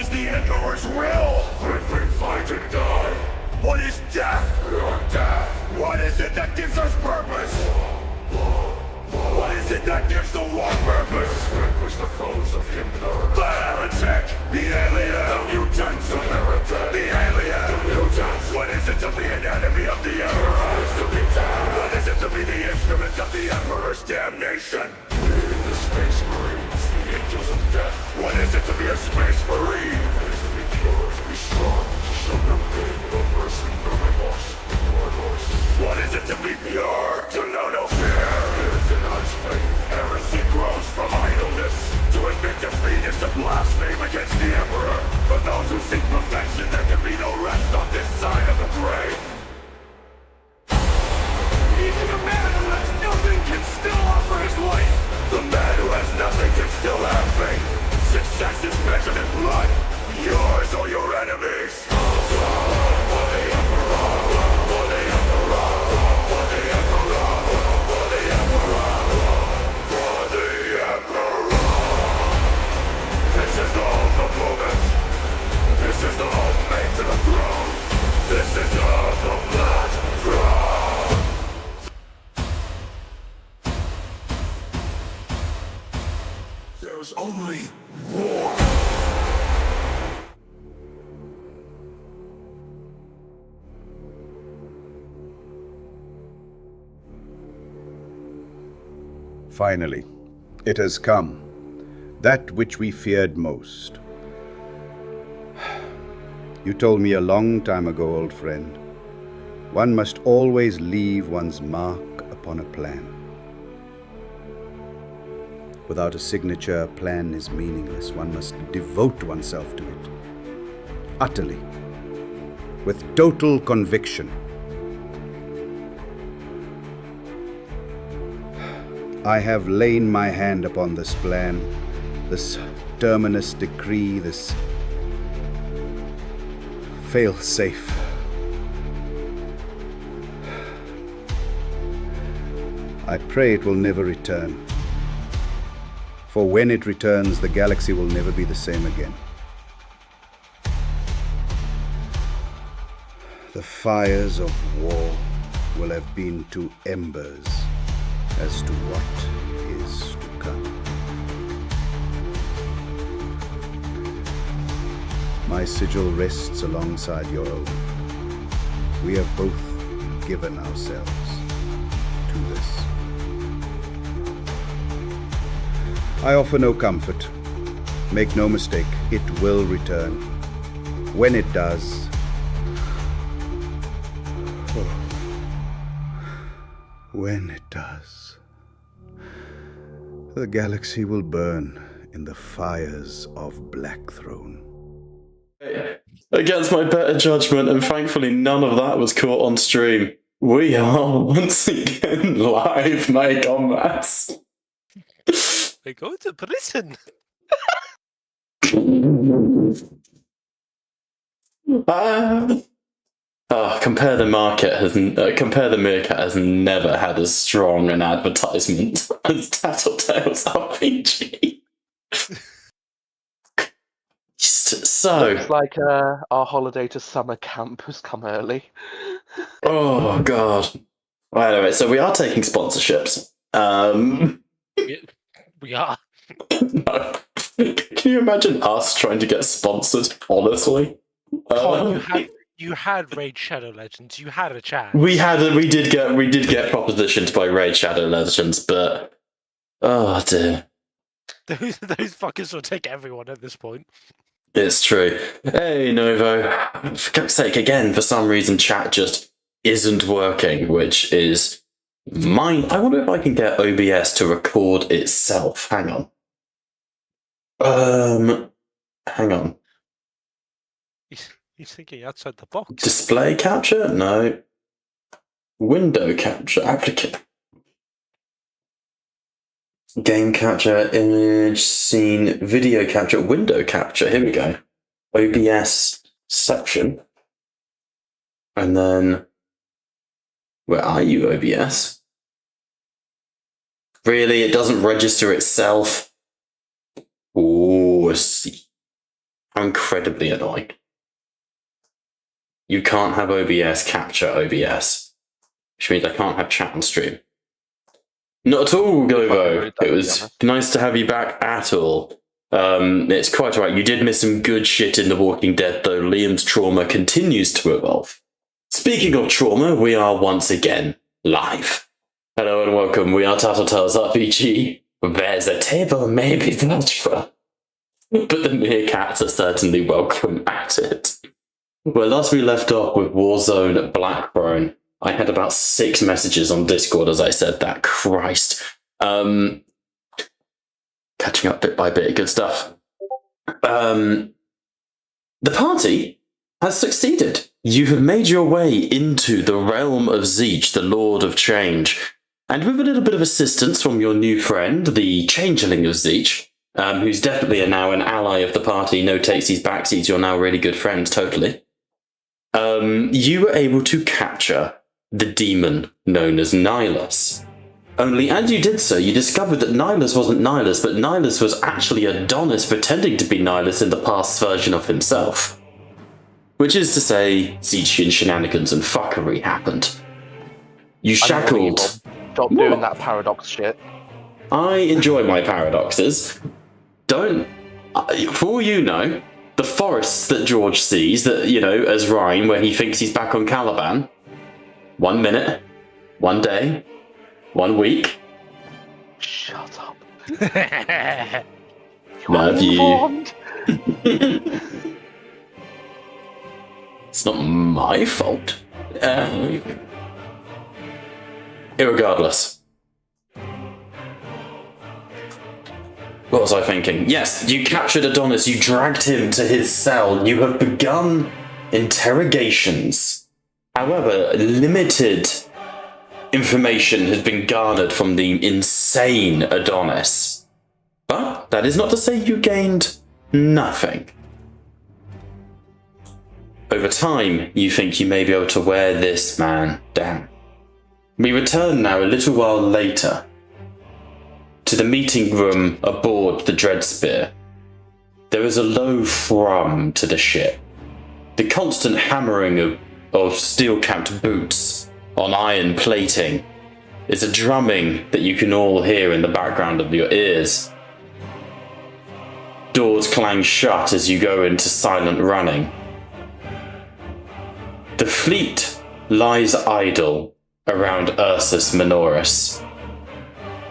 is the Emperor's will? If we fight and die. What is death? Death. What is it that gives us purpose? What is it that gives the war purpose? Vanquish the foes of Himmler. The heretic! The alien! The mutant! The heretic! The alien! The mutant! What is it to be an enemy of the Emperor? What is to be dead? What is it to be the instrument of the Emperor's damnation? The Space Marines, the angels of death. What is it to be a Space Marine? It is to be pure, to be strong, to show no pain, no mercy, no remorse, no remorse. What is it to be pure? To know no fear. It is in God's faith. Heresy grows from idleness. To admit defeat is to blaspheme against the Emperor. For those who seek perfection, there can be no rest on this side of the grave. Even a man who has nothing can still offer his life. The man who has nothing can still have faith. Success is measured in blood. Yours or your enemies. For the Emperor. For the Emperor. For the Emperor. For the Emperor. For the Emperor. This is the ultimate moment. This is the ultimate to the throne. This is the Blackthrone. There's only war. Finally, it has come. That which we feared most. You told me a long time ago, old friend, one must always leave one's mark upon a plan. Without a signature, a plan is meaningless. One must devote oneself to it. Utterly. With total conviction. I have lain my hand upon this plan, this terminus decree, this fail-safe. I pray it will never return. For when it returns, the galaxy will never be the same again. The fires of war will have been to embers as to what is to come. My sigil rests alongside your own. We have both given ourselves to this. I offer no comfort. Make no mistake, it will return. When it does, when it does, the galaxy will burn in the fires of Blackthrone. Against my better judgment, and thankfully none of that was caught on stream, we are once again live, my comrades. They go to prison. Compare the Meerkat has never had as strong an advertisement as Tattletales RPG. So looks like our holiday to summer camp has come early. Oh god. Well, anyway, so we are taking sponsorships. We are. No. Can you imagine us trying to get sponsored? Honestly, You had Raid Shadow Legends. You had a chance. we did get propositioned by Raid Shadow Legends, but oh dear, Those fuckers will take everyone at this point. it's true. Hey Novo, for God's sake, again for some reason chat just isn't working, which is mine. I wonder if I can get OBS to record itself. Hang on. Hang on. He's thinking outside the box. Display capture? No. Window capture. Applicant. Game capture, image, scene, video capture, window capture. Here we go. OBS section. And then, where are you, OBS? Really? It doesn't register itself? Oh, I see. are incredibly annoying. You can't have OBS capture OBS, which means I can't have chat on stream. Not at all, Govo. It was nice to have you back at all. It's quite right. You did miss some good shit in The Walking Dead, though. Liam's trauma continues to evolve. Speaking of trauma, we are once again live. Hello and welcome. We are Tattletales RPG. There's a table, maybe virtual. But the meerkats are certainly welcome at it. Well, last we left off with Warzone Blackthrone. I had about 6 messages on Discord as I said that. Christ. Catching up bit by bit. Good stuff. The party has succeeded. You have made your way into the realm of Zeech, the Lord of Change. And with a little bit of assistance from your new friend, the Changeling of Zeech, who's definitely now an ally of the party, no takesies, backsies, you're now really good friends, totally. You were able to capture the demon known as Nihilus. Only as you did so, you discovered that Nihilus wasn't Nihilus, but Nihilus was actually Adonis pretending to be Nihilus in the past version of himself. Which is to say, Zeechian shenanigans and fuckery happened. You shackled... Stop doing that paradox shit. I enjoy my paradoxes. Don't... For all you know, the forests that George sees, that, you know, as Rhyme, where he thinks he's back on Caliban, 1 minute, 1 day, 1 week. Shut up. Love you. It's not my fault. Irregardless. What was I thinking? Yes, you captured Adonis, you dragged him to his cell, you have begun interrogations. However, limited information has been garnered from the insane Adonis. But that is not to say you gained nothing. Over time, you think you may be able to wear this man down. We return now a little while later to the meeting room aboard the Dreadspear. There is a low thrum to the ship. The constant hammering of steel-capped boots on iron plating is a drumming that you can all hear in the background of your ears. Doors clang shut as you go into silent running. The fleet lies idle around Ursus Minoris.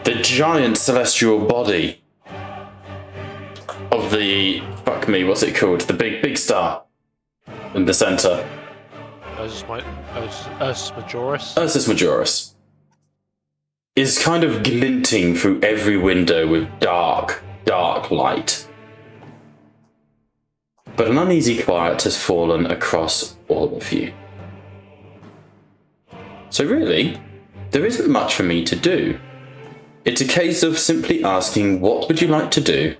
The giant celestial body of the... fuck me, what's it called? The big star in the centre. Ursus Majoris. Ursus Majoris is kind of glinting through every window with dark light. But an uneasy quiet has fallen across all of you. So really, there isn't much for me to do. It's a case of simply asking, what would you like to do?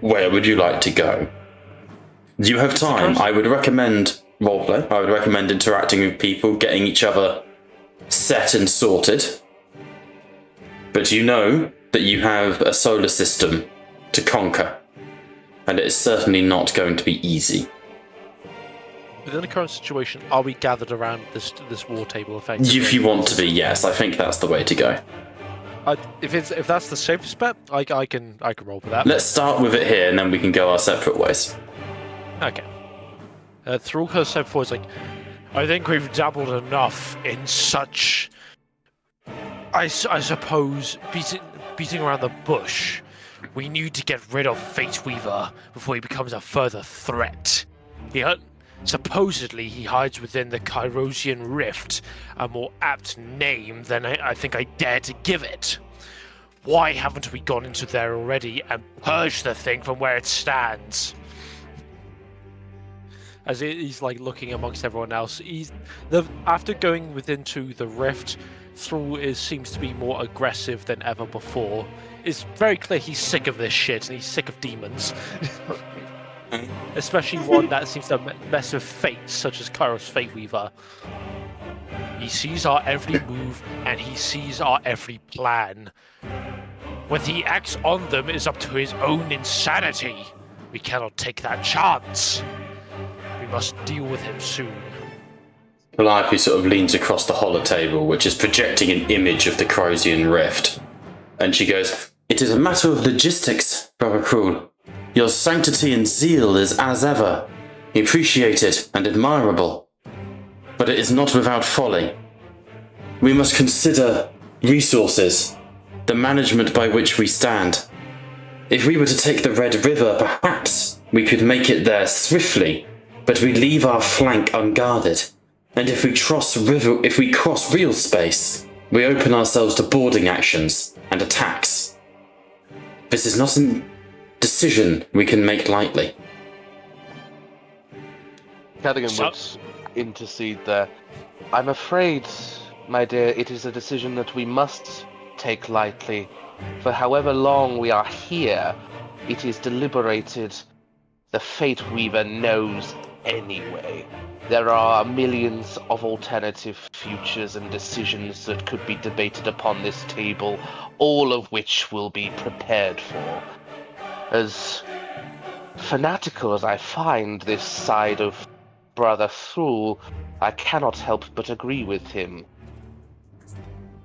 Where would you like to go? Do you have time? I would recommend roleplay. I would recommend interacting with people, getting each other set and sorted. But you know that you have a solar system to conquer. And it is certainly not going to be easy. Within the current situation, are we gathered around this war table effectively? If you want to be, yes, I think that's the way to go. If that's the safest bet, I can roll with that. Let's start with it here, and then we can go our separate ways. Okay. Thrulka said before, it's like, I think we've dabbled enough in such, I suppose, beating around the bush. We need to get rid of Fate Weaver before he becomes a further threat. Supposedly, he hides within the Kyrosian Rift, a more apt name than I think I dare to give it. Why haven't we gone into there already and purged the thing from where it stands? As he's like looking amongst everyone else, after going into the rift, Thrall seems to be more aggressive than ever before. It's very clear he's sick of this shit and he's sick of demons. Especially one that seems to mess with fates, such as Kairos Fate Weaver. He sees our every move and he sees our every plan. Whether he acts on them is up to his own insanity. We cannot take that chance. We must deal with him soon. Calliope sort of leans across the holotable, which is projecting an image of the Corrosian Rift. And she goes, "It is a matter of logistics, Brother Cruel. Your sanctity and zeal is as ever, appreciated and admirable. But it is not without folly. We must consider resources, the management by which we stand. If we were to take the Red River, perhaps we could make it there swiftly, but we leave our flank unguarded. And if we cross real space, we open ourselves to boarding actions and attacks. This is not a decision we can make lightly." Cadigan would intercede there. I'm afraid, my dear, it is a decision that we must take lightly. For however long we are here, it is deliberated. The Fate Weaver knows anyway. There are millions of alternative futures and decisions that could be debated upon this table, all of which will be prepared for. As fanatical as I find this side of Brother Thule, I cannot help but agree with him.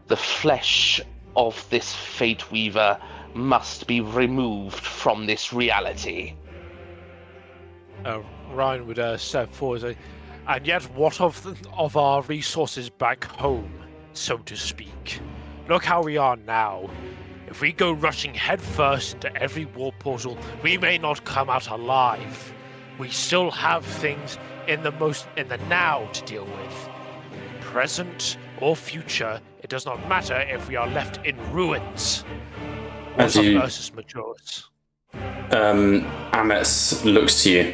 The flesh of this Fate Weaver must be removed from this reality. Ryan would step forward and say, "And yet what of our resources back home, so to speak? Look how we are now. If we go rushing headfirst into every warp portal, we may not come out alive. We still have things in the now to deal with. Present or future, it does not matter if we are left in ruins." As you, Ursus Majoris. Amet's looks to you.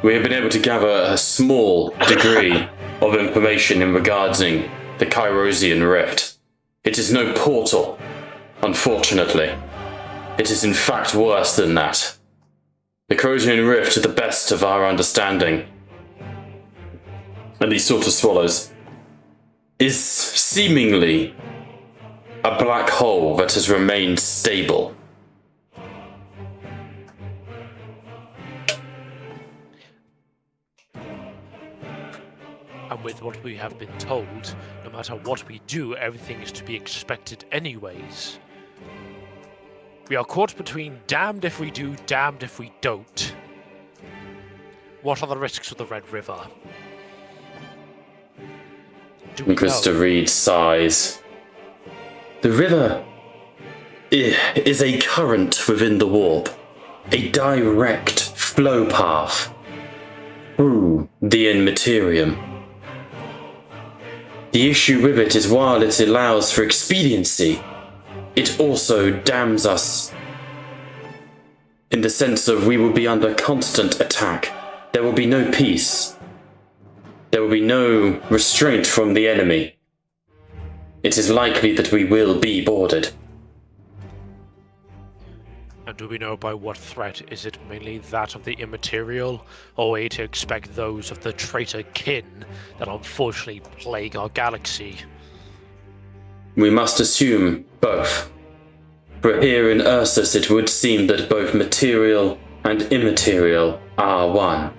"We have been able to gather a small degree of information in regarding the Kyrosian Rift. It is no portal, unfortunately. It is in fact worse than that. The Kyrosian Rift, to the best of our understanding," and he sort of swallows, "is seemingly a black hole that has remained stable. And with what we have been told, no matter what we do, everything is to be expected anyways. We are caught between damned if we do, damned if we don't. What are the risks of the Red River? Do we Krista know? Reed sighs. "The river is a current within the warp, a direct flow path through the Immaterium. The issue with it is while it allows for expediency, it also damns us in the sense of we will be under constant attack. There will be no peace. There will be no restraint from the enemy. It is likely that we will be boarded." And do we know by what threat? Is it mainly that of the immaterial, or are we to expect those of the traitor kin that unfortunately plague our galaxy? We must assume both. For here in Ursus it would seem that both material and immaterial are one.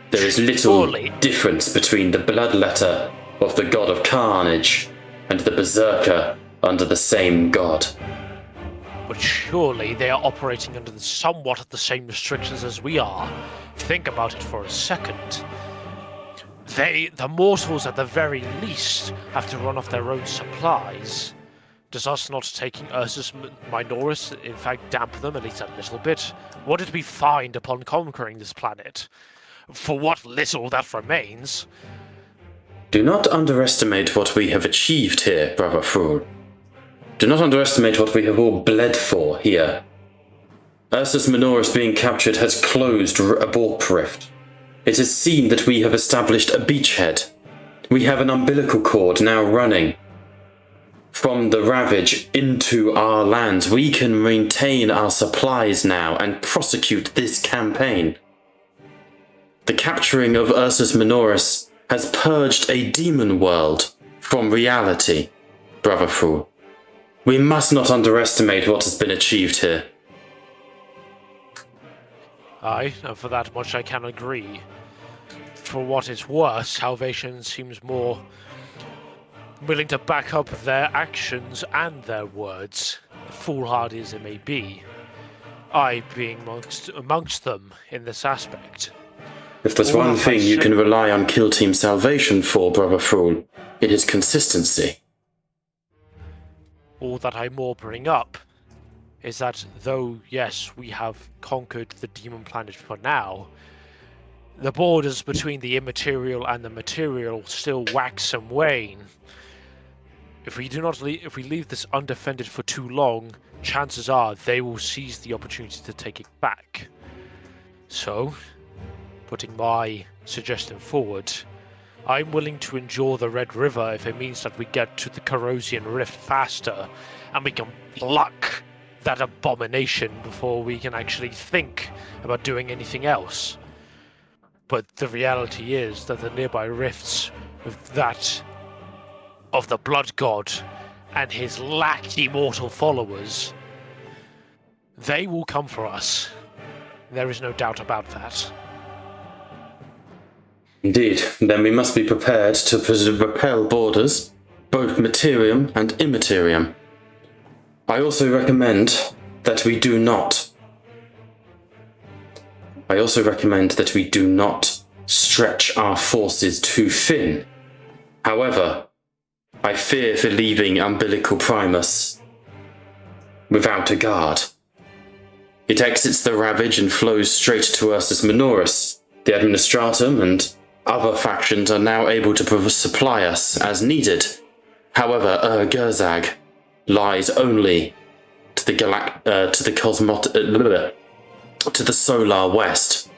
There is little Surely. difference between the bloodletter of the god of carnage and the berserker under the same god. But surely they are operating under somewhat of the same restrictions as we are. Think about it for a second. The mortals at the very least have to run off their own supplies. Does us not taking Ursus Minoris in fact dampen them at least a little bit? What did we find upon conquering this planet? For what little that remains. Do not underestimate what we have achieved here, Brother Fool. Do not underestimate what we have all bled for here. Ursus Minoris being captured has closed a warp rift. It is seen that we have established a beachhead. We have an umbilical cord now running from the Ravage into our lands. We can maintain our supplies now and prosecute this campaign. The capturing of Ursus Minoris has purged a demon world from reality, Brother Fool. We must not underestimate what has been achieved here. Aye, and for that much I can agree. For what it's worth, Salvation seems more willing to back up their actions and their words, foolhardy as it may be. I being amongst them in this aspect. If there's All one of thing my you sin- can rely on Kill Team Salvation for, Brother Fool, it is consistency. All that I more bring up is that though, yes, we have conquered the demon planet for now, the borders between the immaterial and the material still wax and wane. If we leave this undefended for too long, chances are they will seize the opportunity to take it back. So, putting my suggestion forward, I'm willing to endure the Red River if it means that we get to the Corrosian Rift faster, and we can pluck that abomination before we can actually think about doing anything else. But the reality is that the nearby rifts of that of the Blood God and his lackey mortal followers, they will come for us. There is no doubt about that. Indeed, then we must be prepared to repel borders, both materium and immaterium. I also recommend that we do not stretch our forces too thin. However, I fear for leaving Umbilical Primus without a guard. It exits the Ravage and flows straight to Ursus Minoris. The Administratum and other factions are now able to supply us as needed. However, Gerzag lies only to the to the solar west.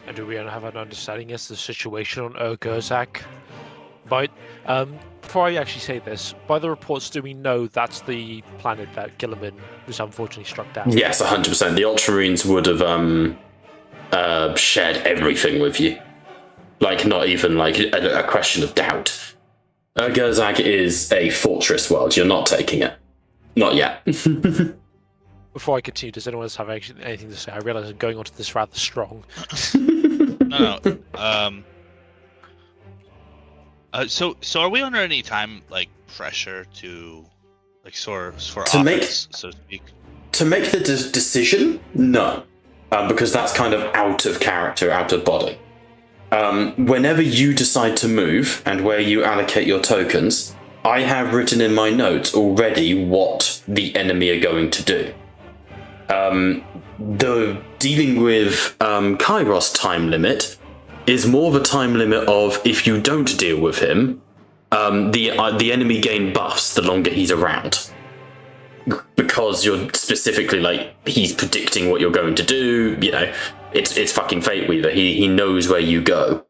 And do we have an understanding as to the situation on Gerzak? But before I actually say this, by the reports, do we know that's the planet that Gilliman was unfortunately struck down? Yes, 100%. The Ultramarines would have shared everything with you. Like, not even like a question of doubt. Gerzag is a fortress world. You're not taking it. Not yet. Before I continue, does anyone else have anything to say? I realise I'm going on to this rather strong. No. So are we under any time pressure to for offense, so to speak? To make the decision? No, because that's kind of out of character, out of body. Whenever you decide to move and where you allocate your tokens, I have written in my notes already what the enemy are going to do. The dealing with Kairos time limit is more of a time limit of if you don't deal with him, the enemy gain buffs the longer he's around. Because you're specifically he's predicting what you're going to do, it's fucking Fate Weaver. He knows where you go.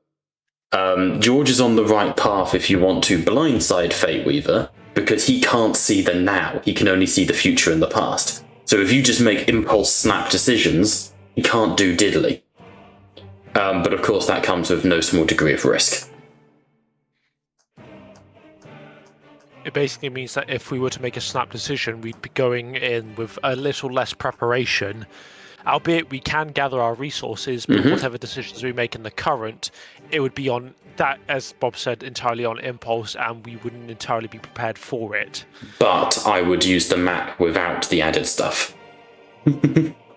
George is on the right path if you want to blindside Fate Weaver, because he can't see the now, he can only see the future and the past. So if you just make impulse snap decisions, you can't do diddly. But of course that comes with no small degree of risk. It basically means that if we were to make a snap decision, we'd be going in with a little less preparation. Albeit we can gather our resources, but whatever decisions we make in the current, it would be on that, as Bob said, entirely on impulse, and we wouldn't entirely be prepared for it. But I would use the map without the added stuff.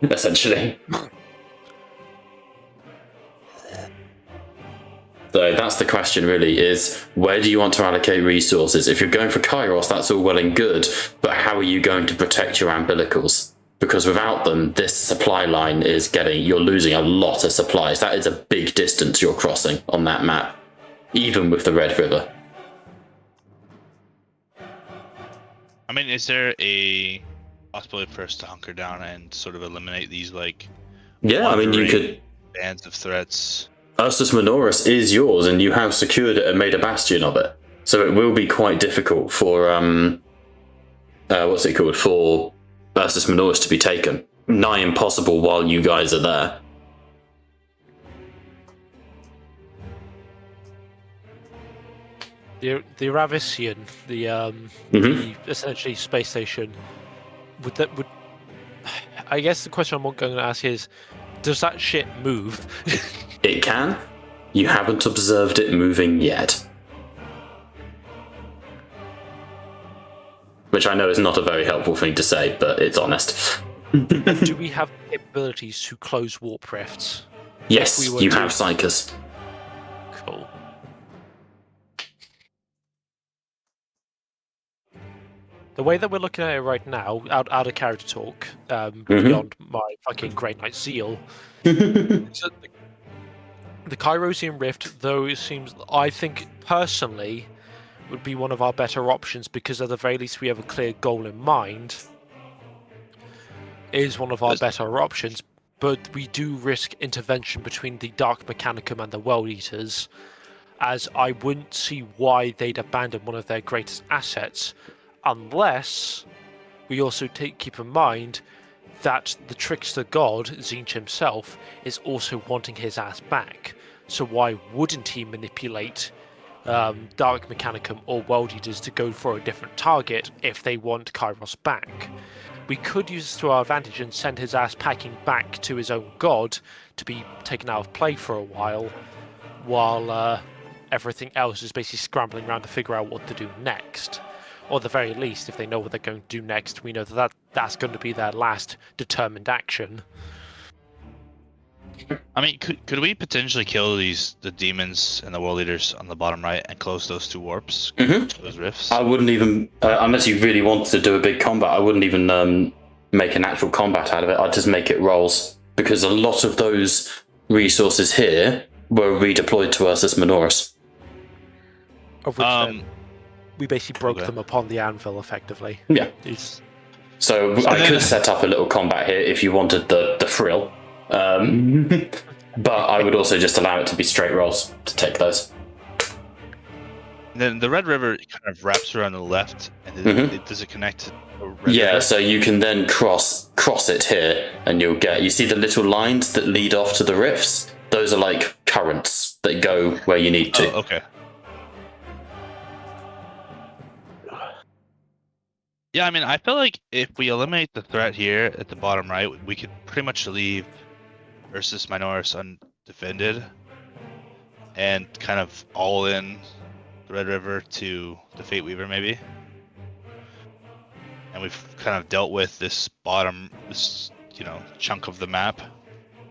Essentially. So that's the question really, is where do you want to allocate resources? If you're going for Kairos, that's all well and good, but how are you going to protect your umbilicals? Because without them, this supply line you're losing a lot of supplies. That is a big distance you're crossing on that map, even with the Red River. I mean, is there a possibility for us to hunker down and sort of eliminate these Yeah, I mean, you could. Bands of threats. Ursus Minoris is yours, and you have secured it and made a bastion of it. So it will be quite difficult for for Ursus Minoris to be taken. Nigh impossible while you guys are there. The Ravisian, the essentially space station, would I guess the question I'm going to ask is, does that shit move? It can. You haven't observed it moving yet. Which I know is not a very helpful thing to say, but it's honest. Do we have abilities to close warp rifts? Yes, If we were you to- have psychers. Cool. The way that we're looking at it right now, out of character talk, beyond my fucking Great Knight Seal, so the Kyrosian Rift, though it seems, I think personally, would be one of our better options because at the very least we have a clear goal in mind. Is one of our better options, but we do risk intervention between the Dark Mechanicum and the World Eaters, as I wouldn't see why they'd abandon one of their greatest assets, unless we also keep in mind that the trickster god, Zinch himself, is also wanting his ass back. So why wouldn't he manipulate Dark Mechanicum or World Eaters to go for a different target if they want Kairos back? We could use this to our advantage and send his ass packing back to his own god to be taken out of play for a while everything else is basically scrambling around to figure out what to do next. Or at the very least, if they know what they're going to do next, we know that's going to be their last determined action. I mean, could we potentially kill the demons and the world leaders on the bottom right and close those two warps, those rifts? I wouldn't even, unless you really wanted to do a big combat, I wouldn't even make an actual combat out of it. I'd just make it rolls, because a lot of those resources here were redeployed to us as Minoris. Of which we basically broke them upon the anvil, effectively. Yeah. So I could set up a little combat here if you wanted the frill. But I would also just allow it to be straight rolls to take those. And then the Red River kind of wraps around the left, and does it connect to the Red River? So you can then cross it here, and you see the little lines that lead off to the rifts? Those are like currents that go where you need to. Oh, okay. Yeah, I mean, I feel like if we eliminate the threat here at the bottom right, we could pretty much leave Ursus Minoris undefended and kind of all in the Red River to the Fate Weaver, maybe. And we've kind of dealt with this chunk of the map.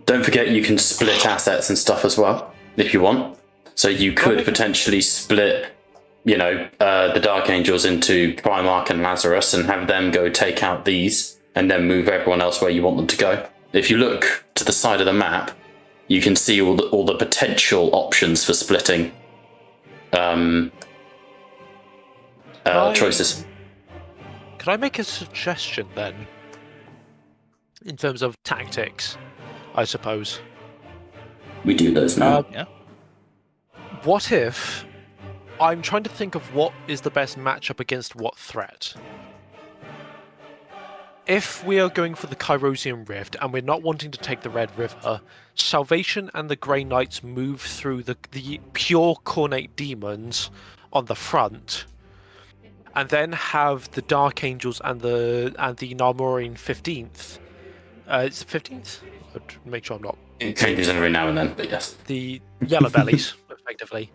Don't forget you can split assets and stuff as well, if you want. So you could potentially split, the Dark Angels into Primarch and Lazarus and have them go take out these and then move everyone else where you want them to go. If you look to the side of the map, you can see all the potential options for splitting choices. Could I make a suggestion then? In terms of tactics, I suppose. We do those now. Yeah. What if I'm trying to think of what is the best matchup against what threat? If we are going for the Kyrosian Rift and we're not wanting to take the Red River, Salvation and the Grey Knights move through the pure Cornate demons on the front, and then have the Dark Angels and the Narmorian 15th. It's the 15th? I'd make sure I'm not. It changes every now and then, but yes. The Yellow Bellies, effectively.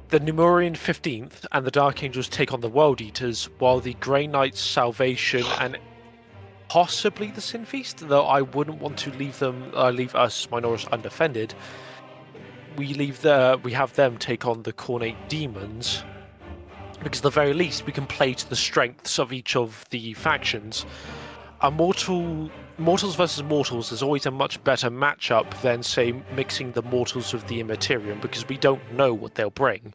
The Numerian 15th and the Dark Angels take on the World Eaters, while the Grey Knights, Salvation, and possibly the Sin Feast, though I wouldn't want to leave us Minoris undefended. We have them take on the Cornate Demons, because at the very least we can play to the strengths of each of the factions. Mortals versus Mortals is always a much better matchup than, say, mixing the Mortals with the Immaterium, because we don't know what they'll bring.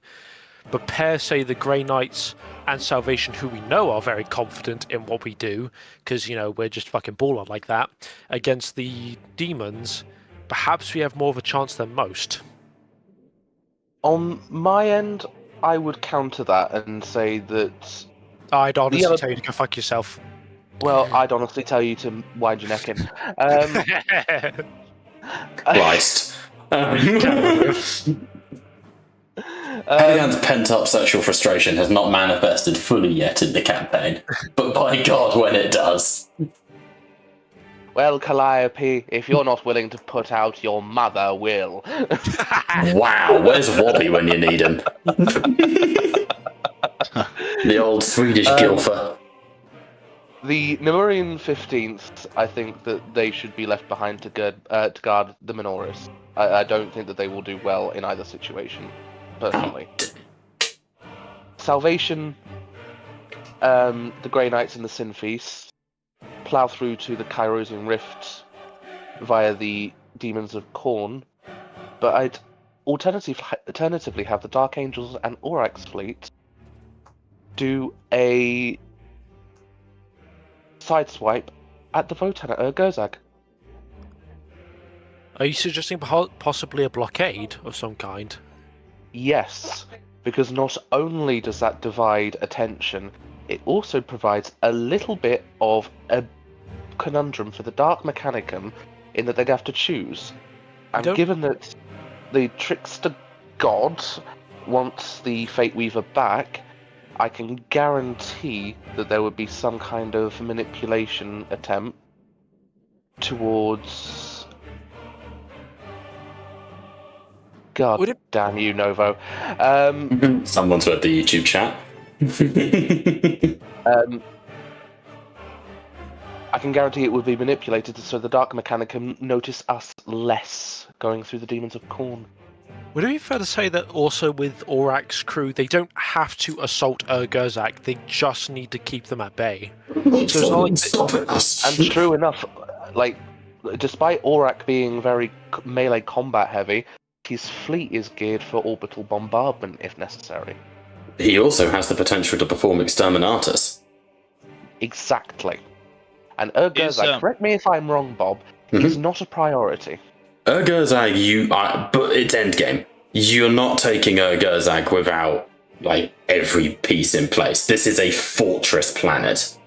But pair, say, the Grey Knights and Salvation, who we know are very confident in what we do, because, we're just fucking ball on like that, against the demons, perhaps we have more of a chance than most. On my end, I would counter that and say that... I'd honestly tell you to go fuck yourself. Well, I'd honestly tell you to wind your neck in. Christ. Helligan's pent-up sexual frustration has not manifested fully yet in the campaign, but by God, when it does. Well, Calliope, if you're not willing to put out, your mother will. Wow, where's Wobby when you need him? The old Swedish gilfer. The Nemurian 15th, I think that they should be left behind to guard the Minoris. I don't think that they will do well in either situation, personally. Salvation, the Grey Knights and the Sin Feast plough through to the Kyrosian Rift via the Demons of Khorne, but I'd alternatively have the Dark Angels and Aurak's fleet do a sideswipe at the Votan at Urgozag. Are you suggesting possibly a blockade of some kind? Yes, because not only does that divide attention, it also provides a little bit of a conundrum for the Dark Mechanicum in that they'd have to choose. And given that the Trickster God wants the Fate Weaver back, I can guarantee that there would be some kind of manipulation attempt towards... God damn you, Novo. Someone's read the YouTube chat. I can guarantee it would be manipulated so the Dark Mechanicum notice us less going through the Demons of Khorne. Would it be fair to say that also with Aurak's crew, they don't have to assault Urgozak, they just need to keep them at bay? So it's not like Stop it! And true enough, like, despite Aurak being very melee combat heavy, his fleet is geared for orbital bombardment if necessary. He also has the potential to perform Exterminatus. Exactly. And Urgozag, correct me if I'm wrong, Bob, is not a priority. Urgozag, but it's endgame. You're not taking Urgozag without, like, every piece in place. This is a fortress planet.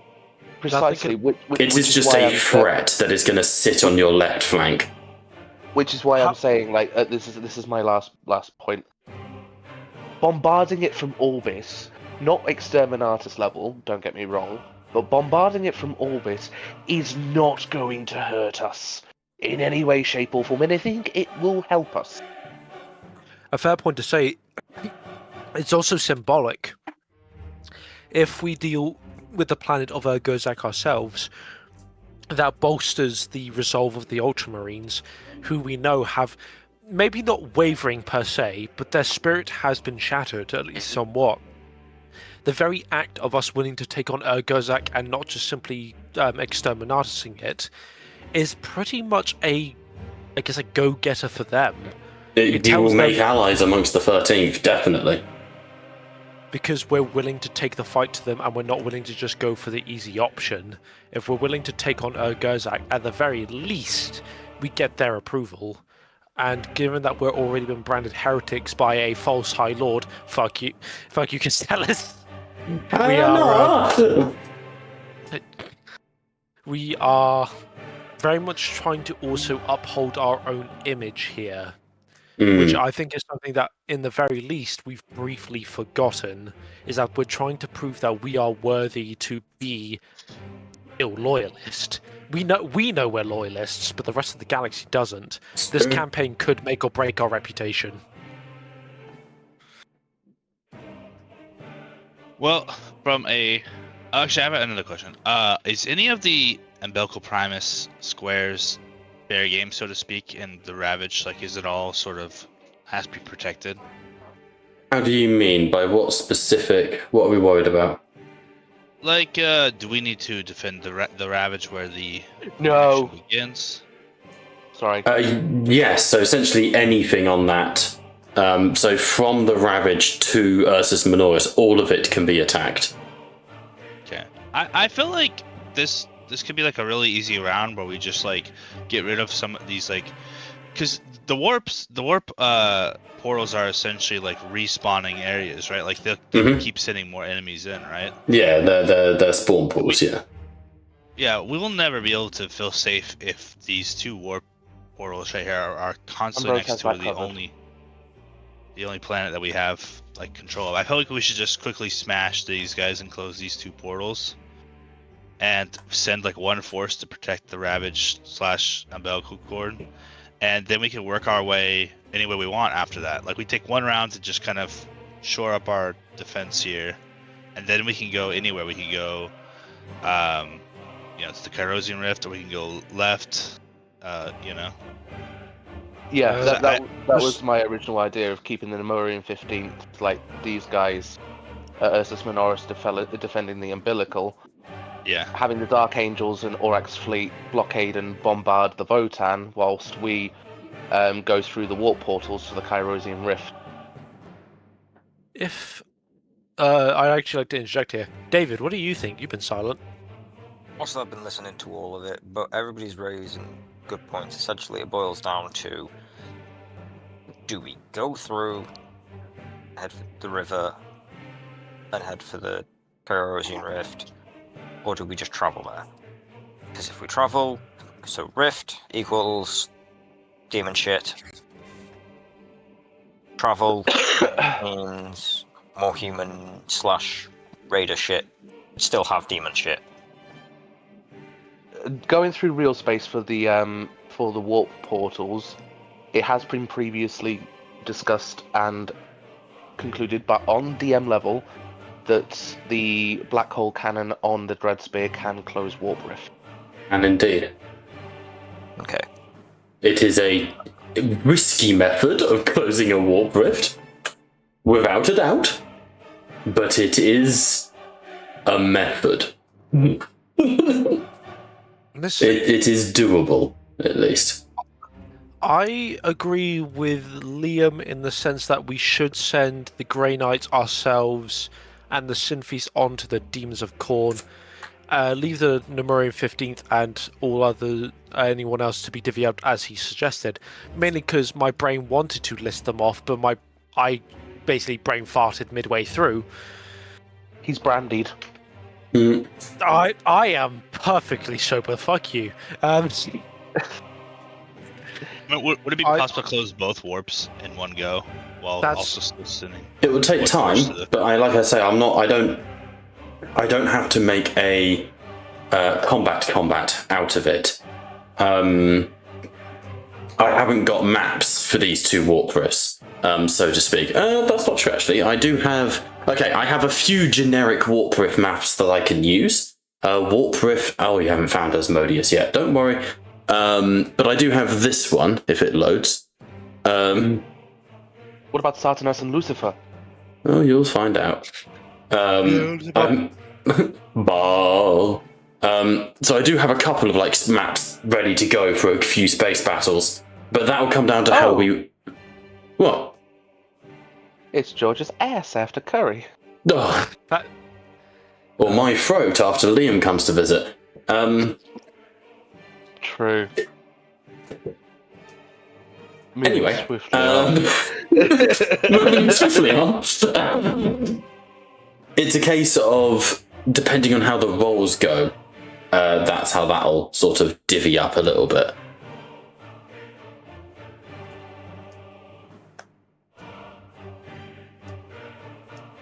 Precisely. It is just a threat that is going to sit on your left flank. Which is why I'm saying, like, this is my last point. Bombarding it from orbit, not Exterminatus level, don't get me wrong, but bombarding it from orbit is not going to hurt us in any way, shape, or form, and I think it will help us. A fair point to say, it's also symbolic. If we deal with the planet of Urgozak ourselves, that bolsters the resolve of the Ultramarines, who we know have maybe not wavering per se, but their spirit has been shattered, at least somewhat. The very act of us willing to take on Urgozak and not just simply exterminating it is pretty much a go-getter for them. It will make allies amongst the 13th, definitely. Because we're willing to take the fight to them and we're not willing to just go for the easy option. If we're willing to take on Urgozak, at the very least, we get their approval. And given that we're already been branded heretics by a false High Lord, fuck you, Castellus. We are very much trying to also uphold our own image here, which I think is something that, in the very least, we've briefly forgotten, is that we're trying to prove that we are worthy to be loyalist. We know we're loyalists, but the rest of the galaxy doesn't. This campaign could make or break our reputation. Well, actually, I have another question. Is any of the Umbilical Primus squares fair game, so to speak, in the Ravage? Like, is it all sort of has to be protected? How do you mean? By what specific? What are we worried about? Like, do we need to defend the Ravage where the No action begins? Sorry. Yes, so essentially anything on that. So from the Ravage to Ursus Minoris, all of it can be attacked. Okay. I feel like this could be like a really easy round where we just like get rid of some of these, like, because the warp portals are essentially like respawning areas, right? Like they keep sending more enemies in, right? Yeah, they're spawn pools. Yeah, we will never be able to feel safe if these two warp portals right here are constantly next to the only. the only planet that we have like control of. I feel like we should just quickly smash these guys and close these 2 portals, and send like one force to protect the Ravage / umbilical cord, and then we can work our way any way we want after that. Like we take 1 round to just kind of shore up our defense here, and then we can go anywhere. We can go, it's the Kyrosian Rift, or we can go left. Yeah, that was- was my original idea of keeping the Nemurian 15th, like these guys, Ursus Minoris defending the umbilical, Yeah. having the Dark Angels and Aurak's fleet blockade and bombard the Votan, whilst we go through the warp portals to the Kyrosian Rift. If I'd actually like to interject here, David, what do you think? You've been silent. Also, I've been listening to all of it, but everybody's raising good points. Essentially, it boils down to: do we go through, head for the river, and head for the Kyrosian Rift, or do we just travel there? Because if we travel, so Rift equals demon shit. Travel means more human / raider shit. Still have demon shit. Going through real space for the warp portals, it has been previously discussed and concluded, but on DM level, that the black hole cannon on the Dread Spear can close warp rift. And indeed, Okay. it is a risky method of closing a warp rift, without a doubt, but it is a method. This, It is doable, at least. I agree with Liam in the sense that we should send the Grey Knights ourselves and the Synthes onto the Demons of Khorne. Leave the Nemurian 15th and anyone else to be divvied up as he suggested. Mainly because my brain wanted to list them off, but I basically brain farted midway through. He's brandied. Mm, I am perfectly sober. Fuck you. Would it be possible to close both warps in one go while That's- also still sending? it would take What time, force to the- but like I say, I don't have to make a combat out of it. I haven't got maps for these 2 warp rifts, so to speak. That's not true, actually. I do have. Okay, I have a few generic warp rift maps that I can use. Warp rift. Oh, you haven't found Asmodeus yet. Don't worry. But I do have this one if it loads. What about Satanas and Lucifer? Oh, you'll find out. Ball. So I do have a couple of like maps ready to go for a few space battles, but that will come down to how we. What? It's George's ass after curry. Oh. That- Or my throat after Liam comes to visit. True. Anyway, Swiftly moving swiftly on. It's a case of, depending on how the rolls go, that's how that'll sort of divvy up a little bit.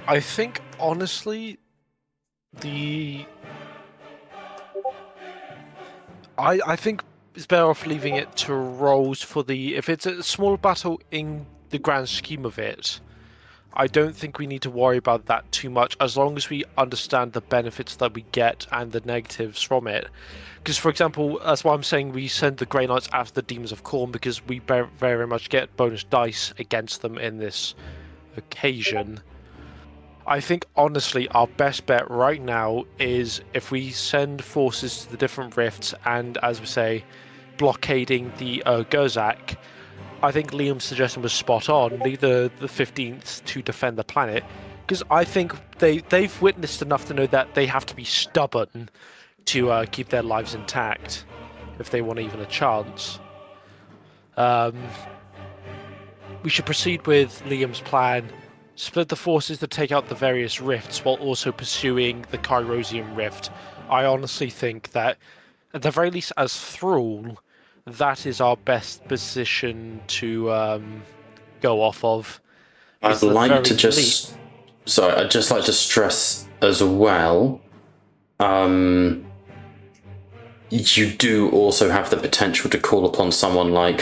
I think honestly, I think it's better off leaving it to rolls for the. If it's a small battle in the grand scheme of it, I don't think we need to worry about that too much, as long as we understand the benefits that we get and the negatives from it. Because, for example, that's why I'm saying we send the Grey Knights after the Demons of Khorne, because we very much get bonus dice against them in this occasion. I think, honestly, our best bet right now is if we send forces to the different rifts and, as we say, blockading the Gerzak. I think Liam's suggestion was spot on. Leave the 15th to defend the planet, because I think they've witnessed enough to know that they have to be stubborn to keep their lives intact if they want even a chance. We should proceed with Liam's plan. Split the forces to take out the various rifts while also pursuing the Kyrosian rift. I honestly think that, at the very least as Thrall, that is our best position to go off of. I'd like to just... Sorry, I'd just like to stress as well, you do also have the potential to call upon someone like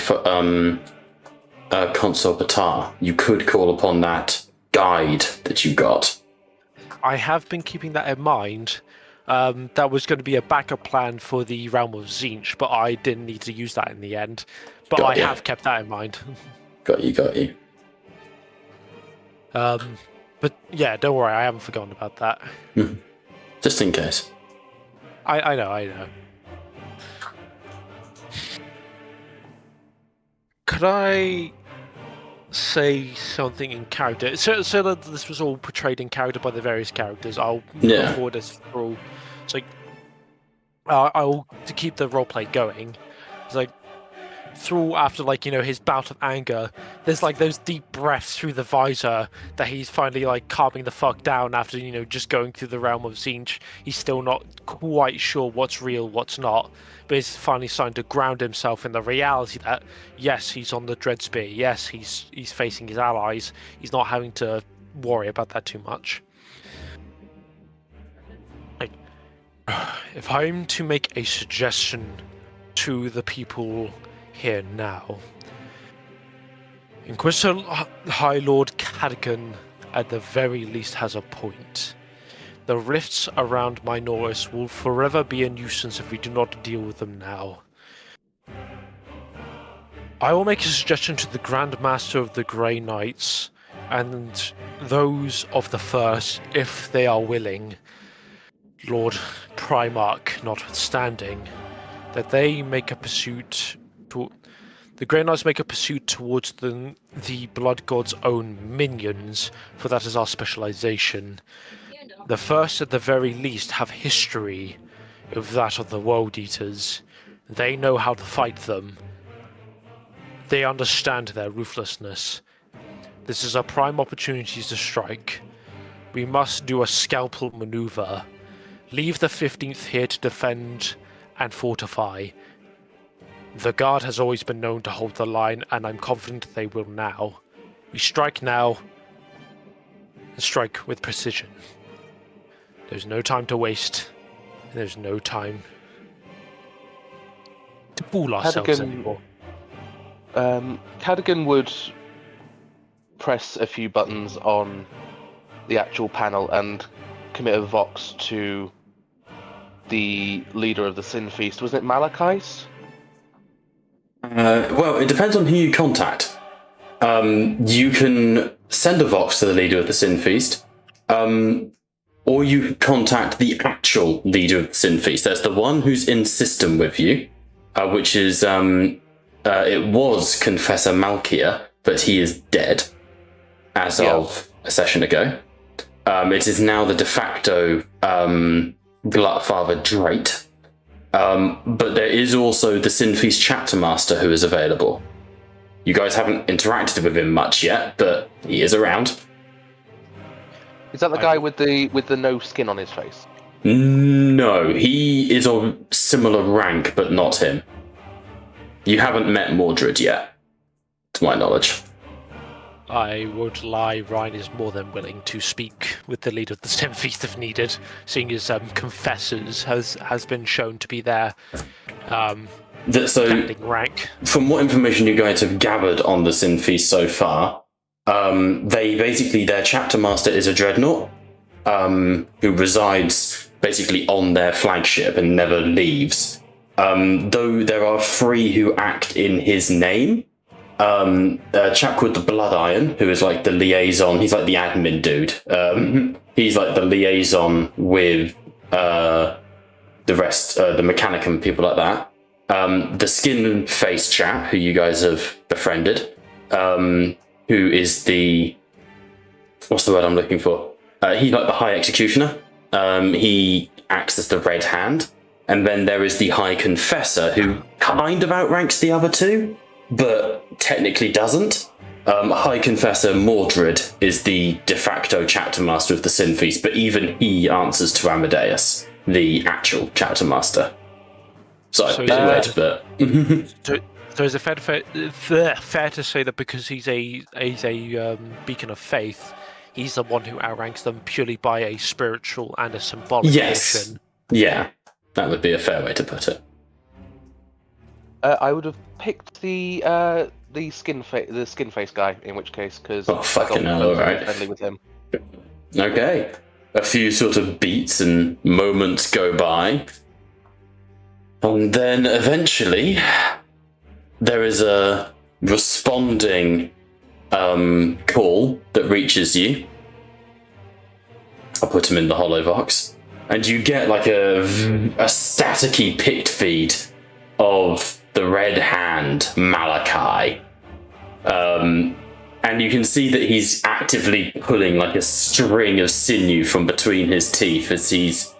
Consul Batar. You could call upon that guide that you got. I have been keeping that in mind. That was going to be a backup plan for the Realm of Tzeentch, but I didn't need to use that in the end. But I have kept that in mind. Got you. But yeah, don't worry, I haven't forgotten about that. Just in case. I know. Could I say something in character? So that this was all portrayed in character by the various characters. I'll move forward as through. It's like I'll to keep the roleplay going. It's like through after his bout of anger, there's like those deep breaths through the visor that he's finally like calming the fuck down after just going through the realm of Tzeentch. He's still not quite sure what's real, what's not, but he's finally starting to ground himself in the reality that yes, he's on the Dreadspear, yes, he's facing his allies, he's not having to worry about that too much. Like, if I'm to make a suggestion to the people here now, Inquisitor High Lord Cadogan at the very least has a point. The rifts around Minoris will forever be a nuisance if we do not deal with them now. I will make a suggestion to the Grand Master of the Grey Knights and those of the First, if they are willing, Lord Primarch notwithstanding, that they make a pursuit to the Grey Knights make a pursuit towards the Blood God's own minions, for that is our specialization. The First, at the very least, have history of that of the World Eaters. They know how to fight them. They understand their ruthlessness. This is a prime opportunity to strike. We must do a scalpel maneuver. Leave the 15th here to defend and fortify. The Guard has always been known to hold the line, and I'm confident they will now. We strike now, and strike with precision. There's no time to waste, and there's no time to fool ourselves anymore. Cadogan would press a few buttons on the actual panel and commit a vox to the leader of the Sin Feast. Was it Malachite? Well, it depends on who you contact. You can send a vox to the leader of the Sin Feast, or you can contact the actual leader of the Sin Feast. There's the one who's in system with you, which is, it was Confessor Malkia, but he is dead as of a session ago. It is now the de facto Glutfather Drake. But there is also the Sin Feast Chapter Master who is available. You guys haven't interacted with him much yet, but he is around. Is that the guy with the no skin on his face? No, he is of similar rank, but not him. You haven't met Mordred yet, to my knowledge. I won't lie, Ryan is more than willing to speak with the leader of the Sin Feast if needed, seeing as Confessors has been shown to be there. So, rank. From what information you guys have gathered on the Sin Feast so far, their chapter master is a dreadnought, who resides basically on their flagship and never leaves. Though there are 3 who act in his name. A chap called the Blood Iron, who is like the liaison. He's like the admin dude. He's like the liaison with the rest, the Mechanicum, people like that. The Skin Face chap, who you guys have befriended, who is the... What's the word I'm looking for? He's like the High Executioner. He acts as the Red Hand. And then there is the High Confessor, who kind of outranks the other 2. But technically doesn't. High Confessor Mordred is the de facto chapter master of the Sin Feast, but even he answers to Amadeus, the actual chapter master. So weird, but... So is it fair to say that because he's a beacon of faith, he's the one who outranks them purely by a spiritual and a symbolic Yes. notion? Yeah, that would be a fair way to put it. I would have picked the skin face guy in which case, because Oh, fucking hell, alright. friendly with him. Okay. A few sort of beats and moments go by. And then eventually, there is a responding call that reaches you. I'll put him in the holovox. And you get like a staticky pict feed of the Red Hand Malachi. And you can see that he's actively pulling like a string of sinew from between his teeth as he's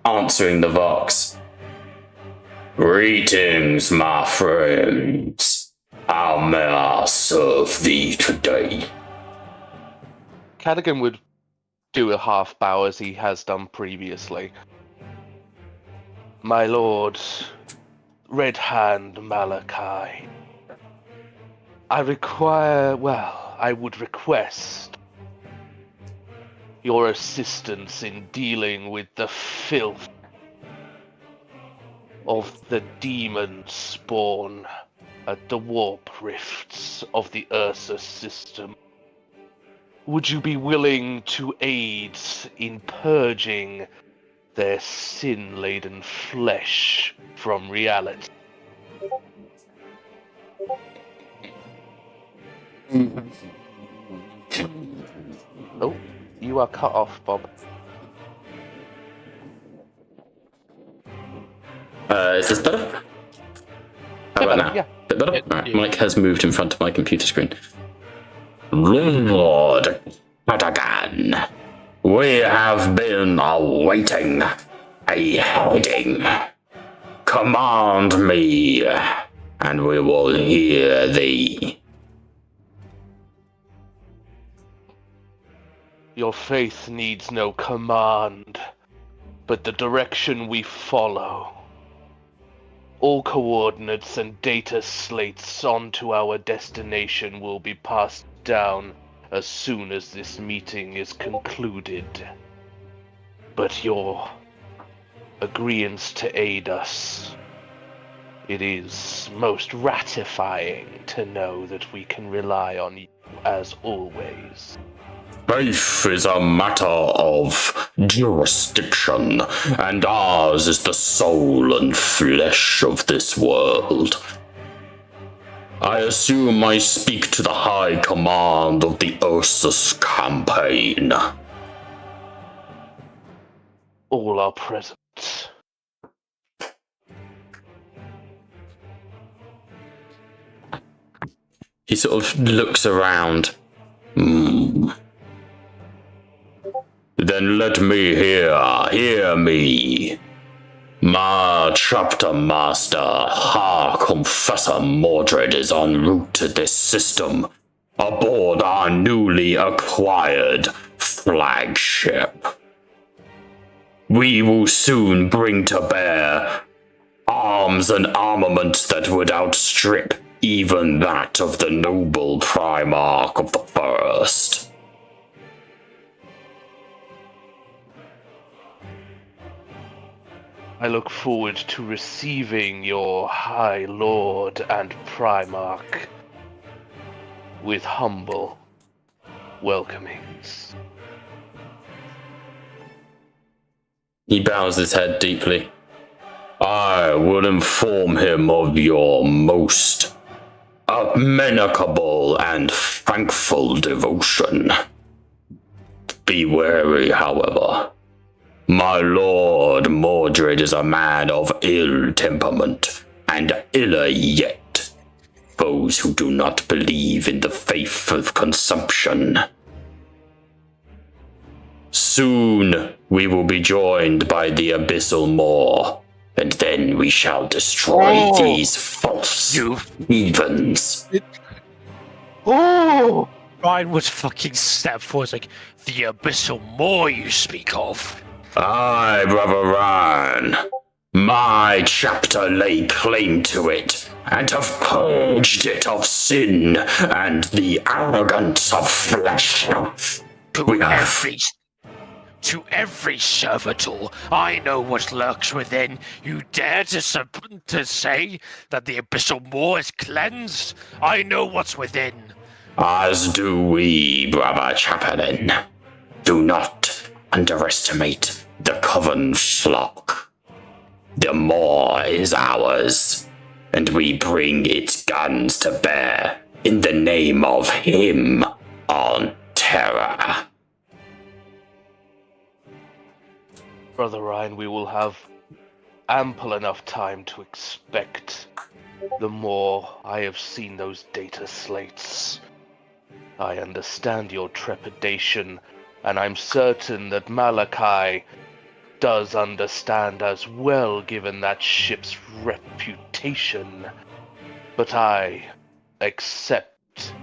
answering the vox. Greetings, my friends. How may I serve thee today? Cadigan would do a half bow as he has done previously. My lord, Red Hand Malachi. I would request your assistance in dealing with the filth of the demon spawn at the warp rifts of the Ursus system. Would you be willing to aid in purging their sin-laden flesh from reality? Oh, you are cut off, Bob. Is this better? How about now? Yeah. Bit better? Yeah, Alright, yeah. Mike has moved in front of my computer screen. Lord Patagan, we have been awaiting a heading. Command me, and we will hear thee. Your faith needs no command, but the direction we follow. All coordinates and data slates onto our destination will be passed down as soon as this meeting is concluded. But your agreeance to aid us, it is most ratifying to know that we can rely on you as always. Faith is a matter of jurisdiction, and ours is the soul and flesh of this world. I assume I speak to the High Command of the Ursus campaign. All are present. He sort of looks around. Then let me hear me. My chapter master, Confessor Mordred, is en route to this system, aboard our newly acquired flagship. We will soon bring to bear arms and armaments that would outstrip even that of the noble Primarch of the First. I look forward to receiving your High Lord and Primarch with humble welcomings. He bows his head deeply. I will inform him of your most amenable and thankful devotion. Be wary, however. My lord Mordred is a man of ill temperament, and iller yet, those who do not believe in the faith of consumption. Soon we will be joined by the Abyssal Maw, and then we shall destroy these false heathens. Oh! Ryan would fucking step forward like, the Abyssal Maw you speak of. Aye, Brother Ryan. My chapter lay claim to it, and have purged it of sin and the arrogance of flesh. To every servitor, I know what lurks within. You dare to say that the abyssal maw is cleansed? I know what's within. As do we, brother Chaplain. Do not underestimate the coven flock. The maw is ours, and we bring its guns to bear in the name of him on terror. Brother Ryan, we will have ample enough time to expect the more I have seen those data slates. I understand your trepidation, and I'm certain that Malachi does understand as well, given that ship's reputation. But I accept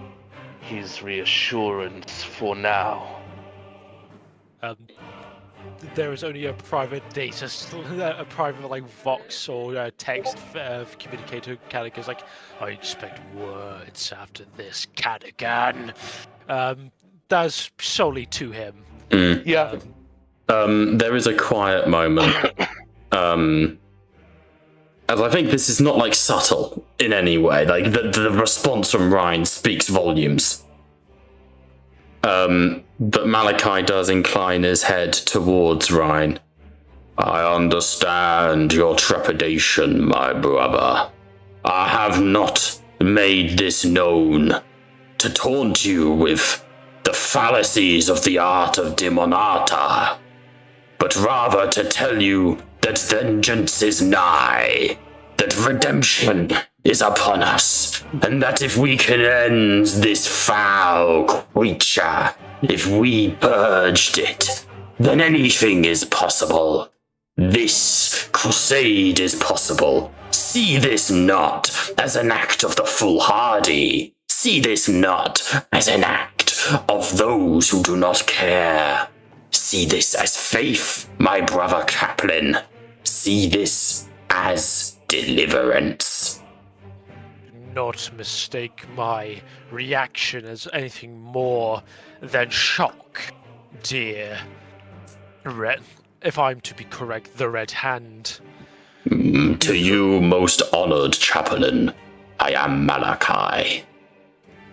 his reassurance for now. There is only a private a private Vox or text communicator Cadigan's like, I expect words after this, Cadigan. That's solely to him. Yeah. There is a quiet moment. As I think this is not subtle in any way. The response from Ryan speaks volumes. But Malachi does incline his head towards Ryan. I understand your trepidation, my brother. I have not made this known to taunt you with the fallacies of the art of Demonata, but rather to tell you that vengeance is nigh, that redemption is upon us, and that if we can end this foul creature, if we purged it, then anything is possible. This crusade is possible. See this not as an act of the foolhardy. See this not as an act of those who do not care. See this as faith, my brother Kaplan. See this as deliverance. Not mistake my reaction as anything more than shock, dear Red. If I'm to be correct, the Red Hand. To you, most honored Chaplain, I am Malachi.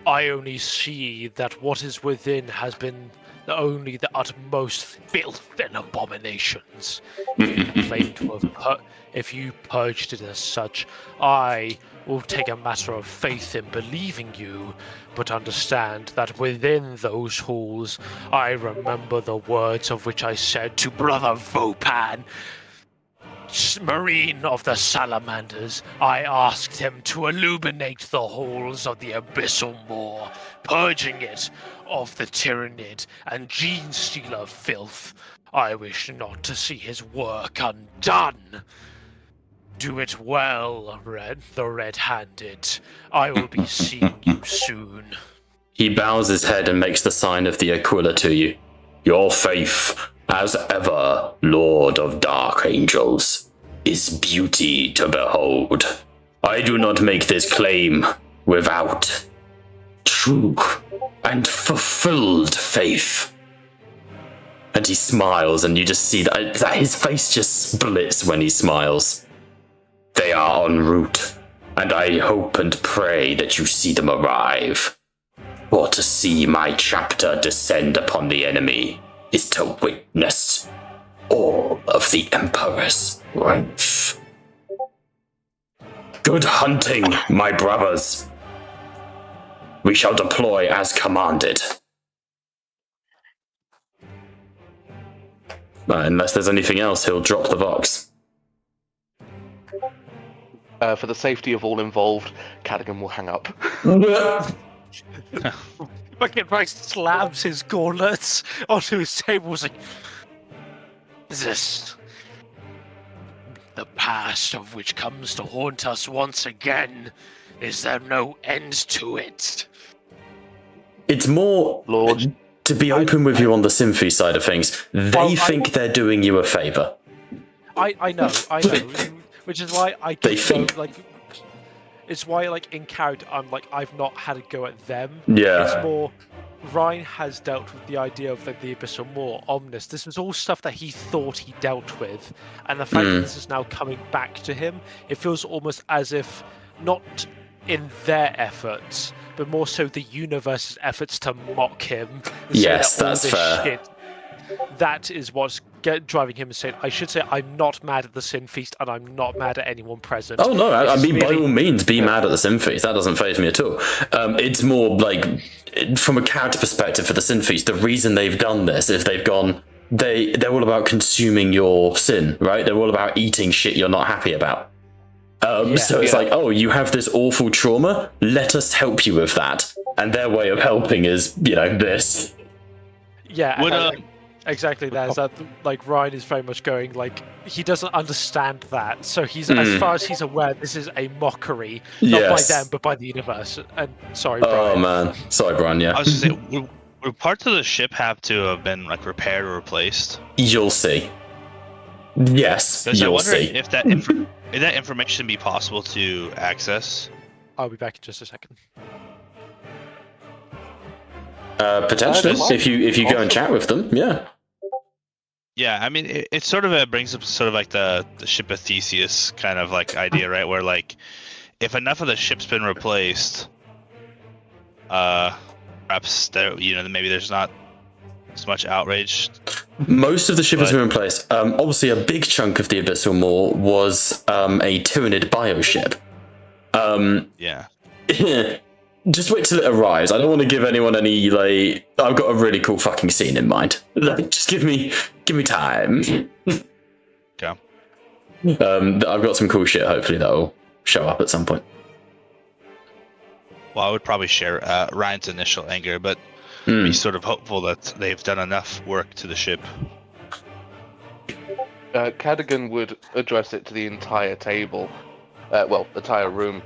I only see that what is within has been only the utmost filth and abominations. If you purged it as such, I will take a matter of faith in believing you, but understand that within those halls, I remember the words of which I said to Brother Vopan, Marine of the Salamanders. I asked him to illuminate the halls of the Abyssal Maw, purging it of the Tyrannid and Gene-Stealer filth. I wish not to see his work undone. Do it well, the Red-Handed. I will be seeing you soon. He bows his head and makes the sign of the Aquila to you. Your faith, as ever, Lord of Dark Angels, is beauty to behold. I do not make this claim without true and fulfilled faith. And he smiles, and you just see that his face just splits when he smiles. They are en route, and I hope and pray that you see them arrive. For to see my chapter descend upon the enemy is to witness all of the Emperor's wrath. Good hunting, my brothers. We shall deploy as commanded. Unless there's anything else, he'll drop the Vox. For the safety of all involved, Cadigan will hang up. Fucking Rice slams his gauntlets onto his table. He's like, is this the past of which comes to haunt us once again? Is there no end to it? It's more, Lord, to be open with you on the Symphy side of things, they think they're doing you a favour. I know. Which is why I They think- It's why, like, in character, I'm like, I've not had a go at them. Yeah. It's more, Ryan has dealt with the idea of the Abyssal Maw, Omnis. This was all stuff that he thought he dealt with, and the fact that this is now coming back to him, it feels almost as if not in their efforts, but more so the universe's efforts to mock him. And Yes, say that all that's this fair. shit, that is what's driving him insane. I should say I'm not mad at the Sin Feast, and I'm not mad at anyone present. Oh no, I It's mean, by merely- all means, be mad at the Sin Feast. That doesn't faze me at all. It's more like, from a character perspective for the Sin Feast, the reason they've done this is they're all about consuming your sin, right? They're all about eating shit you're not happy about. So it's like, oh, you have this awful trauma, let us help you with that. And their way of helping is, this. Yeah, Would, exactly that. Is that like Ryan is very much going like he doesn't understand that, so he's as far as he's aware, this is a mockery, not by Yes. them but by the universe. And sorry, Oh Brian. man, sorry, Brian. Yeah, I was gonna say, would parts of the ship have to have been like repaired or replaced? you'll see. Yes, Because I you'll wonder see. if that if that information be possible to access. I'll be back in just a second. Potentially, if you go and chat with them, yeah. Yeah, I mean, it sort of brings up sort of like the ship of Theseus kind of like idea, right? Where like, if enough of the ship's been replaced, perhaps there, maybe there's not as much outrage. Most of the ship has been replaced. Obviously, a big chunk of the Abyssal Maw was a Tyranid bioship. Yeah. Just wait till it arrives. I don't want to give anyone any, like... I've got a really cool fucking scene in mind. Just give me time. Okay. I've got some cool shit, hopefully, that'll show up at some point. Well, I would probably share Ryan's initial anger, but be sort of hopeful that they've done enough work to the ship. Cadogan would address it to the entire table, the entire room.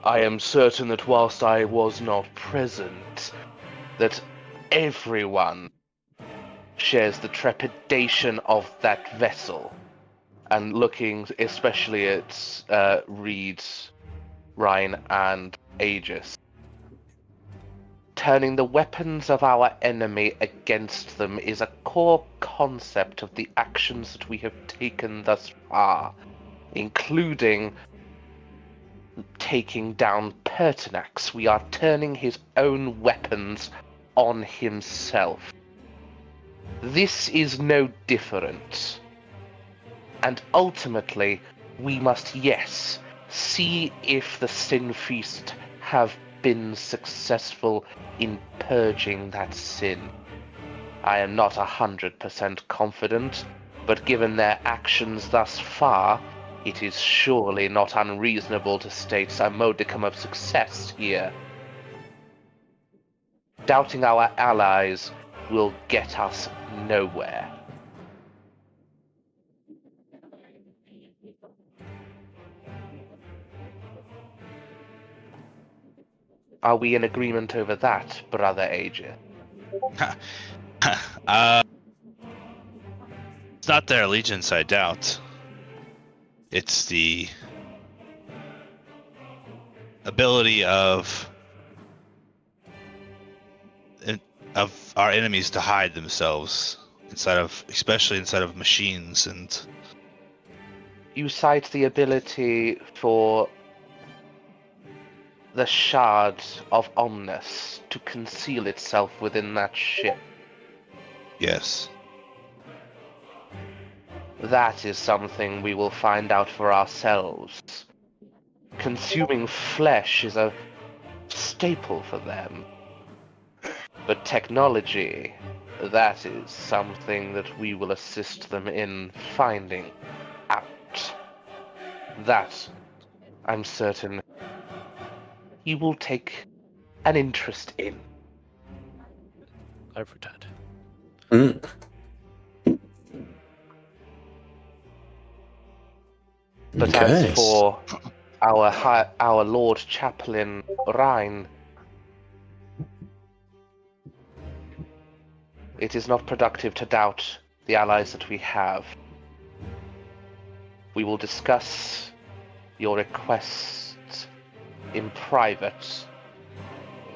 I am certain that whilst I was not present, that everyone shares the trepidation of that vessel. And looking especially at Reed, Ryan, and Aegis. Turning the weapons of our enemy against them is a core concept of the actions that we have taken thus far, including taking down Pertinax. We are turning his own weapons on himself. This is no different. And ultimately, we must, yes, see if the Sin Feast have been successful in purging that sin. I am not 100% confident, but given their actions thus far, it is surely not unreasonable to state a modicum of success here. Doubting our allies will get us nowhere. Are we in agreement over that, Brother Aegis? It's not their allegiance, I doubt. It's the ability of our enemies to hide themselves especially inside of machines. And You cite the ability for the shard of Omnis to conceal itself within that ship. yes, That is something we will find out for ourselves. Consuming flesh is a staple for them. But technology, that is something that we will assist them in finding out. That, I'm certain, you will take an interest in. I've returned. But Okay. as for our Lord Chaplain Rhine, it is not productive to doubt the allies that we have. We will discuss your request in private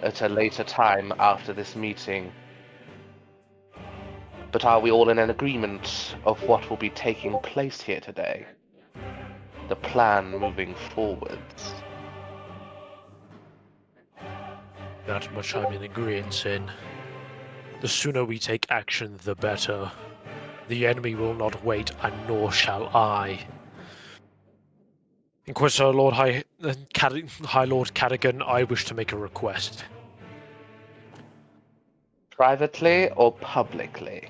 at a later time after this meeting. But are we all in an agreement of what will be taking place here today? The plan moving forwards. That much I'm in agreement in. The sooner we take action, the better. The enemy will not wait, and nor shall I. Inquisitor Lord High Lord Cadogan, I wish to make a request. Privately or publicly?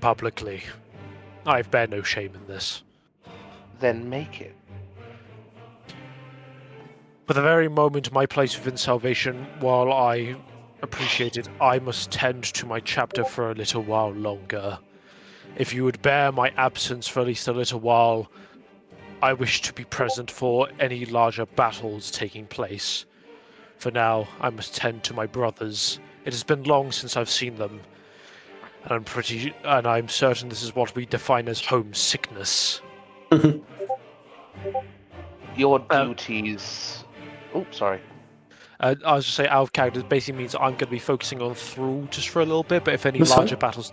Publicly. I bear no shame in this. Then make it. For the very moment my place within salvation, while I appreciate it, I must tend to my chapter for a little while longer. If you would bear my absence for at least a little while, I wish to be present for any larger battles taking place. For now, I must tend to my brothers. It has been long since I've seen them, and I'm certain this is what we define as homesickness. Your duties. Oh, sorry. I was just say out of character basically means I'm going to be focusing on Thrall just for a little bit. But if any larger battles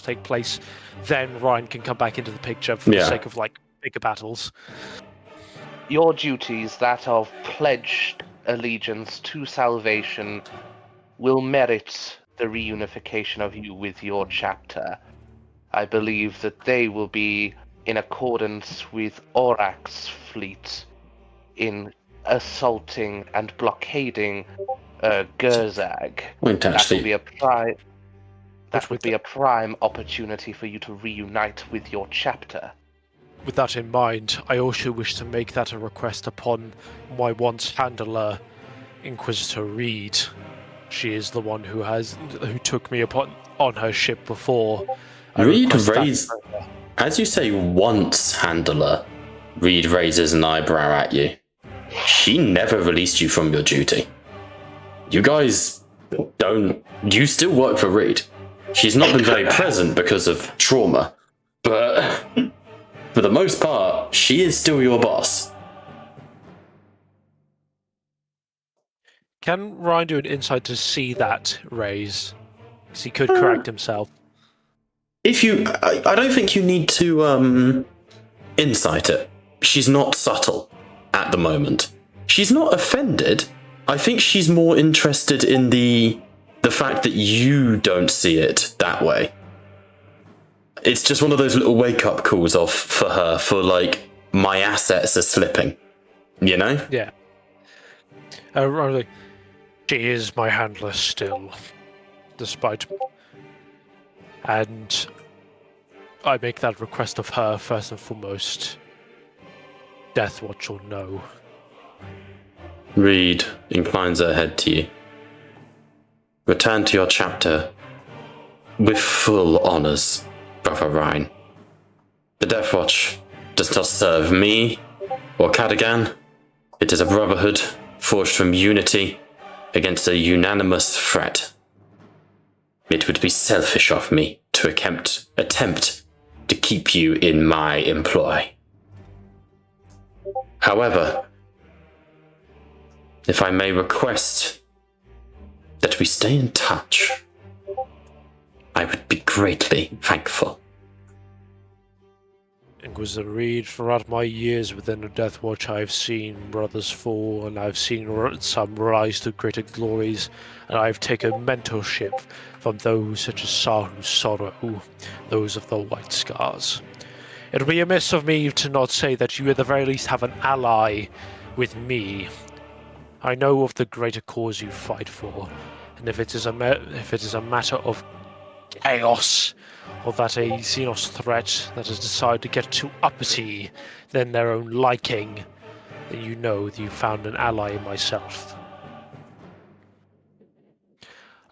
take place, then Ryan can come back into the picture for the sake of like bigger battles. Your duties, that of pledged allegiance to salvation, will merit the reunification of you with your chapter. I believe that they will be in accordance with Orak's fleet in assaulting and blockading Gerzag. That would be a prime opportunity for you to reunite with your chapter. With that in mind, I also wish to make that a request upon my once handler, Inquisitor Reed. She is the one who took me on her ship before. Reed as you say once handler, Reed raises an eyebrow at you. She never released you from your duty. You guys you still work for Reed. She's not been very present because of trauma, but for the most part, she is still your boss. Can Ryan do an insight to see that raise? Because he could correct himself. I don't think you need to insight it. She's not subtle at the moment. She's not offended. I think she's more interested in the fact that you don't see it that way. It's just one of those little wake-up calls for her, for like, my assets are slipping. You know? Yeah. She is my handler still, despite... And I make that request of her first and foremost. Deathwatch or no. Reed inclines her head to you. Return to your chapter with full honours, Brother Ryan. The Deathwatch does not serve me or Cadogan. It is a brotherhood forged from unity against a unanimous threat. It would be selfish of me to attempt to keep you in my employ. However, if I may request that we stay in touch, I would be greatly thankful. Inquisitor Reed, throughout my years within the Deathwatch, I have seen brothers fall, and I've seen some rise to greater glories, and I've taken mentorship from those such as Saru Sorrow, those of the White Scars. It would be amiss of me to not say that you at the very least have an ally with me. I know of the greater cause you fight for, and if it is a matter of chaos, or that a Xenos threat that has decided to get too uppity than their own liking, then you know that you found an ally in myself.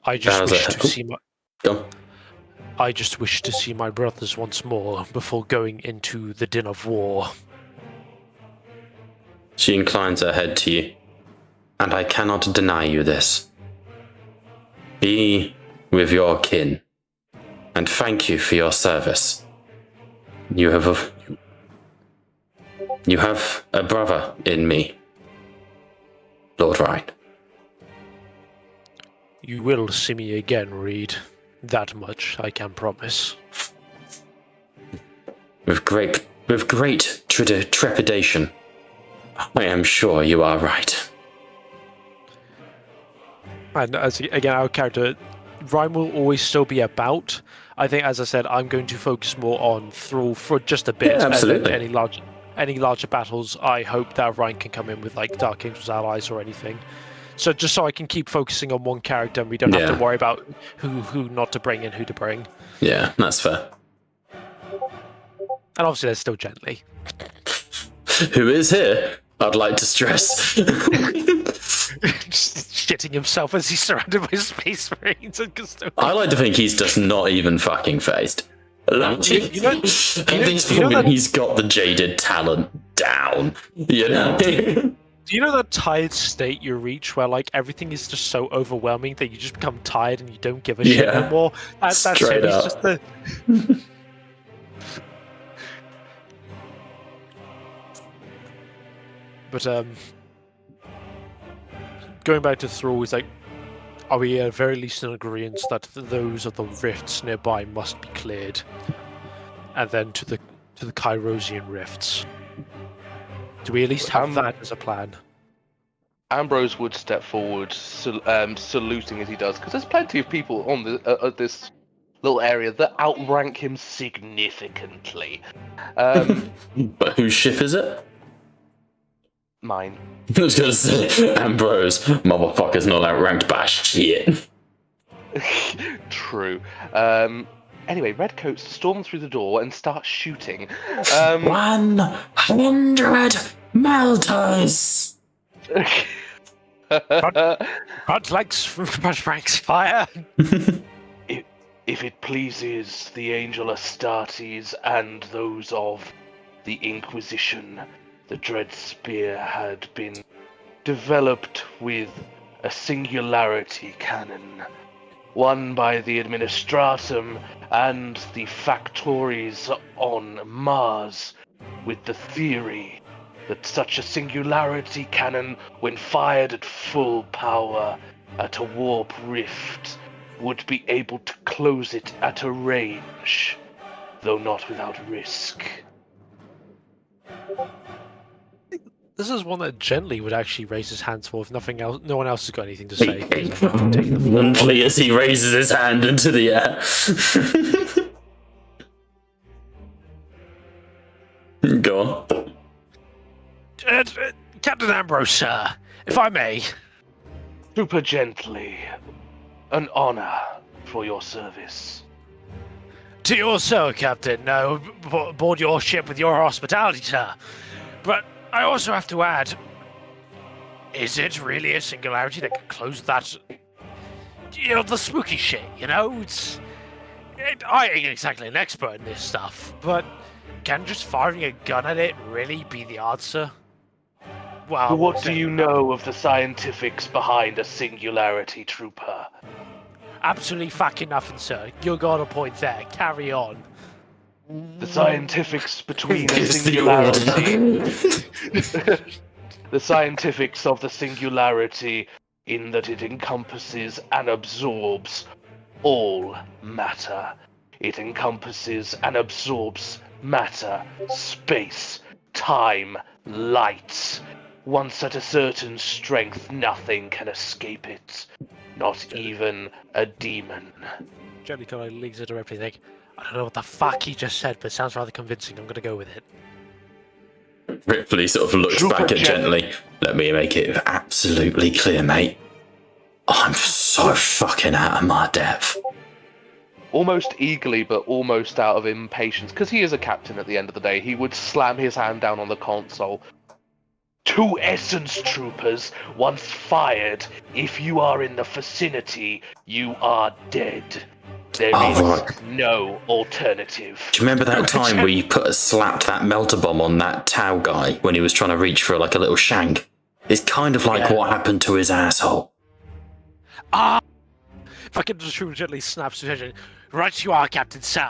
I just wish to see my brothers once more before going into the din of war. She inclines her head to you, and I cannot deny you this. Be with your kin, and thank you for your service. You have You have a brother in me, Lord Ryan. You will see me again, Reed. That much I can promise. With great trepidation, I am sure you are right. And again, our character, Ryan will always still be about. I think, as I said, I'm going to focus more on Thrall for just a bit. Yeah, absolutely. And then any larger battles, I hope that Ryan can come in with like Dark Angel's allies or anything. So just so I can keep focusing on one character, and we don't have to worry about who not to bring and who to bring. Yeah, that's fair. And obviously, there's still Gently. Who is here? I'd like to stress. Just shitting himself as he's surrounded by space marines and custodians. I like to think he's just not even fucking phased. At this point, he's got the jaded talent down. You know? Do you know that tired state you reach where like everything is just so overwhelming that you just become tired and you don't give a shit anymore? That's Straight it. He's up. just the. But going back to Thrall, is like, are we at very least in agreement that those of the rifts nearby must be cleared, and then to the Kyrosian rifts? Do we at least have that as a plan? Ambrose would step forward, saluting as he does, because there's plenty of people on this little area that outrank him significantly. But whose ship is it? Mine. I was gonna say, Ambrose, motherfucker's not outranked by shit. True. Anyway, redcoats storm through the door and start shooting. 100 melters! Front ranks fire! If it pleases the Angel Astartes and those of the Inquisition, the Dread Spear had been developed with a singularity cannon, one by the Administratum and the Factories on Mars, with the theory that such a singularity cannon, when fired at full power at a warp rift, would be able to close it at a range, though not without risk. This is one that Gently would actually raise his hands for if nothing else. No one else has got anything to say. Monthly as he raises his hand into the air. Go on. Captain Ambrose, sir, if I may. Super Gently, an honor for your service. To your sir, Captain. No, aboard your ship with your hospitality, sir. But I also have to add, is it really a singularity that can close that? You know, the spooky shit, you know? I ain't exactly an expert in this stuff, but can just firing a gun at it really be the answer? Well, What do you know of the scientifics behind a singularity, Trooper? Absolutely fucking nothing, sir. You got a point there. Carry on. The scientifics between a singularity. The scientifics of the singularity in that it encompasses and absorbs all matter. It encompasses and absorbs matter, space, time, light. Once at a certain strength, nothing can escape it. Not even a demon. Jelly kind of leaves it directly like, I don't know what the fuck he just said, but it sounds rather convincing. I'm going to go with it. Ripley sort of looks back at Gently. Let me make it absolutely clear, mate. I'm so fucking out of my depth. Almost eagerly, but almost out of impatience, because he is a captain at the end of the day, he would slam his hand down on the console. 2 essence troopers, once fired, if you are in the vicinity, you are dead. There is no alternative. Do you remember that time where you slapped that melter bomb on that Tau guy when he was trying to reach for like a little shank? It's kind of like what happened to his asshole. Fucking just gently snaps his head. Right you are, Captain Sir.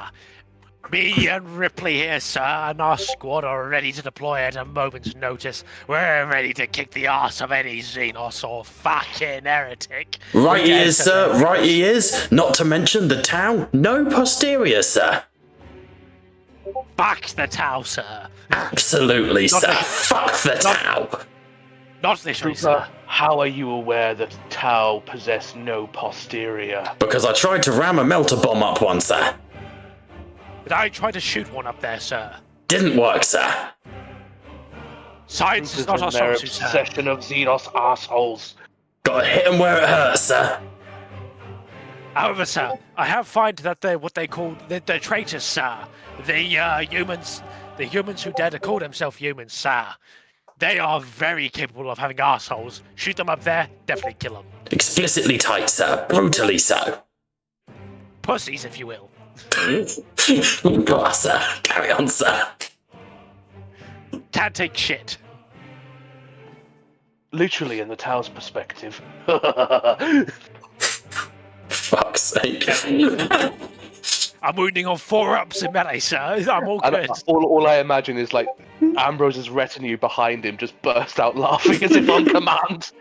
Me and Ripley here, sir, and our squad are ready to deploy at a moment's notice. We're ready to kick the ass of any Xenos or fucking heretic. Right he is, sir. Right he is. Not to mention the Tau. No posterior, sir. Fuck the Tau, sir. Absolutely, Not sir. like- Fuck the Tau. Not literally, Trooper, sir. how are you aware that Tau possess no posterior? Because I tried to ram a melter bomb up one, sir. Did I try to shoot one up there, sir? Didn't work, sir. Science is not our Troopers and their substitute, sir. obsession of Xenos assholes. Gotta hit him where it hurts, sir. However, sir, I have found that they're what they call the traitors, sir. The humans who dare to call themselves humans, sir. They are very capable of having assholes. Shoot them up there, definitely kill them. Explicitly tight, sir. Brutally so. Pussies, if you will. Go on, sir. Carry on, sir. Can't take shit. Literally, in the Tau's perspective. Fuck's sake. I'm wounding on 4-ups in melee, sir. I'm all And good. all I imagine is like Ambrose's retinue behind him just burst out laughing as if on command.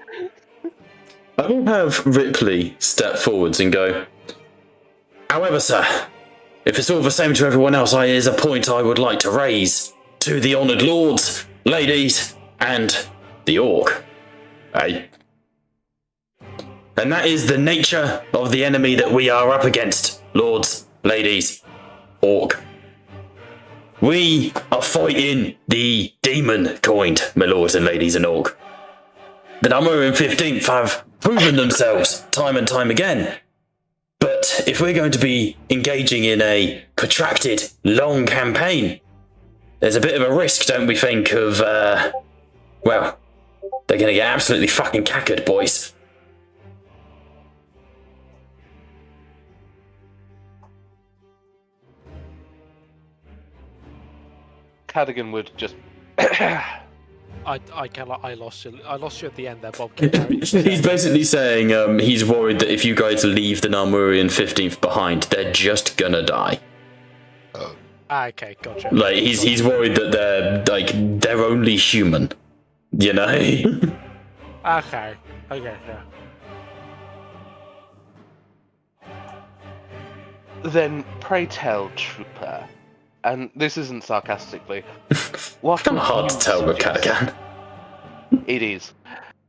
I will have Ripley step forwards and go, however, sir, if it's all the same to everyone else, here's a point I would like to raise to the honoured lords, ladies, and the orc. Eh? And that is the nature of the enemy that we are up against, lords, ladies, orc. We are fighting the demon coined, my lords and ladies and orc. The number in 15th have proven themselves time and time again. But if we're going to be engaging in a protracted, long campaign, there's a bit of a risk, don't we think, of, well, they're going to get absolutely fucking cackered, boys. Cadigan would just. I lost you. I lost you at the end there, Bob. Keep going. He's basically saying he's worried that if you guys leave the Narmurian 15th behind, they're just gonna die. Okay, gotcha. Like, he's worried that they're only human. You know? Okay, yeah. Then pray tell, Trooper, and this isn't sarcastically, what Kind would of hard you to tell with suggest- Cadigan. It is.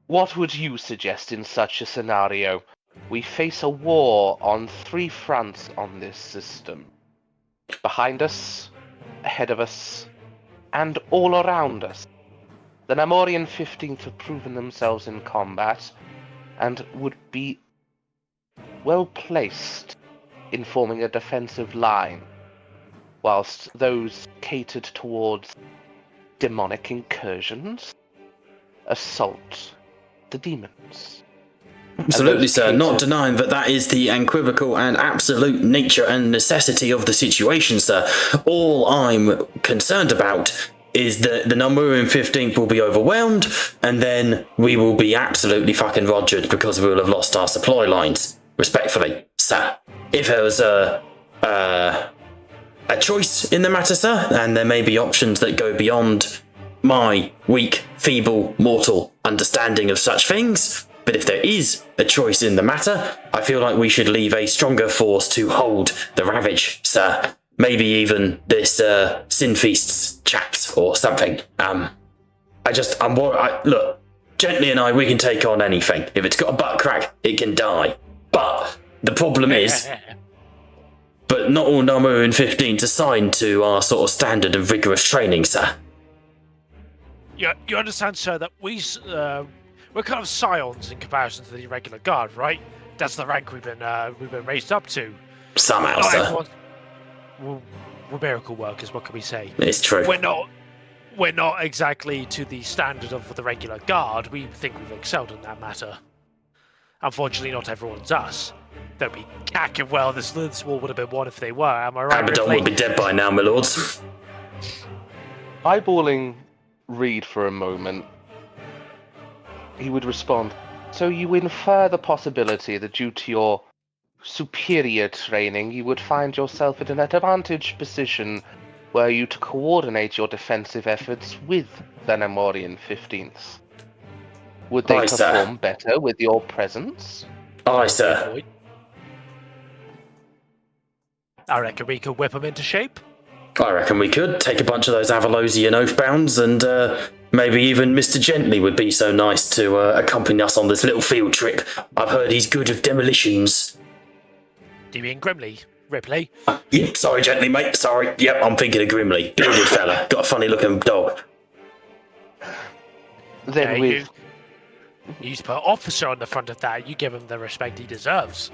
What would you suggest in such a scenario? We face a war on 3 fronts on this system. Behind us, ahead of us, and all around us. The Namorian 15th have proven themselves in combat, and would be well placed in forming a defensive line, whilst those catered towards demonic incursions assault the demons. Absolutely, those sir. Not catered- denying that is the unequivocal and absolute nature and necessity of the situation, sir. All I'm concerned about is that the number in 15th will be overwhelmed, and then we will be absolutely fucking rogered because we will have lost our supply lines. Respectfully, sir. If there was a choice in the matter, sir, and there may be options that go beyond my weak, feeble, mortal understanding of such things, but if there is a choice in the matter, I feel like we should leave a stronger force to hold the ravage, sir. Maybe even this Sin Feasts chaps or something. I'm worried. Look, Gently and I, we can take on anything. If it's got a butt crack, it can die. But the problem is, but not all number in 15 assigned to our sort of standard and rigorous training, sir. You understand, sir, that we're kind of scions in comparison to the regular guard, right? That's the rank we've been raised up to. Somehow, Not sir. everyone- We're miracle workers. What can we say? It's true. We're not exactly to the standard of the regular guard. We think we've excelled in that matter. Unfortunately, not everyone's us. Don't be cacking. Well, this war would have been won if they were. Am I right? Abaddon Ripley? will be dead by now, my lords. Eyeballing Reed for a moment, he would respond, "So you infer the possibility that due to your superior training, you would find yourself in an advantaged position were you to coordinate your defensive efforts with the Nemorian 15th. Would they Aye, sir. perform better with your presence? Aye, sir. Boy. I reckon we could whip them into shape. I reckon we could take a bunch of those Avalosian Oathbounds, and maybe even Mr. Gently would be so nice to accompany us on this little field trip. I've heard he's good with demolitions. Do you mean Grimly? Ripley? Yep, sorry, Gently, mate. Sorry. Yep, I'm thinking of Grimly. Bearded fella. Got a funny looking dog. Then with You used to put officer on the front of that. You give him the respect he deserves.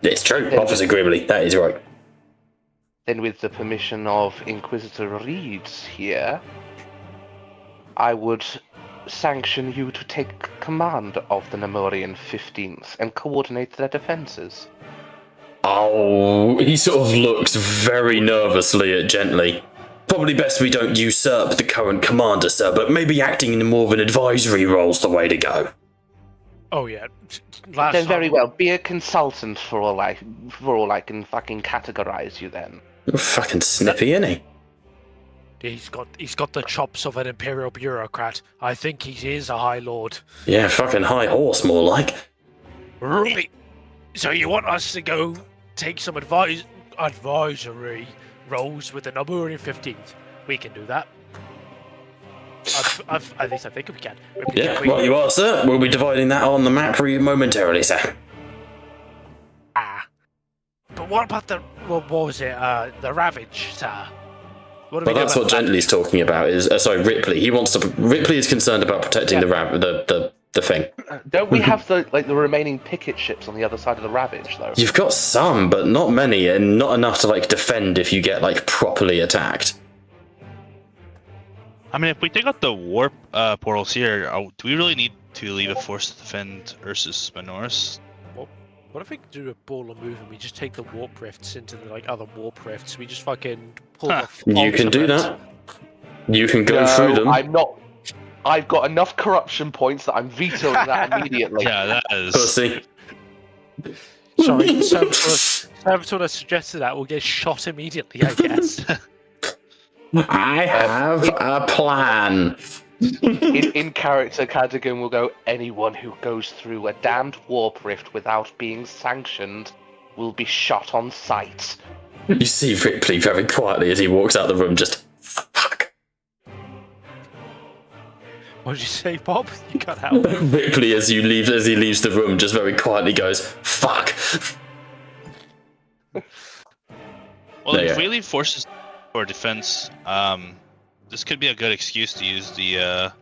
It's true. Officer Grimly. That is right. Then with the permission of Inquisitor Reeds here, I would sanction you to take command of the Nemorian 15th and coordinate their defenses. Oh, he sort of looks very nervously at Gently. Probably best we don't usurp the current commander, sir, but maybe acting in more of an advisory role's the way to go. Oh yeah. Then very well, be a consultant for all I can fucking categorize you then. You're fucking snippy, innit? He's got the chops of an imperial bureaucrat. I think he is a high lord. Yeah, fucking high horse, more like. Right. So you want us to go take some advisory roles with the Nemorian 15th? We can do that. At least I think we can. Yeah, well, you are, sir. We'll be dividing that on the map for you momentarily, sir. But what about what was it? The Ravage, sir? What do Well, we do that's about what that? Gently's talking about. Sorry, Ripley. Ripley is concerned about protecting the thing. Don't we have the remaining picket ships on the other side of the Ravage though? You've got some, but not many, and not enough to defend if you get properly attacked. I mean, if we take out the warp portals here, do we really need to leave a force to defend Ursus Minoris? What if we do a ball of move and we just take the warp rifts into the other warp rifts? We just fucking pull off. You can do that. You can go through them. I'm not. I've got enough corruption points that I'm vetoing that immediately. Yeah, that is. Pussy. Sorry, Servitor suggested that we'll get shot immediately, I guess. I have a plan. In character, Cadogan will go, anyone who goes through a damned warp rift without being sanctioned will be shot on sight. You see Ripley very quietly as he walks out the room, just fuck. What did you say, Bob? You cut out. Ripley, as he leaves the room, just very quietly goes, fuck. Well, if we leave forces for defense, this could be a good excuse to use the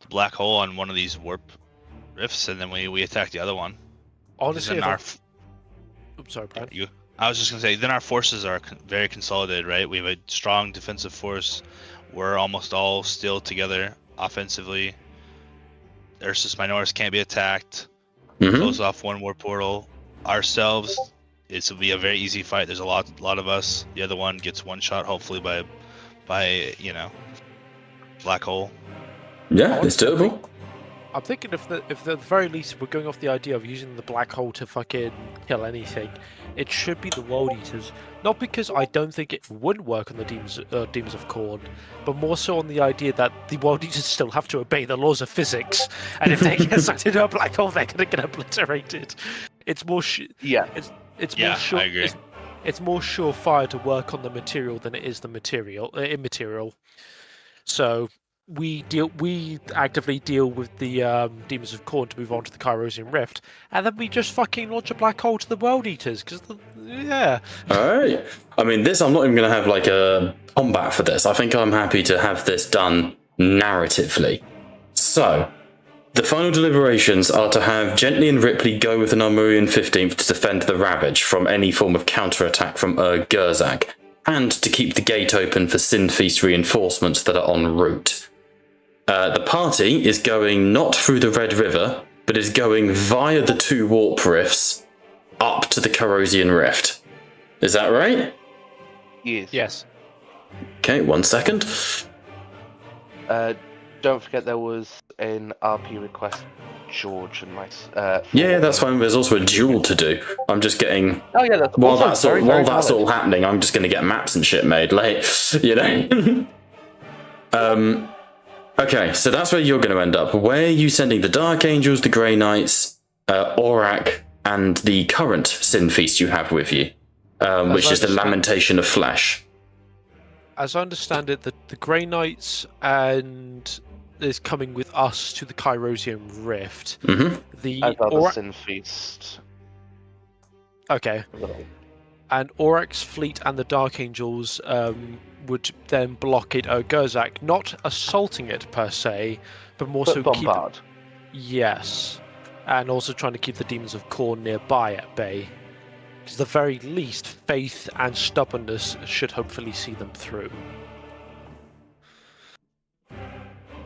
black hole on one of these warp rifts, and then we attack the other one. Honestly, I'm sorry, Brad. I was just gonna say, then our forces are very consolidated, right? We have a strong defensive force. We're almost all still together offensively. Ursus Minoris can't be attacked. Close off one warp portal. Ourselves, this will be a very easy fight. There's a lot of us. The other one gets one shot, hopefully by black hole. Yeah, it's doable. I'm thinking if at the very least we're going off the idea of using the black hole to fucking kill anything, it should be the World Eaters. Not because I don't think it would work on the Demons of Khorne, but more so on the idea that the World Eaters still have to obey the laws of physics, and if they get sucked into a black hole, they're gonna get obliterated. It's more it's more sure. I agree. It's more surefire to work on the material than it is the immaterial. So we actively deal with the Demons of Khorne to move on to the Kyrosian Rift, and then we just fucking launch a black hole to the World Eaters, yeah. Alright. I mean, I'm not even going to have a combat for this. I think I'm happy to have this done narratively. So, the final deliberations are to have Gently and Ripley go with the Nemorian 15th to defend the Ravage from any form of counterattack from Gerzak, and to keep the gate open for Sinfeast reinforcements that are en route. The party is going not through the Red River, but is going via the two warp rifts up to the Kyrosian Rift. Is that right? Yes. Okay, 1 second. Don't forget there was an RP request George and my. Yeah, that's fine. There's also a duel to do. I'm just getting. Oh yeah, that's While also that's all, very, while very that's valid. all happening, I'm just going to get maps and shit made, like, you know. Okay, so that's where you're going to end up. Where are you sending the Dark Angels, the Grey Knights, Aurak, and the current Sin Feast you have with you, which is the Lamentation of Flesh? As I understand it, the Grey Knights and is coming with us to the Kyrosium Rift. Mm-hmm. The As are the Aurak. Sin Feast. Okay. And Aurak's fleet and the Dark Angels would then blockade Gerzak, not assaulting it per se, but more But so bombard. Yes, and also trying to keep the demons of Khorne nearby at bay. Because the very least, faith and stubbornness should hopefully see them through.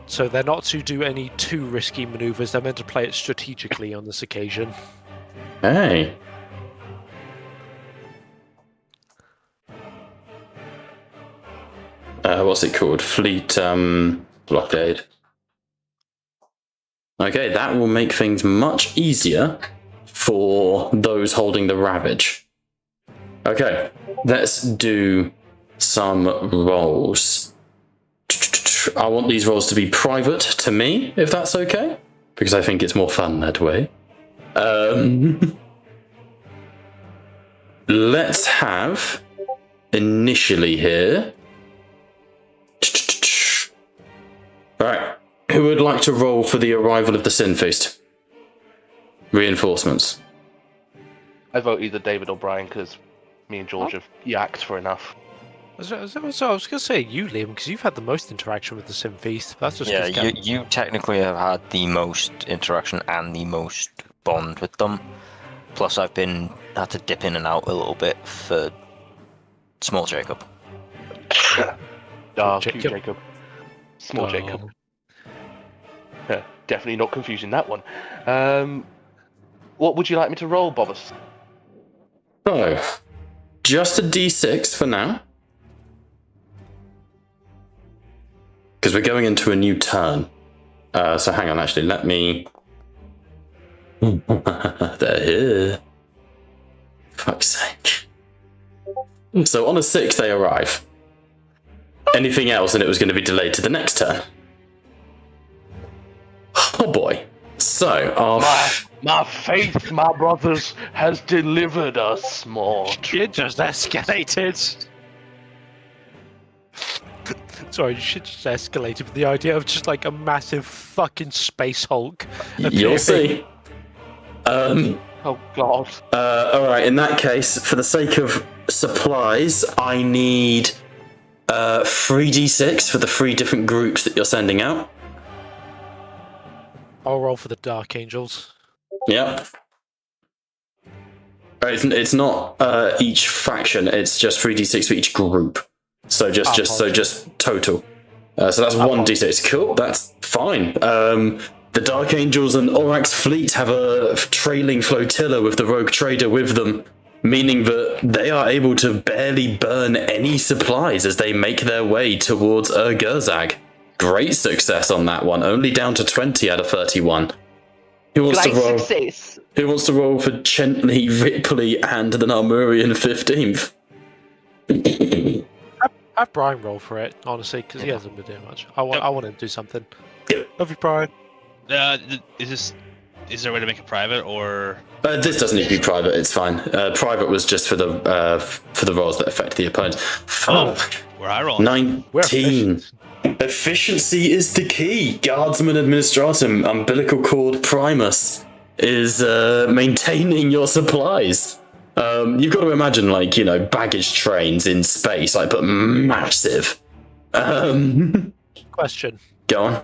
So they're not to do any too risky maneuvers. They're meant to play it strategically on this occasion. Hey. What's it called? Fleet blockade. Okay, that will make things much easier for those holding the Ravage. Okay, let's do some rolls. I want these rolls to be private to me, if that's okay, because I think it's more fun that way. Let's have initially here. Alright, who would like to roll for the arrival of the Sin Feast? Reinforcements. I vote either David or Brian because me and George have yacked for enough. So I was going to say you, Liam, because you've had the most interaction with the Sim Feast. That's just Yeah, you technically have had the most interaction and the most bond with them. Plus, I've had to dip in and out a little bit for Small Jacob. Cute Jacob. Small Jacob. Definitely not confusing that one. What would you like me to roll, Bobbus? So, just a d6 for now. Because we're going into a new turn. So hang on, actually, let me... They're here. Fuck's sake. So on a 6 they arrive. Anything else and it was going to be delayed to the next turn. Oh boy. So, our... My faith, my brothers, has delivered us more. It just escalated. Sorry, shit just escalated with the idea of just like a massive fucking space Hulk. You'll see. Oh god. Alright, in that case, for the sake of supplies, I need 3d6 for the 3 different groups that you're sending out. I'll roll for the Dark Angels. Yep. It's not each faction, it's just 3d6 for each group. So just total. So that's 1d6. Cool, that's fine. The Dark Angels and Aurak's fleet have a trailing flotilla with the rogue trader with them, meaning that they are able to barely burn any supplies as they make their way towards Gerzak. Great success on that one, only down to 20 out of 31. Who wants to roll? Success. Who wants to roll for Gently, Ripley, and the Narmurian 15th? Have Brian roll for it, honestly, because he hasn't been doing much. I want to do something. Love you, Brian. Is there a way to make it private or? This doesn't need to be private. It's fine. Private was just for the rolls that affect the opponent. Where I roll? 19. Efficiency is the key. Guardsman Administratum, umbilical cord Primus is maintaining your supplies. You've got to imagine, like, you know, baggage trains in space, like, but massive. Question. Go on.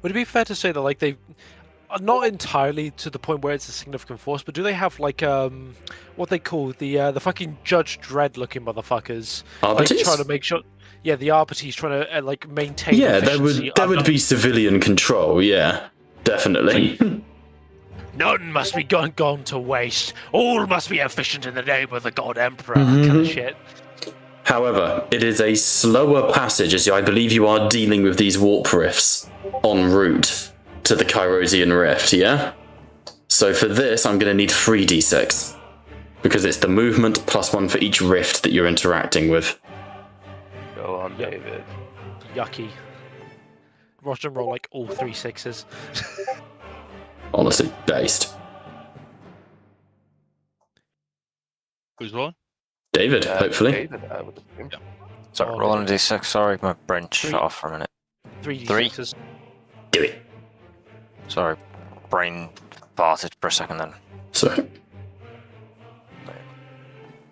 Would it be fair to say that, like, they are not entirely to the point where it's a significant force, but do they have, like, what they call the fucking Judge Dredd looking motherfuckers? Arbites? Like, trying to make sure... Yeah, the Arbites trying to, like, maintain Yeah, there efficiency. would be civilian control, yeah. Definitely. None must be gone to waste. All must be efficient in the name of the God Emperor. Kind of shit. However, it is a slower passage, as I believe you are dealing with these warp rifts en route to the Kyrosian Rift, yeah? So for this, I'm going to need 3d6. Because it's the movement plus 1 for each rift that you're interacting with. Go on, Yep. David. Yucky. Watch them roll like all 3 6s. Honestly, based. Who's rolling? David, hopefully. David, I would assume. Sorry, Oh, rolling a d6. Sorry, my brain shut off for a minute. 3d6s. Do it. Sorry, brain farted for a second then. So,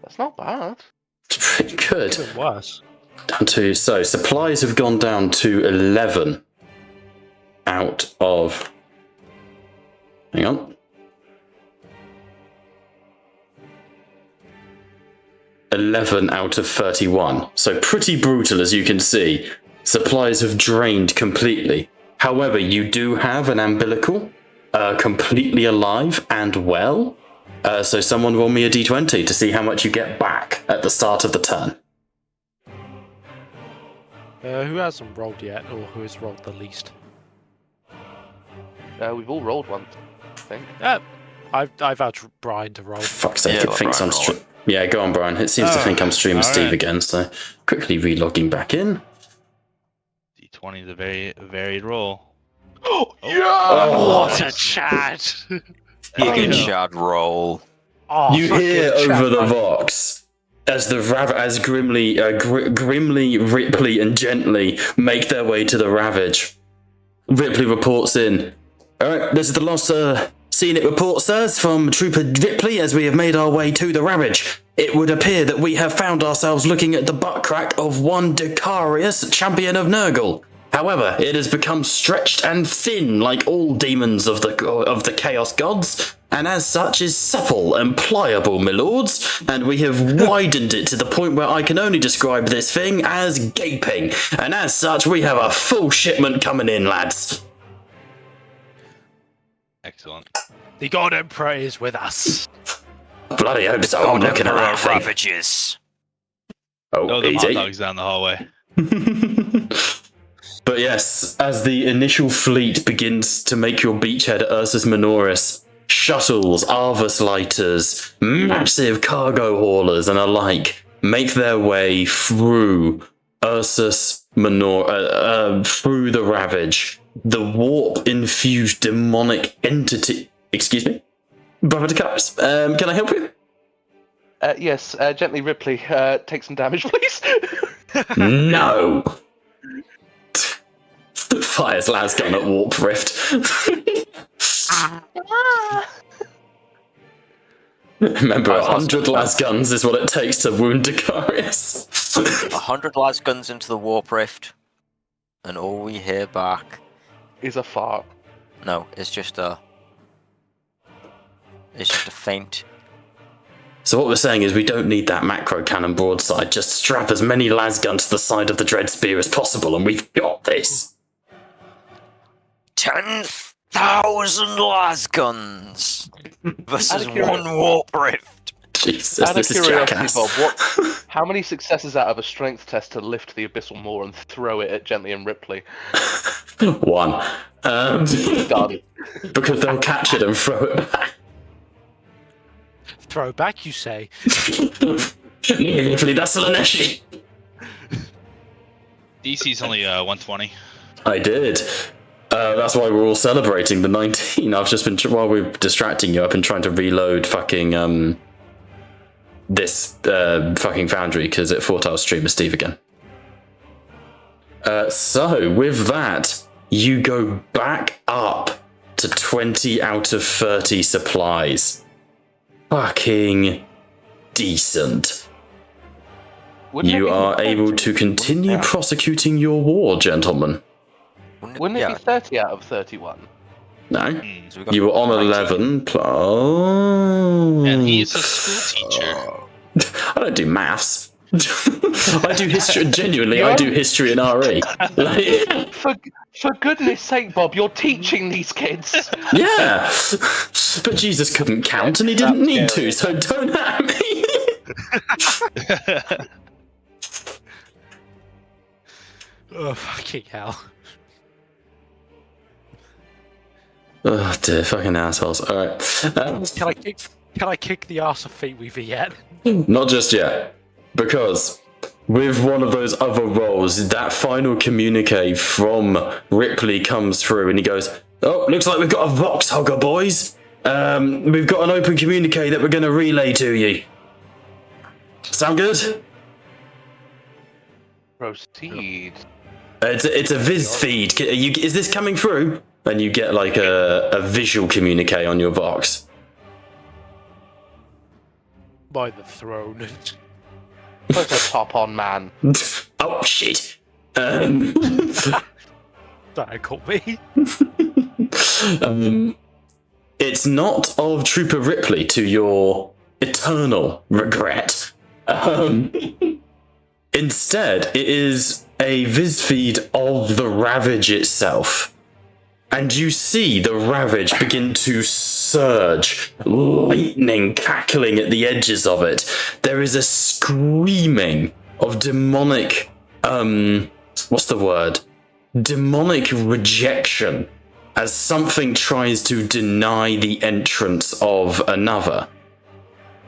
That's not bad. it's pretty good. Even worse. Down to, so supplies have gone down to 11 out of, hang on, 11 out of 31. So pretty brutal, as you can see. Supplies have drained completely. However, you do have an umbilical, completely alive and well. So someone roll me a d20 to see how much you get back at the start of the turn. Who hasn't rolled yet, or who has rolled the least? We've all rolled once, I think. I've asked Brian to roll. Fuck's sake, Yeah, it let thinks Brian I'm roll it. Yeah, go on, Brian. It seems to think I'm streaming Steve alright. again, so quickly relogging back in. D20 is a very varied roll. What a chat! You can shad roll. Oh, You fucking hear chat, over the man. Vox as as Grimly, Ripley, and Gently make their way to the Ravage. Ripley reports in. Alright, this is the last scenic report, sirs, from Trooper Ripley as we have made our way to the Ravage. It would appear that we have found ourselves looking at the butt crack of one Dicarius, champion of Nurgle. However, it has become stretched and thin like all demons of the Chaos Gods, and as such is supple and pliable, my lords, and we have widened it to the point where I can only describe this thing as gaping, and as such we have a full shipment coming in, lads. Excellent. The God Emperor is with us. Bloody hope so, I'm looking at that thing. Ravages. Oh, the hot easy. dog's down the hallway. But yes, as the initial fleet begins to make your beachhead at Ursus Minoris, shuttles, Arvus lighters, massive cargo haulers, and alike make their way through Ursus Minor, through the Ravage, the warp-infused demonic entity. Excuse me, Brother Dicarius, can I help you? Yes, Gently Ripley, take some damage, please. No. Fires lasgun at warp rift. Remember, 100 lasguns is what it takes to wound Dicarius. 100 lasguns into the warp rift, and all we hear back. Is a fart. No, it's just a. It's just a faint. So what we're saying is we don't need that macro cannon broadside. Just strap as many lasguns to the side of the dread spear as possible, and we've got this. 10,000 lasguns versus Out of curiosity- one warp rift. Jesus, Out of this is curiosity, jackass. Bob, how many successes out of a strength test to lift the Abyssal Maw and throw it at Gently and Ripley? One. Done. Because they'll catch it and throw it back. Throw back, you say? Hopefully that's Laneshi. DC's only 120. I did. That's why we're all celebrating the 19. I've just been, while we're distracting you, I've been trying to reload fucking, this, fucking Foundry, because it thought I was streamer Steve again. So, with that, you go back up to 20 out of 30 supplies. Fucking decent. Wouldn't it You be are 30? able to continue Yeah. prosecuting your war, gentlemen. Wouldn't it be 30 out of 31? No. So we got You were on 19. 11 plus... And he's a school teacher. I don't do maths. I do history. Genuinely, I do history and RE. Like, For goodness sake, Bob, you're teaching these kids. yeah. But Jesus couldn't count and he didn't need to, so don't at me. Oh, fucking hell. Oh dear, fucking assholes. Alright. Can I kick the ass of fate with yet? Not just yet. Because with one of those other roles, that final communique from Ripley comes through and he goes, "Oh, looks like we've got a Vox Hugger, boys. We've got an open communique that we're going to relay to you. Sound good?" Proceed. It's a viz feed. Is this coming through? And you get like a visual communique on your Vox. By the throne. Put a top on, man. Oh shit. That caught me. It's not of Trooper Ripley, to your eternal regret. Instead, it is a viz feed of the Ravage itself. And you see the Ravage begin to surge, lightning cackling at the edges of it. There is a screaming of demonic, what's the word? Demonic rejection as something tries to deny the entrance of another.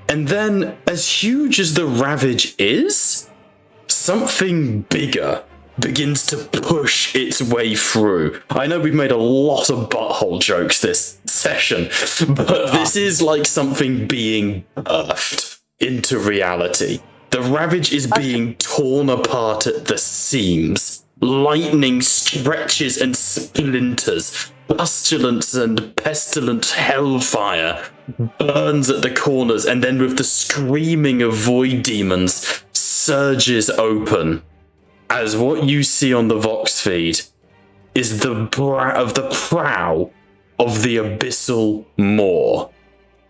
And then, as huge as the Ravage is, something bigger begins to push its way through. I know we've made a lot of butthole jokes this session, but this is like something being birthed into reality. The Ravage is being torn apart at the seams. Lightning stretches and splinters. Pestilence and pestilent hellfire burns at the corners, and then with the screaming of void demons, surges open. As what you see on the Vox feed is the prow of the abyssal maw.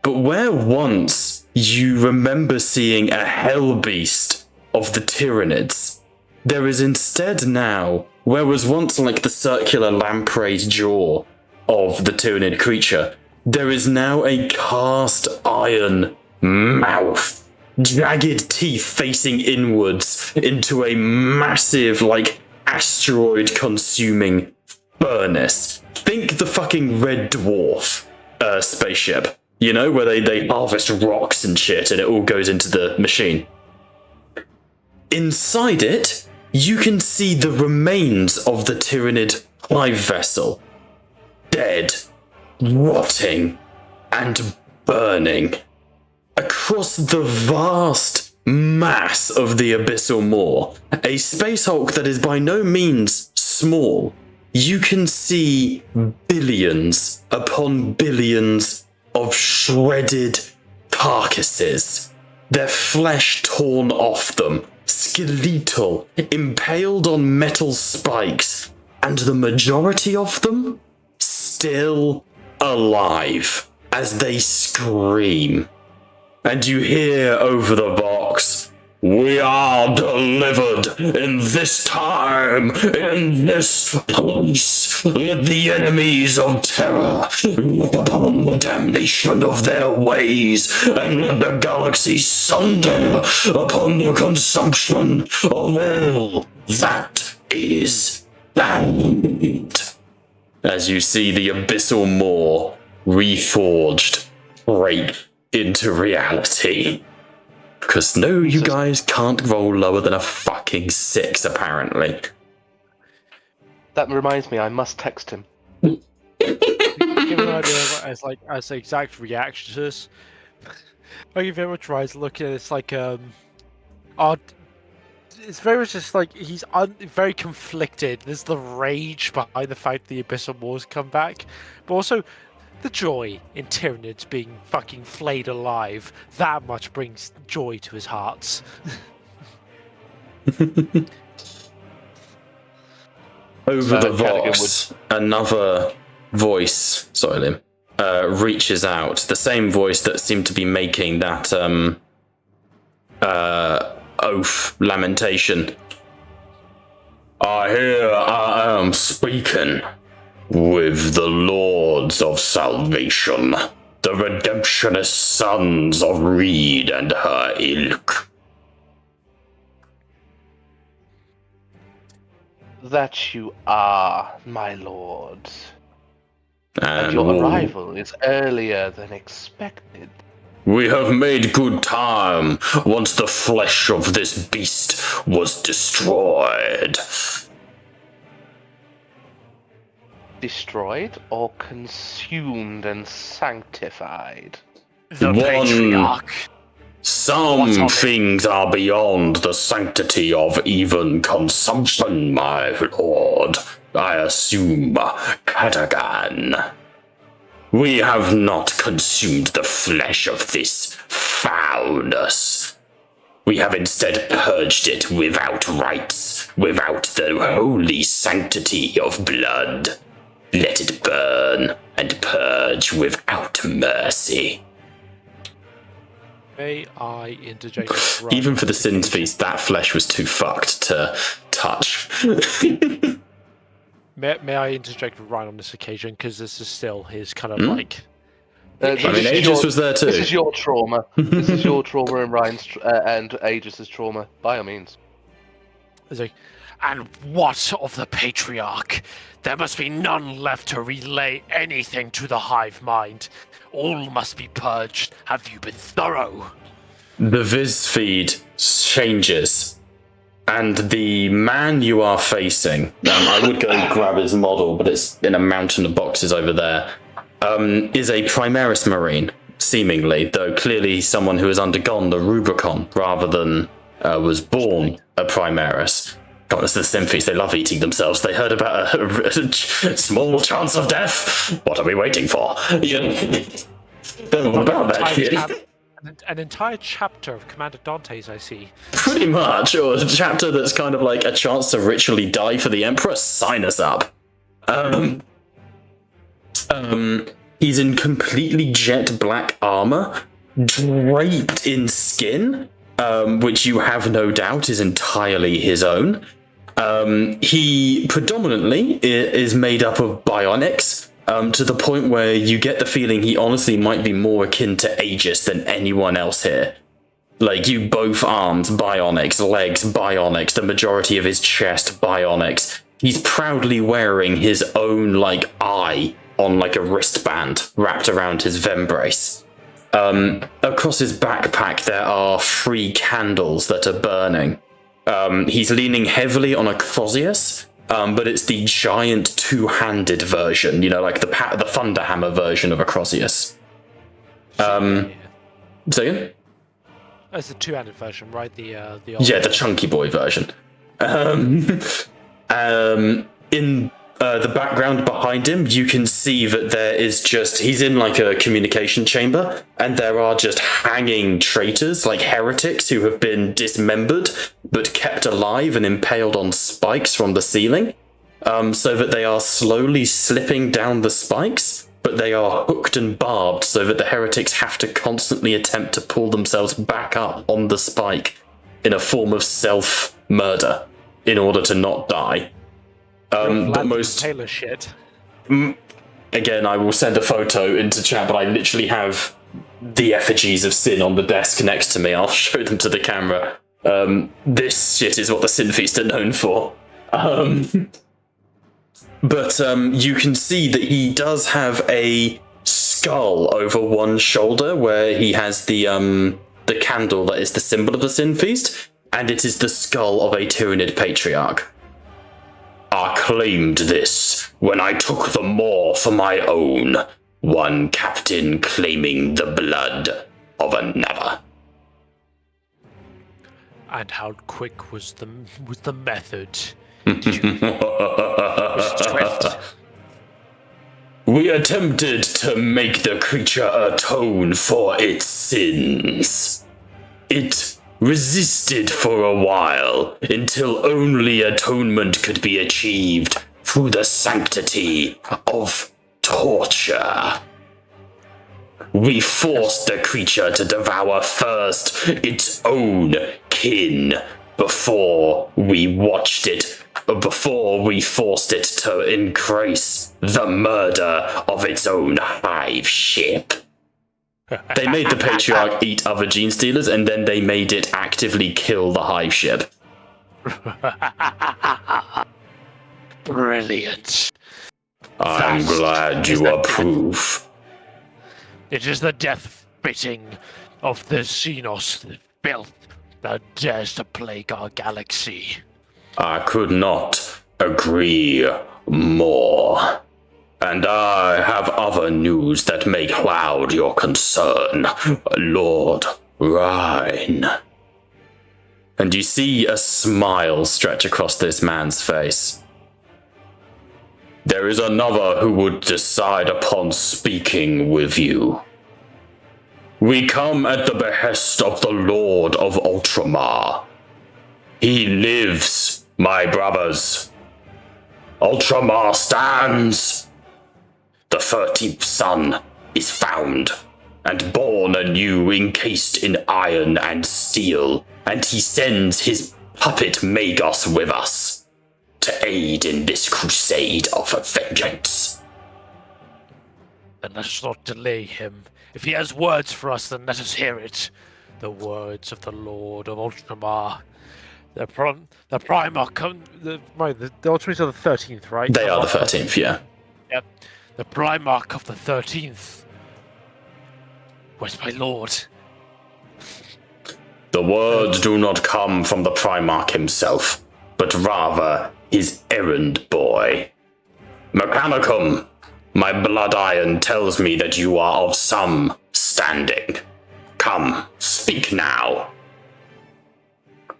But where once you remember seeing a hell beast of the Tyranids, there is instead now, where was once like the circular lamprey's jaw of the Tyranid creature, there is now a cast iron mouth. Jagged teeth facing inwards into a massive, like, asteroid-consuming furnace. Think the fucking Red Dwarf spaceship, you know, where they harvest rocks and shit and it all goes into the machine. Inside it, you can see the remains of the Tyranid hive vessel. Dead, rotting, and burning. Across the vast mass of the abyssal maw, a space hulk that is by no means small, you can see billions upon billions of shredded carcasses, their flesh torn off them, skeletal, impaled on metal spikes, and the majority of them still alive as they scream. And you hear over the Vox, "We are delivered in this time, in this place. Let the enemies of terror look upon the damnation of their ways, and let the galaxy sunder upon the consumption of all that is damned." As you see the abyssal maw reforged, break into reality. Because no, you guys can't roll lower than a fucking 6, apparently. That reminds me, I must text him. Give an idea as the exact reaction to this. Like if everyone tries looking at it, it's like it's very much just like he's very conflicted. There's the rage behind the fact the abyssal wars come back, but also the joy in Tyranids being fucking flayed alive. That much brings joy to his heart. Over the Vox, another voice, sorry Lim, reaches out. The same voice that seemed to be making that oath lamentation. "I hear I am speaking with the Lords of Salvation, the redemptionist sons of Reed and her ilk." That you are, my lord. And your arrival is earlier than expected. We have made good time once the flesh of this beast was destroyed. Destroyed or consumed and sanctified? The patriarch. Some things are beyond the sanctity of even consumption, my lord. I assume Katagan. We have not consumed the flesh of this foulness. We have instead purged it without rites, without the holy sanctity of blood. Let it burn and purge without mercy. May I interject? Even for the Sin Feast, that flesh was too fucked to touch. May I interject with Ryan on this occasion, because this is still his kind of like... I mean, Aegis was there too. This is your trauma. This is your trauma and Ryan's and Aegis' trauma, by all means. It's like, and what of the patriarch? There must be none left to relay anything to the hive mind. All must be purged. Have you been thorough? The Viz feed changes. And the man you are facing, I would go and grab his model, but it's in a mountain of boxes over there, is a Primaris Marine, seemingly, though clearly someone who has undergone the Rubicon rather than was born a Primaris. God, it's the Symphies, they love eating themselves. They heard about a small chance of death. What are we waiting for? Don't know about that. An entire chapter of Commander Dante's, I see. Pretty much, or a chapter that's kind of like a chance to ritually die for the Emperor. Sign us up. He's in completely jet black armor, draped in skin, which you have no doubt is entirely his own. He predominantly is made up of bionics. To the point where you get the feeling he honestly might be more akin to Aegis than anyone else here. Like, you both arms, bionics, legs, bionics, the majority of his chest, bionics. He's proudly wearing his own, like, eye on, like, a wristband wrapped around his vembrace. Across his backpack, there are 3 candles that are burning. He's leaning heavily on a Crozius, but it's the giant 2-handed version, you know, like the Thunderhammer version of a Crozius. Say again? That's the 2-handed version, right? The the chunky boy version. In the background behind him, you can see that there is he's in like a communication chamber, and there are just hanging traitors, like heretics who have been dismembered, but kept alive and impaled on spikes from the ceiling, so that they are slowly slipping down the spikes, but they are hooked and barbed so that the heretics have to constantly attempt to pull themselves back up on the spike in a form of self-murder in order to not die. But most Taylor shit. Again, I will send a photo into chat, but I literally have the effigies of Sin on the desk next to me. I'll show them to the camera. This shit is what the Sin Feast are known for. But you can see that he does have a skull over one shoulder where he has the candle that is the symbol of the Sin Feast, and it is the skull of a Tyranid Patriarch. I claimed this when I took the Maw for my own, one captain claiming the blood of another. And how quick was the method? Did you... was it swift? We attempted to make the creature atone for its sins. It resisted for a while, until only atonement could be achieved through the sanctity of torture. We forced the creature to devour first its own kin before we forced it to increase the murder of its own hive ship. They made the Patriarch eat other gene stealers, and then they made it actively kill the hive ship. Brilliant. I'm That glad is you the approve. It is the death fitting of the Xenos filth that dares to plague our galaxy. I could not agree more. And I have other news that may cloud your concern, Lord Rhine. And you see a smile stretch across this man's face. There is another who would decide upon speaking with you. We come at the behest of the Lord of Ultramar. He lives, my brothers. Ultramar stands. The 13th son is found, and born anew encased in iron and steel, and he sends his puppet Magos with us to aid in this crusade of vengeance. Then let us not delay him. If he has words for us, then let us hear it. The words of the Lord of Ultramar. The Primarch, the Ultramarines are the 13th, right? They are the 13th, yeah. Yep. The Primarch of the 13th. Where's my lord? The words do not come from the Primarch himself, but rather his errand boy. Mechanicum, my blood iron tells me that you are of some standing. Come, speak now.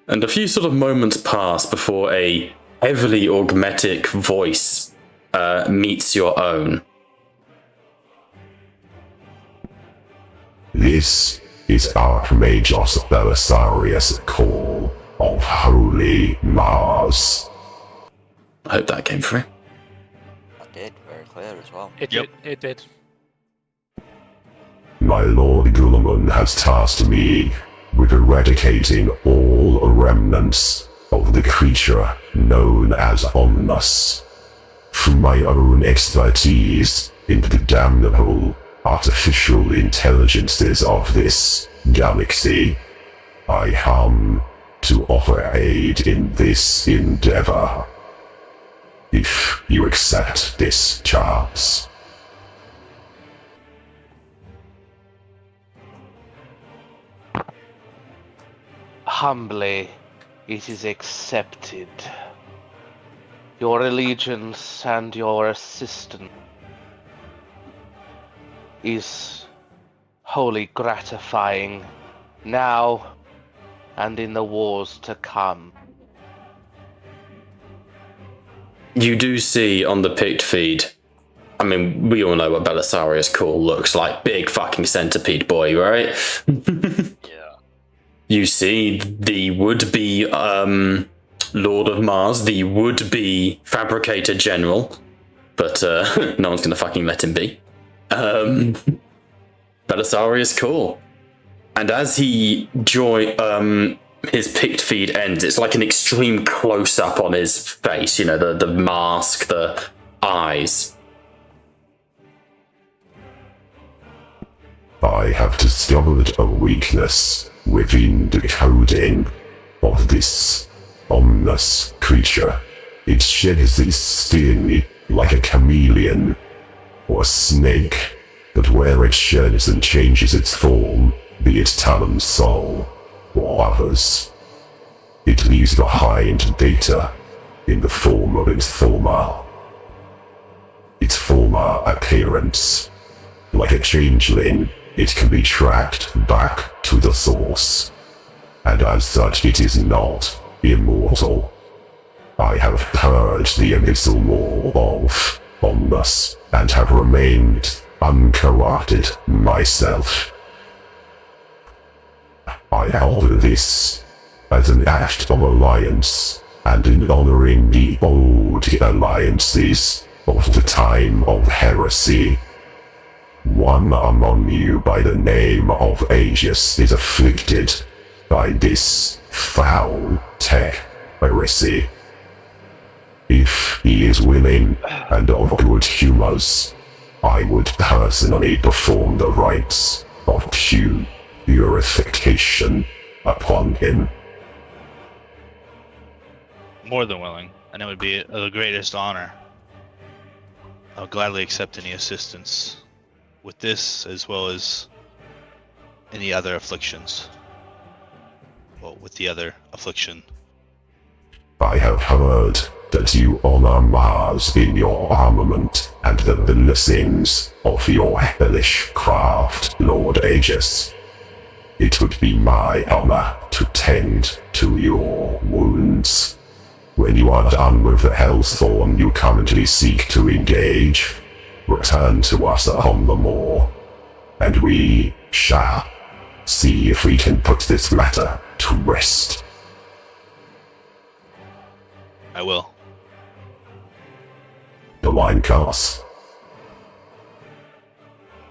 And a few sort of moments pass before a heavily augmetic voice meets your own. This is Archmagus Belisarius' call of Holy Mars. I hope that came through. That did, very clear as well. It did. My Lord Gulamun has tasked me with eradicating all remnants of the creature known as Omnus. Through my own expertise into the damnable artificial intelligences of this galaxy, I come to offer aid in this endeavor. If you accept this chance. Humbly, it is accepted. Your allegiance and your assistance is wholly gratifying now and in the wars to come. You do see on the picked feed, I mean, we all know what Belisarius' call looks like. Big fucking centipede boy, right? Yeah. You see the would-be Lord of Mars, the would-be Fabricator General, but no one's gonna fucking let him be. Belisarius' call. And as he his picked feed ends, it's like an extreme close-up on his face, you know, the mask, the eyes. I have discovered a weakness within the coding of this ominous creature. It sheds its skin like a chameleon or a snake, but where it sheds and changes its form, be it Talon's soul or others, it leaves behind data in the form of its former appearance. Like a changeling, it can be tracked back to the source, and as such it is not immortal. I have purged the abyssal maw of Omnus, and have remained uncorrupted myself. I offer this as an act of alliance, and in honoring the old alliances of the time of heresy. One among you by the name of Aegis is afflicted by this foul tech heresy. If he is willing and of good humors, I would personally perform the rites of purification upon him. More than willing, and it would be the greatest honor. I'll gladly accept any assistance with this as well as any other afflictions. Well, with the other affliction. I have heard that you honor Mars in your armament and the blessings of your hellish craft, Lord Aegis. It would be my honor to tend to your wounds. When you are done with the Hellthorn you currently seek to engage, return to us on the moor, and we shall see if we can put this matter to rest. I will. The line casts.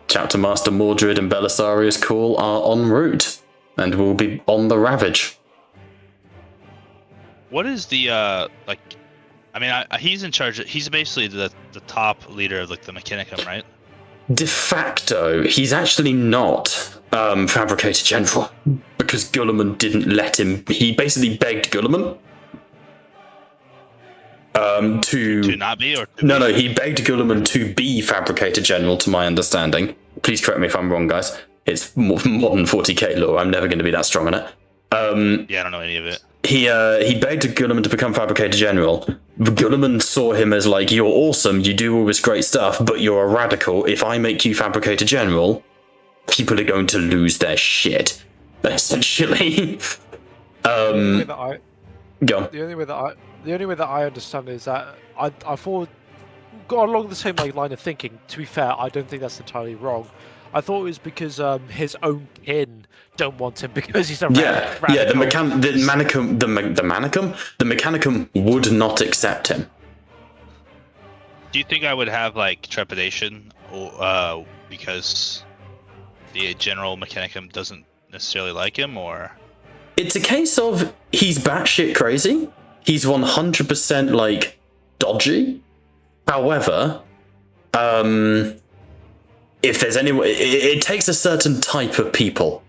Chapter Master Mordred and Belisarius Call are en route, and will be on the Ravage. What is the like? I mean, he's in charge. He's basically the top leader of like the Mechanicum, right? De facto, he's actually not Fabricator General, because Gulliman didn't let him. He basically begged Gulliman to not be, or to no, be? no, he begged Gulliman to be Fabricator General, to my understanding. Please correct me if I'm wrong, guys. It's modern 40k lore. I'm never going to be that strong on it. Yeah, I don't know any of it. He begged Gulliman to become Fabricator General. Gulliman saw him as like, you're awesome, you do all this great stuff, but you're a radical. If I make you Fabricator General, people are going to lose their shit. Essentially. The only way that I Go on. The only way that I understand is that I thought got along the same line of thinking. To be fair, I don't think that's entirely wrong. I thought it was because his own kin don't want him because he's a radical. The Mechanicum would not accept him. Do you think I would have like trepidation, or because the General Mechanicum doesn't necessarily like him, or? It's a case of he's batshit crazy. He's 100% like dodgy. However, if there's anyone, it takes a certain type of people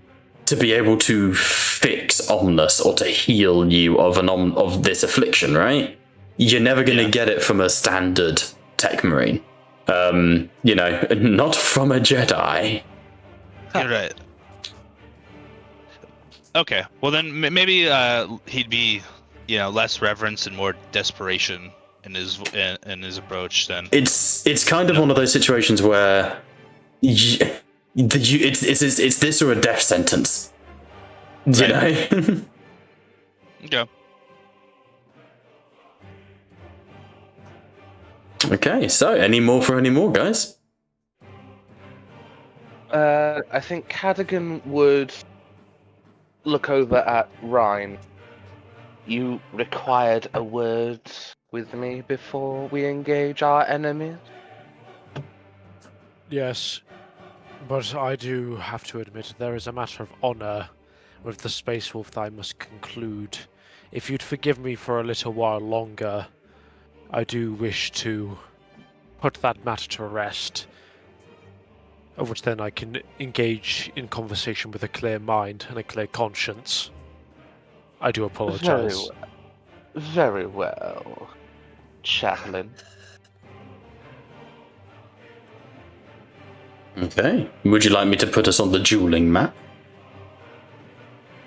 to be able to fix Omnus or to heal you of this affliction, right? You're never going to get it from a standard tech marine. Not from a Jedi. You're right. Okay, well then maybe he'd be, less reverence and more desperation in his approach. Then it's kind of one of those situations where it's this or a death sentence. You know. Okay. Okay, so any more, guys? I think Cadogan would look over at Ryan. You required a word with me before we engage our enemies? Yes, but I do have to admit there is a matter of honor with the Space Wolf that I must conclude. If you'd forgive me for a little while longer, I do wish to put that matter to rest, of which then I can engage in conversation with a clear mind and a clear conscience. I do apologize. Very well, Chaplain. Okay. Would you like me to put us on the dueling map?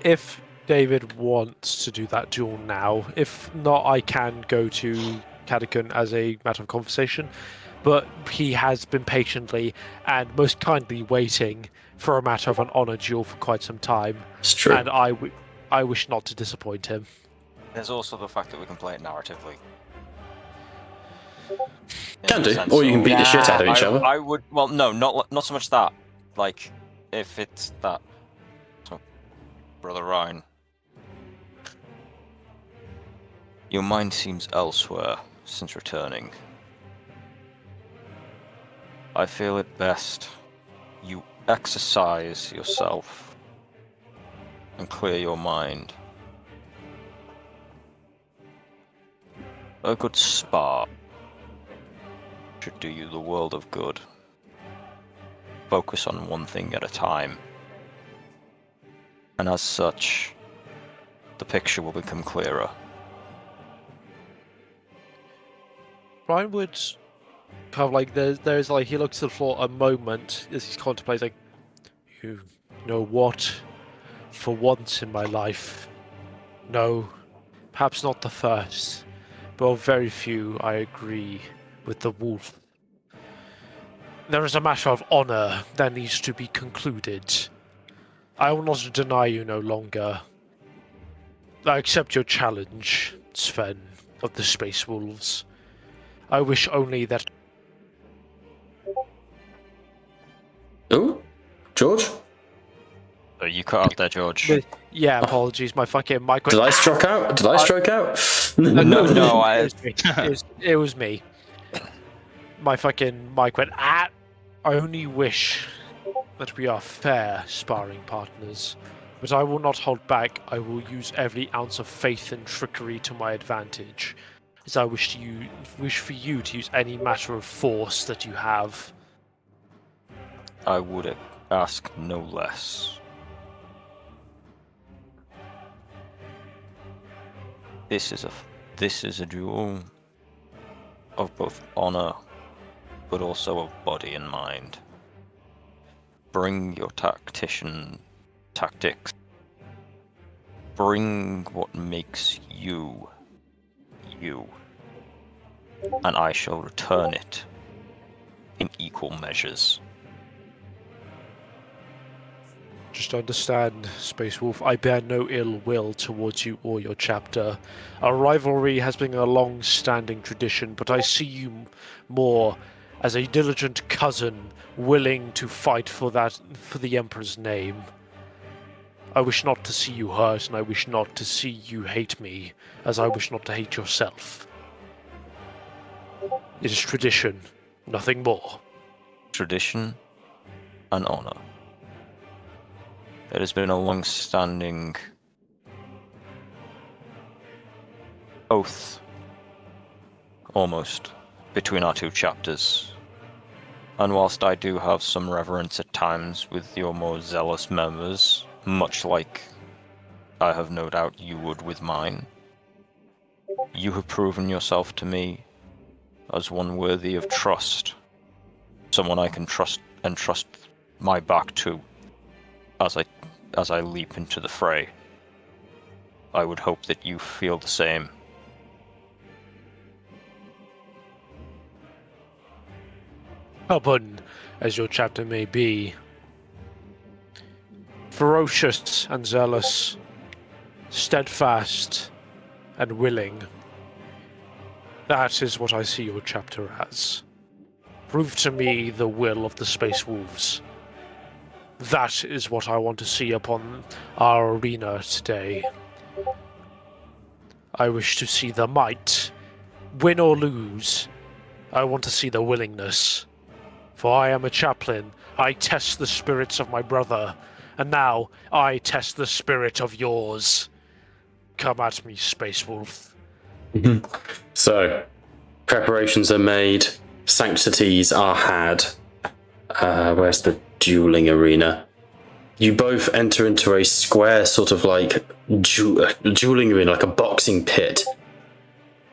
If David wants to do that duel now, if not, I can go to Cadogan as a matter of conversation. But he has been patiently and most kindly waiting for a matter of an honor duel for quite some time. It's true. And I wish not to disappoint him. There's also the fact that we can play it narratively. Can do, or you can beat the shit out of each other. I would. Well, no, not so much that. Like, if it's that, so, Brother Ryan, your mind seems elsewhere since returning. I feel it best you exercise yourself and clear your mind. A good spa should do you the world of good. Focus on one thing at a time. And as such, the picture will become clearer. Ryan would kind of like there's like he looks to the floor a moment as he's contemplating. Like, you know what? For once in my life, no, perhaps not the first, but of very few, I agree with the wolf. There is a matter of honor that needs to be concluded. I will not deny you no longer. I accept your challenge, Sven, of the Space Wolves. I wish only that... Oh, George? So you cut out there, George. Yeah, apologies, my fucking mic... Did I stroke out? Did I stroke out? No, It was me. My fucking mic went, ah! I only wish that we are fair sparring partners, but I will not hold back. I will use every ounce of faith and trickery to my advantage, as I wish for you to use any matter of force that you have. I would ask no less. This is a duel of both honor, but also of body and mind. Bring your tactics. Bring what makes you, you. And I shall return it in equal measures. Just understand, Space Wolf, I bear no ill will towards you or your chapter. Our rivalry has been a long-standing tradition, but I see you more as a diligent cousin willing to fight for the Emperor's name. I wish not to see you hurt, and I wish not to see you hate me, as I wish not to hate yourself. It is tradition, nothing more. Tradition and honor. It has been a long-standing oath, almost, between our two chapters. And whilst I do have some reverence at times with your more zealous members, much like I have no doubt you would with mine, you have proven yourself to me as one worthy of trust, someone I can trust and trust my back to as I leap into the fray. I would hope that you feel the same. Stubborn as your chapter may be, ferocious and zealous, steadfast and willing. That is what I see your chapter as. Prove to me the will of the Space Wolves. That is what I want to see upon our arena today. I wish to see the might. Win or lose, I want to see the willingness. For I am a chaplain. I test the spirits of my brother. And now, I test the spirit of yours. Come at me, Space Wolf. So, preparations are made. Sanctities are had. Where's the dueling arena? You both enter into a square sort of like dueling arena, like a boxing pit.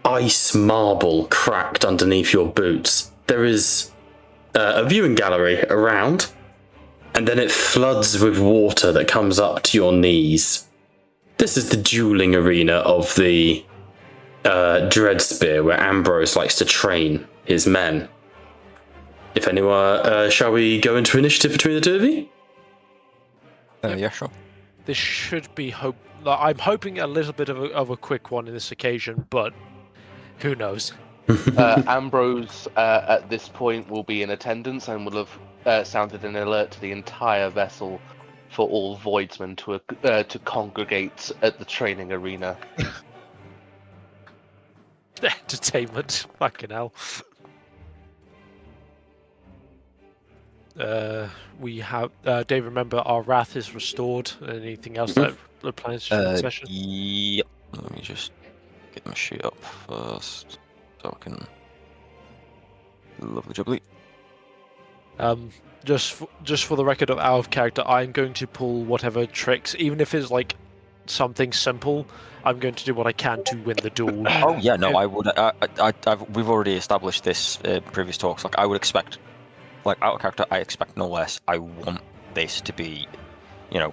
Ice marble cracked underneath your boots. There is a viewing gallery around, and then it floods with water that comes up to your knees. This is the dueling arena of the Dreadspear, where Ambrose likes to train his men. If anyone, shall we go into initiative between the two of you? Yeah, sure. This should be I'm hoping a little bit of a quick one in this occasion, but who knows? Ambrose, at this point, will be in attendance and will have sounded an alert to the entire vessel for all voidsmen to congregate at the training arena. Entertainment, fucking hell. We have Dave. Remember, our wrath is restored. Anything else that the plans for the session? Yep. Let me just get my sheet up first, so I can. Lovely jubbly. Just for the record of out of character, I'm going to pull whatever tricks, even if it's like something simple, I'm going to do what I can to win the duel. Oh yeah, no, I would. We've already established this in previous talks. Like I would expect, like out of character, I expect no less. I want this to be, the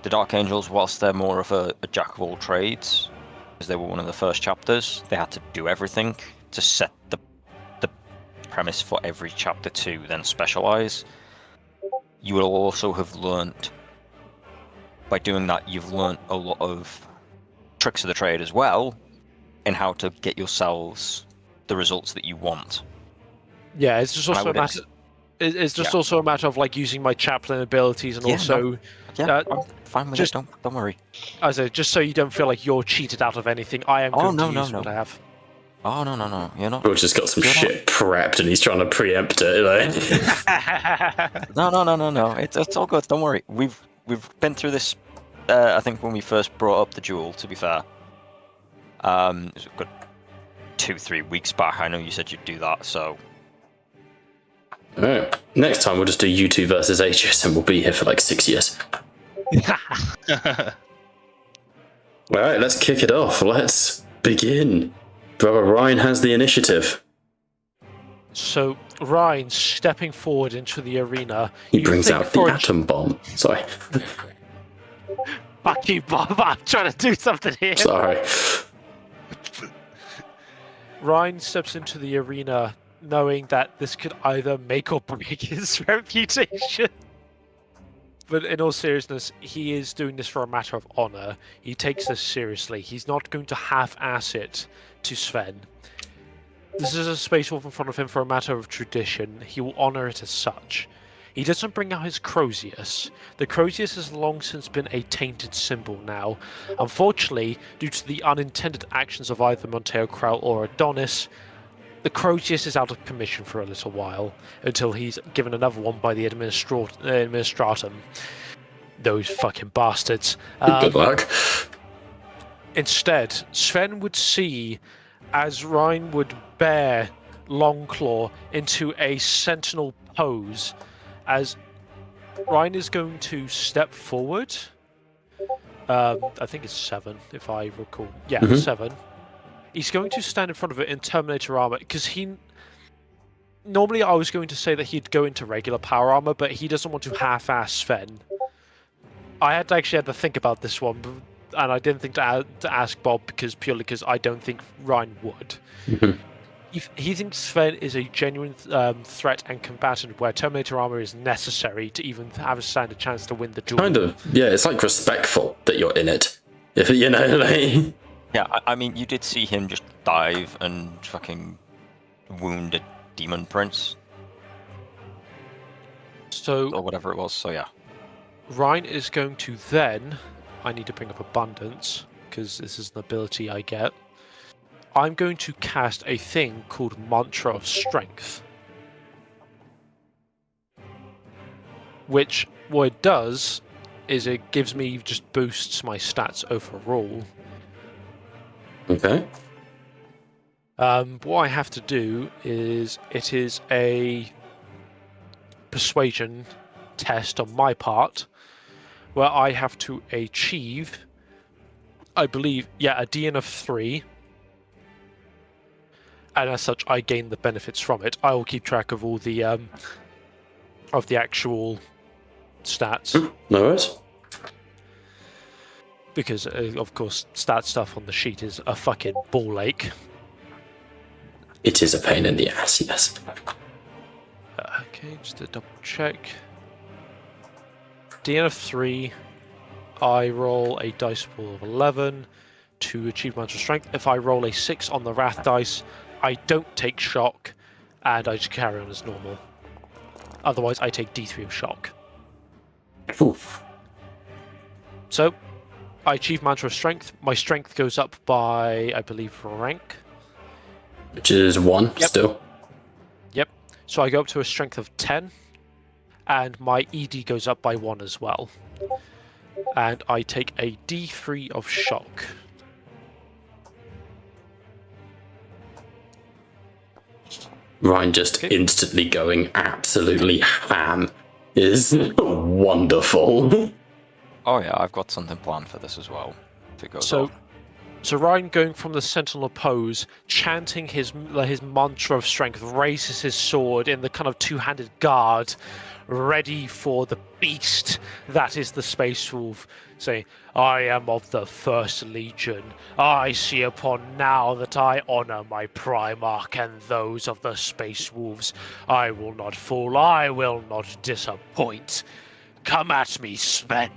Dark Angels. Whilst they're more of a jack of all trades, because they were one of the first chapters, they had to do everything to set the premise for every chapter to then specialize. You will also have learnt by doing that. You've learnt a lot of tricks of the trade as well, in how to get yourselves the results that you want. Yeah, it's just also a matter. It's just also a matter of like using my chaplain abilities and also. I'm fine with it. Don't worry. As a, just so you don't feel like you're cheated out of anything, I am going to use what I have. Oh no, you're not. George just got some shit prepped and he's trying to preempt it. No. It's all good. Don't worry. We've been through this. I think when we first brought up the duel. To be fair, it was a good 2-3 weeks back. I know you said you'd do that. So. Alright. Next time we'll just do you two versus Aegis and we'll be here for like 6 years. Alright, let's kick it off. Let's begin. Brother Ryan has the initiative. So, Ryan, stepping forward into the arena... He brings out the atom bomb. Sorry. Fuck you, Bob. I'm trying to do something here. Sorry. Ryan steps into the arena knowing that this could either make or break his reputation. But in all seriousness, he is doing this for a matter of honor. He takes this seriously. He's not going to half-ass it to Sven. This is a space wolf in front of him for a matter of tradition. He will honor it as such. He doesn't bring out his Crozius. The Crozius has long since been a tainted symbol now. Unfortunately, due to the unintended actions of either Monteo Kraut or Adonis, the Crozius is out of commission for a little while, until he's given another one by the Administratum. Those fucking bastards. Good luck. Instead, Sven would see as Ryan would bear Longclaw into a sentinel pose, as Ryan is going to step forward. I think it's 7, if I recall. Yeah, 7. He's going to stand in front of it in Terminator armor, because he... Normally I was going to say that he'd go into regular power armor, but he doesn't want to half-ass Sven. I had to think about this one, and I didn't think to ask Bob, purely because I don't think Ryan would. He thinks Sven is a genuine threat and combatant, where Terminator armor is necessary to even have a standard chance to win the duel. Kind of, yeah, it's like respectful that you're in it. If like... Yeah, I mean, you did see him just dive and fucking wound a demon prince. So, or whatever it was, so yeah. Ryan is going to then... I need to bring up Abundance, because this is an ability I get. I'm going to cast a thing called Mantra of Strength. Which, what it does, is it gives me, just boosts my stats overall. Okay. What I have to do is, it is a persuasion test on my part, where I have to achieve, I believe, a DN of 3, and as such I gain the benefits from it. I will keep track of all the actual stats. No worries. Because, of course, stat stuff on the sheet is a fucking ball ache. It is a pain in the ass, yes. Okay, just to double check. DN of 3, I roll a dice pool of 11 to achieve Mantra Strength. If I roll a 6 on the Wrath dice, I don't take shock, and I just carry on as normal. Otherwise, I take D3 of shock. Oof. So, I achieve Mantra of Strength. My strength goes up by, I believe, rank. Which is 1 still. Yep. So I go up to a strength of 10. And my ED goes up by 1 as well. And I take a D3 of shock. Ryan just instantly going absolutely ham is wonderful. Oh yeah, I've got something planned for this as well. If it goes So, off. so Ryan, going from the sentinel pose, chanting his mantra of strength, raises his sword in the kind of two-handed guard, ready for the beast that is the Space Wolf, saying, "I am of the First Legion. I see upon now that I honor my Primarch and those of the Space Wolves. I will not fall. I will not disappoint. Come at me, Sven.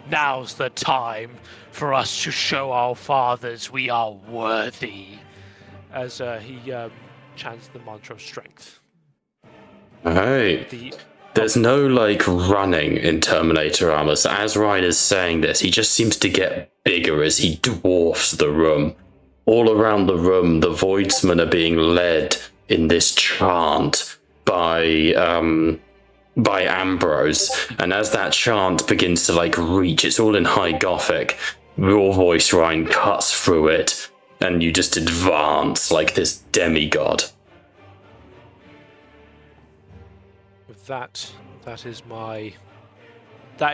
Now's the time for us to show our fathers we are worthy." As he chants the mantra of strength. Hey, there's no like running in Terminator armor, so as Ryan is saying this, he just seems to get bigger as he dwarfs the room. All around the room, the Voidsmen are being led in this chant by Ambrose, and as that chant begins to like reach, it's all in High Gothic. Your voice, Ryan, cuts through it, and you just advance like this demigod. With that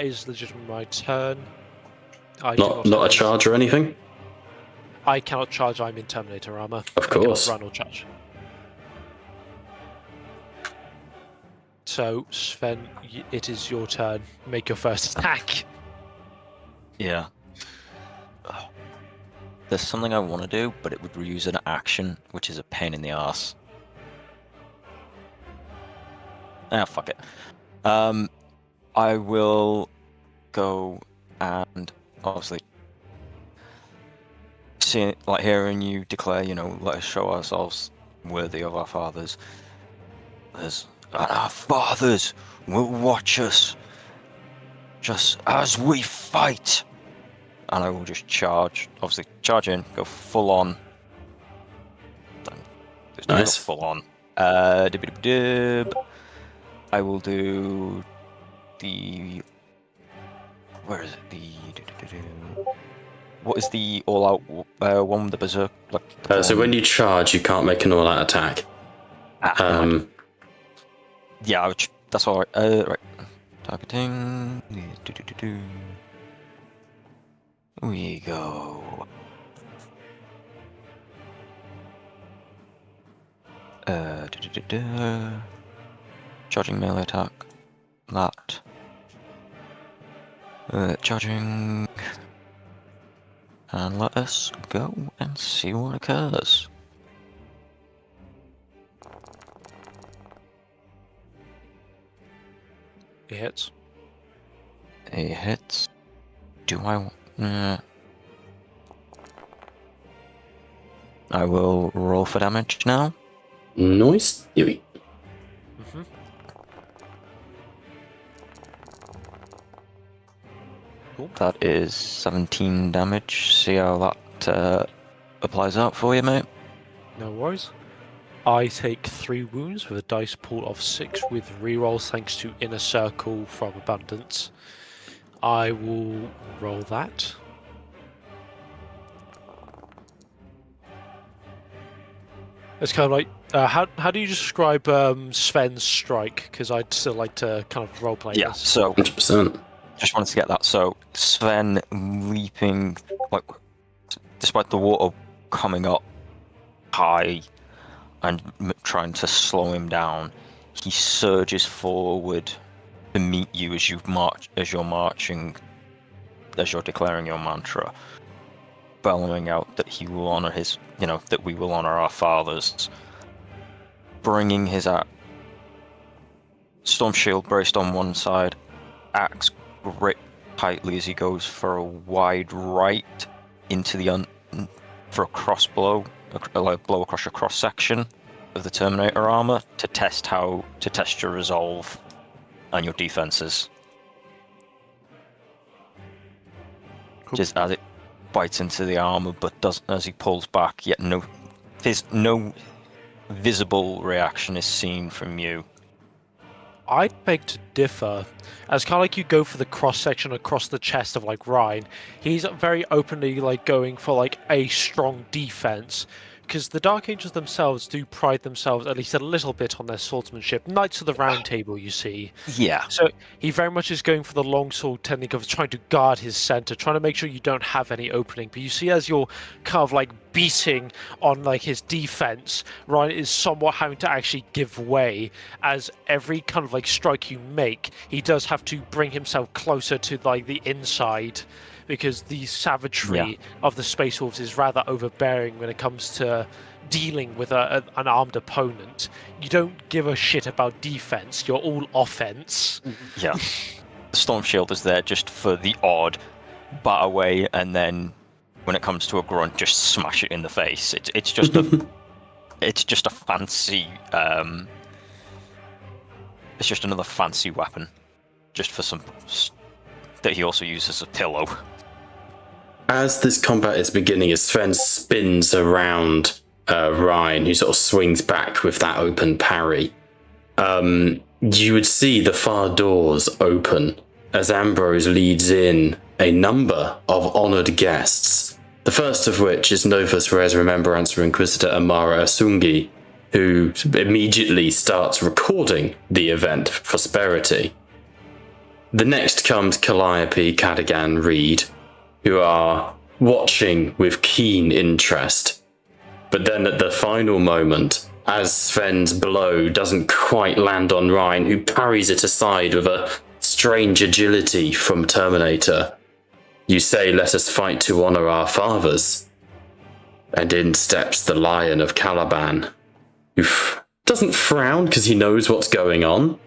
is legitimately my turn. I do Not have a charge or anything? I cannot charge. I'm in Terminator armor. Of course. I cannot run or charge. So, Sven, it is your turn. Make your first attack. Yeah. There's something I want to do, but it would use an action, which is a pain in the ass. Ah, fuck it. I will go and obviously seeing, like, hearing you declare, let us show ourselves worthy of our fathers. And our fathers will watch us just as we fight. And I will just charge, obviously charge in, go full on. Nice. Full on. I will do the. Where is it? What is the all-out one with the berserk? So when you charge, you can't make an all-out attack. Yeah, that's all right. Right. Targeting. We go. Charging melee attack. That. Charging. And let us go and see what occurs. It hits. It hits. Do I? I will roll for damage now. Nice. Mm-hmm. Cool. That is 17 damage. See how that applies out for you, mate? No worries. I take 3 wounds with a dice pool of 6 with rerolls thanks to Inner Circle from Abundance. I will roll that. It's kind of like, how do you describe Sven's strike? Because I'd still like to kind of roleplay Yeah, this. so 100%. just wanted to get that. So Sven leaping, like, despite the water coming up high and trying to slow him down, he surges forward to meet you as you're marching, as you're declaring your mantra, bellowing out that he will honor his, that we will honor our fathers, bringing his storm shield braced on one side, axe gripped tightly as he goes for a wide right into the for a cross blow, like blow across your cross section of the Terminator armor to test your resolve and your defenses. Cool. Just as it bites into the armor, but doesn't, as he pulls back, yet no visible reaction is seen from you. I'd beg to differ. As kind of like you go for the cross section across the chest of like Ryan, he's very openly like going for like a strong defense because the Dark Angels themselves do pride themselves at least a little bit on their swordsmanship. Knights of the Round Table, you see. Yeah. So he very much is going for the longsword technique of trying to guard his center, trying to make sure you don't have any opening. But you see, as you're kind of like beating on like his defense, Ryan is somewhat having to actually give way. As every kind of like strike you make, he does have to bring himself closer to like the inside, because the savagery of the Space Wolves is rather overbearing when it comes to dealing with an armed opponent. You don't give a shit about defense, you're all offense. Yeah. The Storm Shield is there just for the odd bat away, and then when it comes to a grunt, just smash it in the face. It's just a it's just a fancy it's just another fancy weapon, just for some that he also uses as a pillow. As this combat is beginning, as Sven spins around Ryan, who sort of swings back with that open parry, you would see the far doors open as Ambrose leads in a number of honoured guests. The first of which is Novus Res Remembrancer Inquisitor Amara Asungi, who immediately starts recording the event Prosperity. The next comes Calliope, Cadogan, Reed, who are watching with keen interest. But then at the final moment, as Sven's blow doesn't quite land on Ryan, who parries it aside with a strange agility from Terminator, you say, "Let us fight to honour our fathers." And in steps the Lion of Caliban, who doesn't frown because he knows what's going on,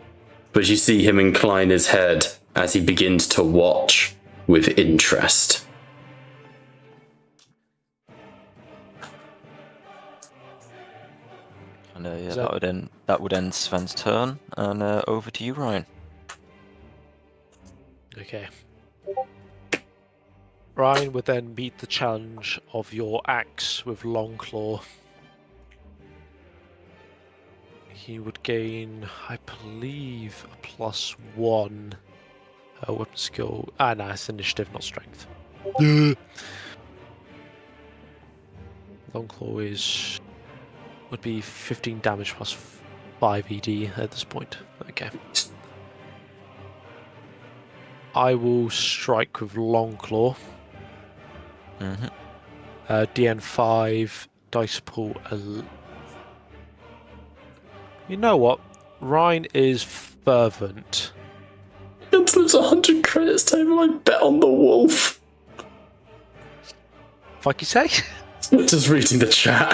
but you see him incline his head as he begins to watch with interest. And that would end Sven's turn, and over to you, Ryan. Okay. Ryan would then meet the challenge of your axe with Longclaw. He would gain, I believe, a +1 weapon skill. No, it's initiative, not strength. Longclaw would be 15 damage plus 5 ED at this point. Okay. I will strike with Longclaw. DN5, dice pool. You know what? Ryan is fervent. It slips 100 credits table, I bet on the wolf. Fuck you say? Just reading the chat.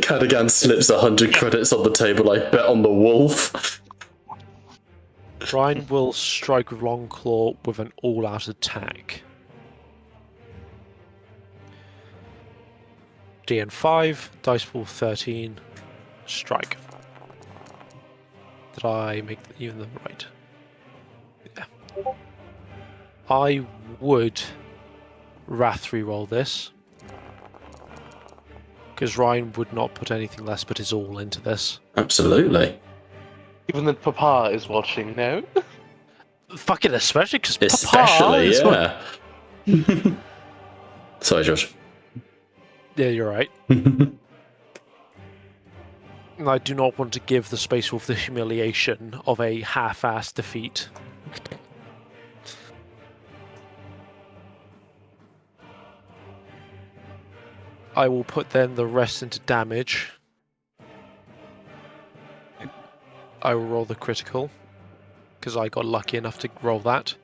Cadogan slips 100 credits on the table, I bet on the wolf. Ryan will strike with Longclaw with an all-out attack. DN5, dice pool 13, strike. Did I make even the right? Yeah. I would Wrath reroll this, because Ryan would not put anything less but his all into this. Absolutely. Even that Papa is watching now. Fucking especially because Especially, yeah. Sorry, Josh. Yeah, you're right. I do not want to give the Space Wolf the humiliation of a half-assed defeat. I will put then the rest into damage. I will roll the critical, because I got lucky enough to roll that.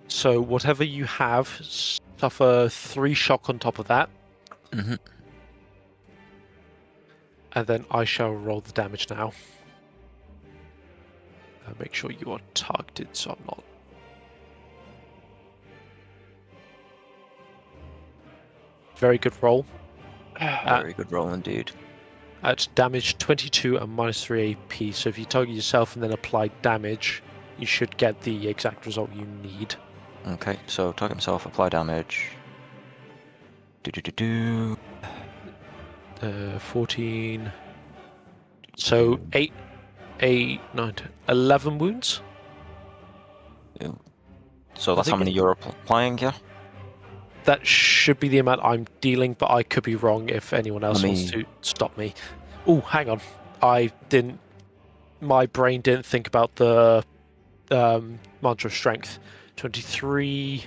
So whatever you have, suffer 3 shock on top of that. And then I shall roll the damage now. Make sure you are targeted so I'm not. Very good roll. Very good roll indeed. At damage 22 and -3 AP, so if you target yourself and then apply damage, you should get the exact result you need. Okay, so target himself, apply damage. 14. So 8, 9, 10, 11 wounds. So that's how many you're applying, yeah? That should be the amount I'm dealing, but I could be wrong if anyone else wants to stop me. Oh, hang on. My brain didn't think about the mantra of strength. 23,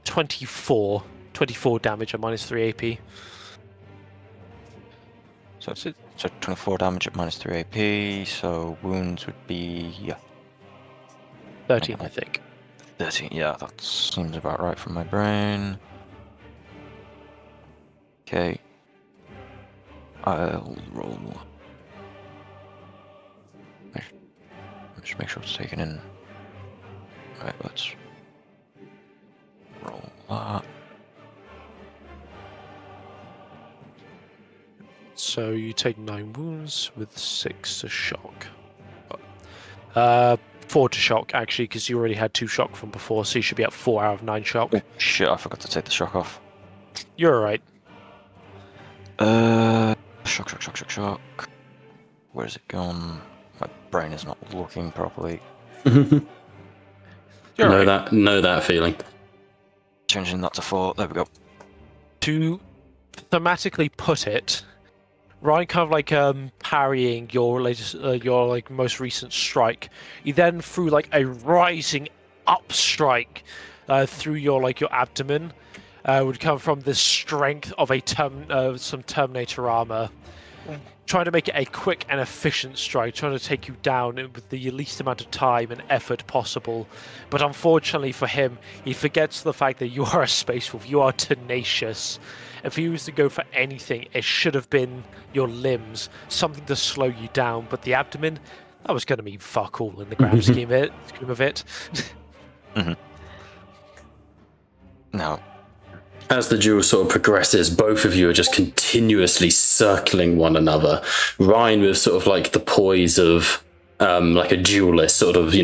24. 24 damage at minus 3 AP. So 24 damage at minus 3 AP, so wounds would be 13, I think. 13, yeah, that seems about right from my brain. Okay. I'll roll. Just make sure it's taken in. Right, let's roll that. So you take 9 wounds with 6 to shock. 4 to shock, actually, because you already had 2 shock from before, so you should be at 4 out of 9 shock. Oh, shit, I forgot to take the shock off. You're alright. Shock. Where's it gone? My brain is not looking properly. You're Know that feeling. Changing that to 4. There we go. To thematically put it, Ryan kind of like parrying your latest, your like most recent strike. You then threw like a rising up strike through your abdomen. Would come from the strength of some Terminator armor. Trying to make it a quick and efficient strike, trying to take you down with the least amount of time and effort possible. But unfortunately for him, he forgets the fact that you are a Space Wolf. You are tenacious. If he was to go for anything, it should have been your limbs, something to slow you down. But the abdomen, that was going to mean fuck all in the grand scheme of it. Mm-hmm. Now, as the duel sort of progresses, both of you are just continuously circling one another. Ryan with sort of like the poise of like a duelist, sort of,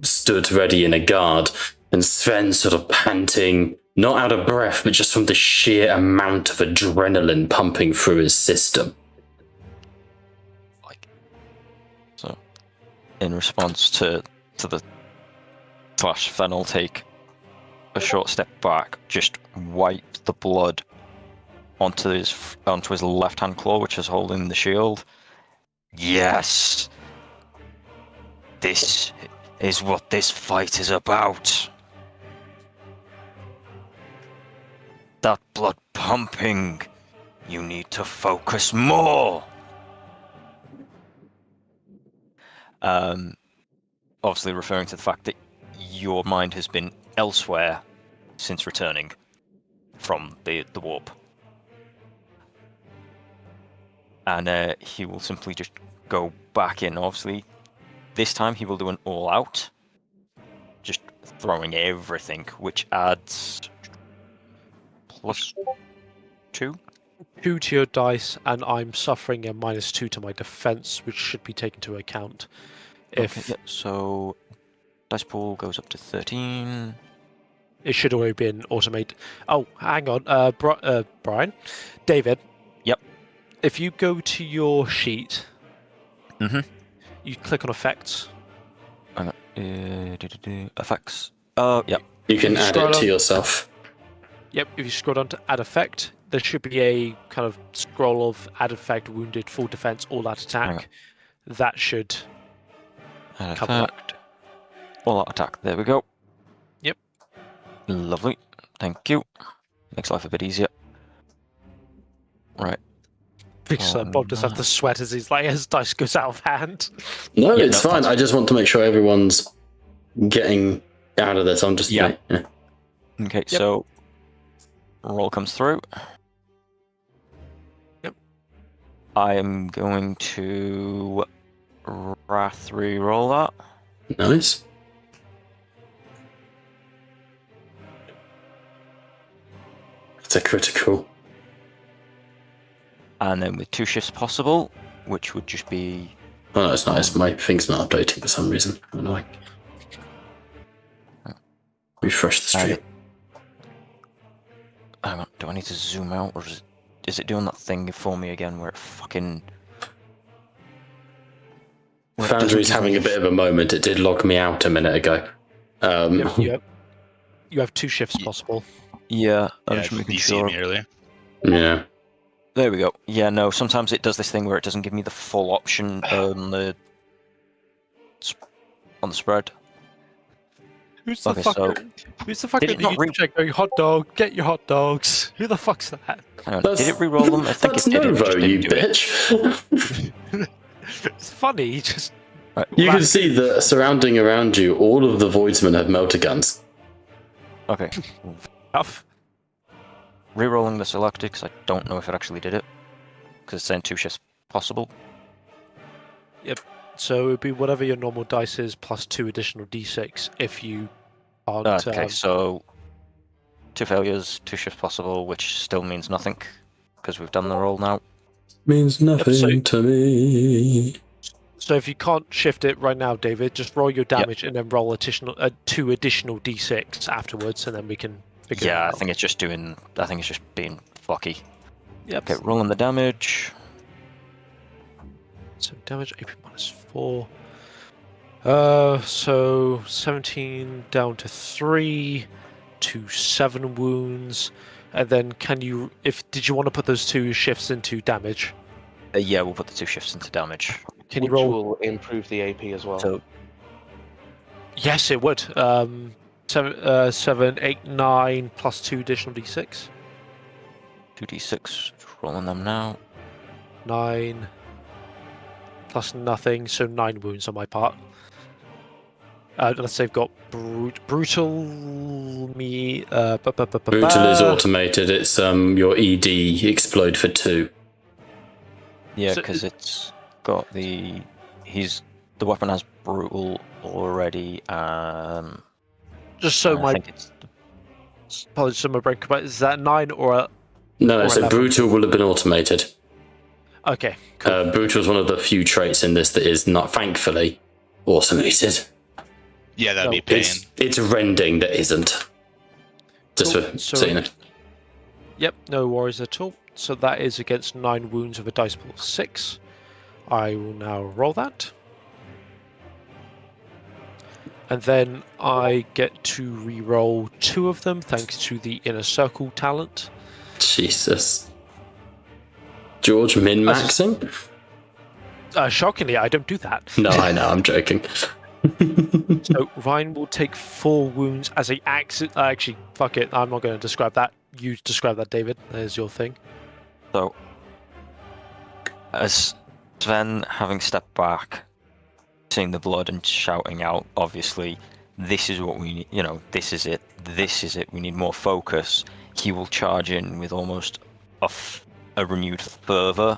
stood ready in a guard, and Sven sort of panting, not out of breath, but just from the sheer amount of adrenaline pumping through his system. So, in response to the clash, Sven will take a short step back, just wipe the blood onto his left-hand claw, which is holding the shield. Yes! This is what this fight is about. That blood pumping. You need to focus more. Obviously referring to the fact that your mind has been elsewhere since returning from the warp. And he will simply just go back in. Obviously, this time he will do an all-out, just throwing everything, which adds +2. 2 to your dice, and I'm suffering a -2 to my defense, which should be taken into account. So dice pool goes up to 13. It should already been automated. Oh, hang on, Brian, David. Yep. If you go to your sheet, you click on effects. Effects. Oh, yep. You can add it to yourself. Yep. If you scroll down to add effect, there should be a kind of scroll of add effect, wounded, full defense, all out attack. That should cover that. All out attack. There we go. Yep. Lovely. Thank you. Makes life a bit easier. Right. Because Bob does have to sweat as his dice goes out of hand. No, it's fine. I just want to make sure everyone's getting out of this. I'm just Okay, so roll comes through. Yep. I am going to Wrath re-roll that. Nice. It's a critical. And then with 2 shifts possible, which would just be... Oh, no, it's nice. My thing's not updating for some reason. Annoying. Refresh the stream. Hang on, do I need to zoom out, or is it doing that thing for me again where it fucking... Foundry's having a bit of a moment. It did log me out a minute ago. You You have 2 shifts possible. Yeah, I'm Yeah, just making DC sure. merely. Yeah. There we go. Yeah, no, sometimes it does this thing where it doesn't give me the full option on the spread. Who's the Okay, so- fucker? Who's the fucker Did in it the not YouTube chat going, hot dog, get your hot dogs? Who the fuck's that? Hang on, did it re-roll them? I think That's it did. Novo, it just you didn't do it. bitch. It's funny, just... Right, You can see that surrounding around you, all of the Voidsmen have melter guns. okay. Enough. Re-rolling the selected, because I don't know if it actually did it. Because it's saying 2 shifts possible. So it would be whatever your normal dice is, plus 2 additional d6 if you aren't... Okay, so 2 failures, 2 shifts possible, which still means nothing, because we've done the roll now. Means nothing so- to me. So if you can't shift it right now, David, just roll your damage and then roll 2 additional d6 afterwards, and then we can figure it Yeah, I out. think it's just doing. I think it's just being fucky. Yep. Okay, rolling the damage. So damage AP -4. So 17 down to 3 to 7 wounds, and then did you want to put those 2 shifts into damage? Yeah, we'll put the 2 shifts into damage. Can you Which roll? will improve the AP as well. So Yes, it would. 7, 8, 9 plus 2 additional d6. 2d6. Rolling them now. 9 plus nothing, so 9 wounds on my part. Unless they've got brutal me. Brutal is automated. It's your ED explode for 2. Yeah, So- because it's got the weapon has brutal already. Just so I my think it's apologies, so my brain. Is that 9 or No, Or so 11. brutal will have been automated. okay? Cool. Brutal is one of the few traits in this that is not, thankfully, automated. Yeah, that'd No, be pain. It's rending that isn't. Just Cool. for So- saying it. Yep, no worries at all. So that is against 9 wounds with a dice pool of 6. I will now roll that. And then I get to re-roll 2 of them thanks to the Inner Circle talent. Jesus. George min-maxing? Shockingly, I don't do that. No, I know, I'm joking. So Ryan will take 4 wounds as a accident. Actually, fuck it. I'm not going to describe that. You describe that, David. There's your thing. so. As Sven, having stepped back, seeing the blood and shouting out, obviously, this is what we need. You know, this is it. This is it. We need more focus. He will charge in with almost a renewed fervor.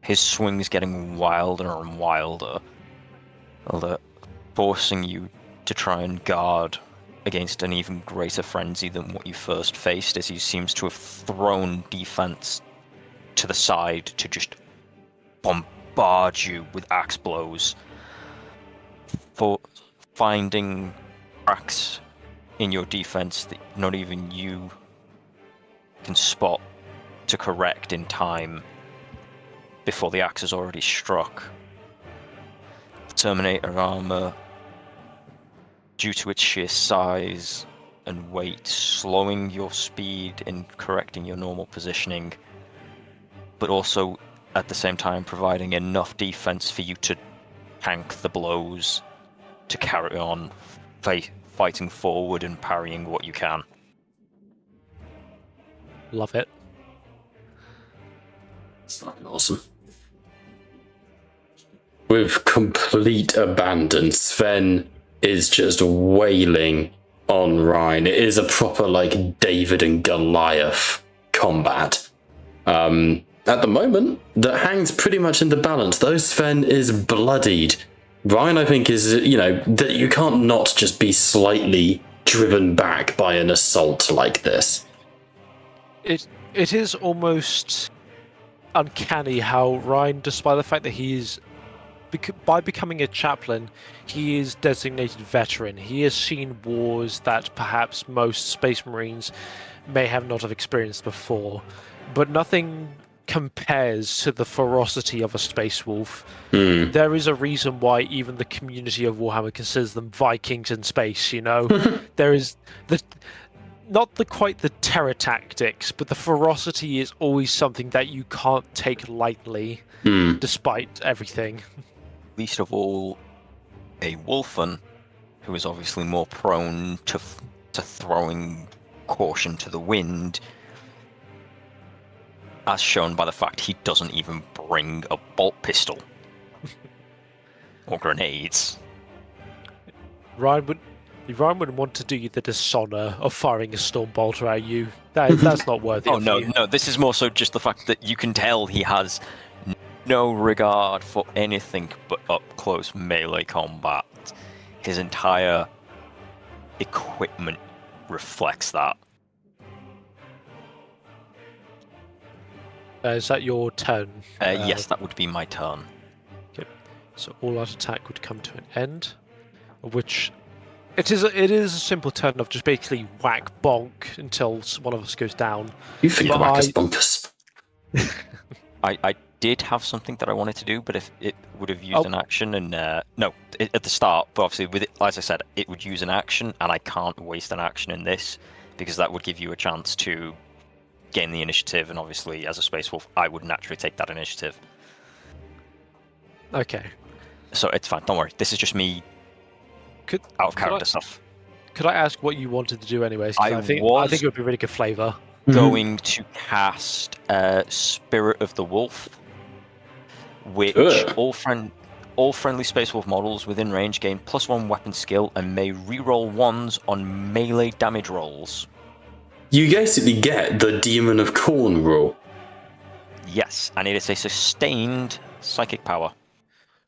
His swings getting wilder and wilder, forcing you to try and guard against an even greater frenzy than what you first faced, as he seems to have thrown defense to the side to just bombard you with axe blows, for finding cracks in your defense that not even you can spot to correct in time before the axe has already struck. The Terminator armor, due to its sheer size and weight, slowing your speed in correcting your normal positioning, but also at the same time providing enough defense for you to tank the blows, to carry on fighting forward and parrying what you can. Love it. It's fucking awesome. With complete abandon, Sven is just wailing on Ryan. It is a proper, like, David and Goliath combat. At the moment, that hangs pretty much in the balance. Though Sven is bloodied, Ryan, I think, is, that you can't not just be slightly driven back by an assault like this. It is almost uncanny how Ryan, despite the fact that he's by becoming a chaplain, he is designated veteran. He has seen wars that perhaps most Space Marines may have not have experienced before, but nothing compares to the ferocity of a space wolf. Hmm. There is a reason why even the community of Warhammer considers them Vikings in space. There is not quite the terror tactics, but the ferocity is always something that you can't take lightly, despite everything. Least of all, a Wolfen, who is obviously more prone to throwing caution to the wind, as shown by the fact he doesn't even bring a bolt pistol or grenades. Ryan wouldn't want to do you the dishonor of firing a storm bolter at you. That's not worthy. Oh no, this is more so just the fact that you can tell he has no regard for anything but up close melee combat. His entire equipment reflects that. Is that your turn? Yes, that would be my turn. Okay. So all out attack would come to an end, which it is a simple turn of just basically whack bonk until one of us goes down. You think the whack is bonkers. I did have something that I wanted to do, but if it would have used an action, and at the start, but obviously with it, as I said, it would use an action, and I can't waste an action in this because that would give you a chance to gain the initiative, and obviously as a Space Wolf, I would naturally take that initiative. Okay. So it's fine. Don't worry. This is just me out of character stuff. Could I ask what you wanted to do anyways? I think it would be really good flavor. Going to cast Spirit of the Wolf, which all friendly Space Wolf models within range gain +1 weapon skill and may reroll ones on melee damage rolls. You basically get the Demon of Corn rule. Yes, and it is a sustained psychic power.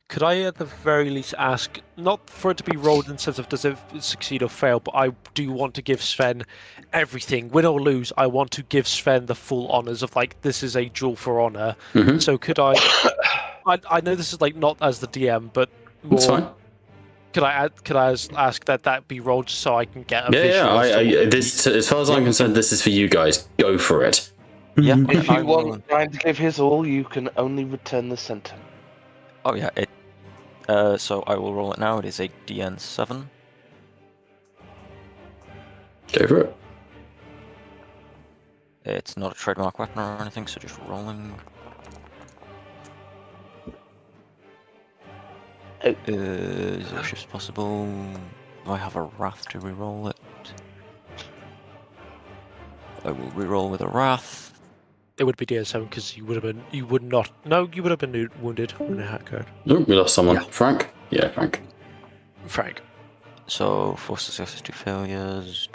Could I at the very least ask, not for it to be rolled in sense of does it succeed or fail, but I do want to give Sven everything, win or lose. I want to give Sven the full honors of this is a duel for honor. So could I know this is not as the DM, but more. That's fine. Could I ask that be rolled just so I can get a visual? This, as far as I'm concerned, this is for you guys. Go for it. Yeah. If you want Ryan to give his all, you can only return the center. Oh yeah, so I will roll it now. It is a DN7. Go for it. It's not a trademark weapon or anything, so just rolling. Zero shifts possible. Do I have a Wrath to reroll it? I will reroll with a Wrath. It would be DN7 because you would have been wounded when it occurred. Nope, we lost someone. Yeah. Frank? Yeah, Frank. Frank. So 4 successes, 2 failures.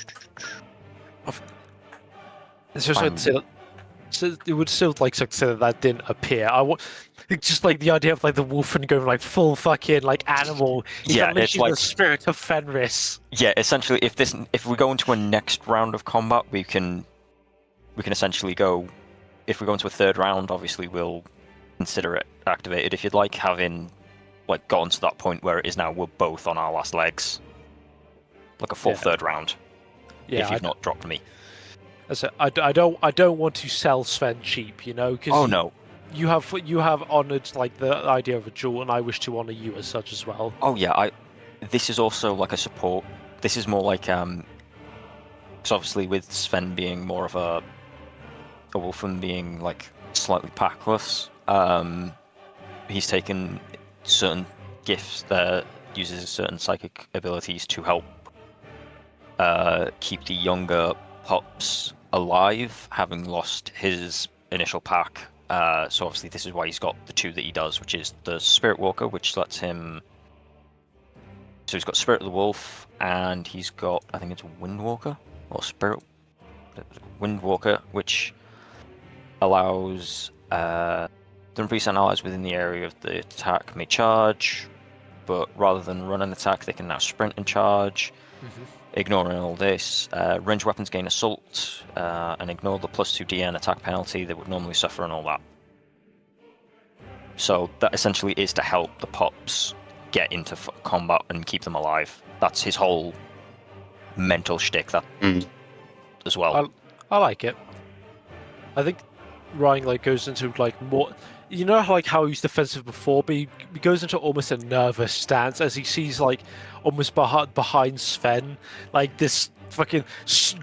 It's just so it would still say that didn't appear. It's just the idea of the wolf and going full fucking animal. Yeah, it's the spirit of Fenris. Yeah, essentially, if we go into a next round of combat, we can essentially go. If we go into a third round, obviously we'll consider it activated. If you'd like, having gotten to that point where it is now, we're both on our last legs, a full third round. Yeah, if you've not dropped me. I don't want to sell Sven cheap, because no. You have honoured the idea of a duel, and I wish to honour you as such as well. Oh yeah, this is also a support. This is more because obviously with Sven being more of a Wolfen being slightly packless, he's taken certain gifts that uses certain psychic abilities to help keep the younger pups alive, having lost his initial pack. So obviously this is why he's got the 2 that he does, which is the Spirit Walker, which lets him. So he's got Spirit of the Wolf, and he's got, I think it's Wind Walker or Spirit Wind Walker, which allows the recent allies within the area of the attack may charge, but rather than run an attack, they can now sprint and charge. Ignoring all this, ranged weapons gain assault, and ignore the +2 DN attack penalty they would normally suffer and all that. So that essentially is to help the pups get into combat and keep them alive. That's his whole mental shtick as well. I like it. I think Ryan like goes into like more. You know how he's defensive before, but he goes into almost a nervous stance as he sees like almost behind Sven, like this fucking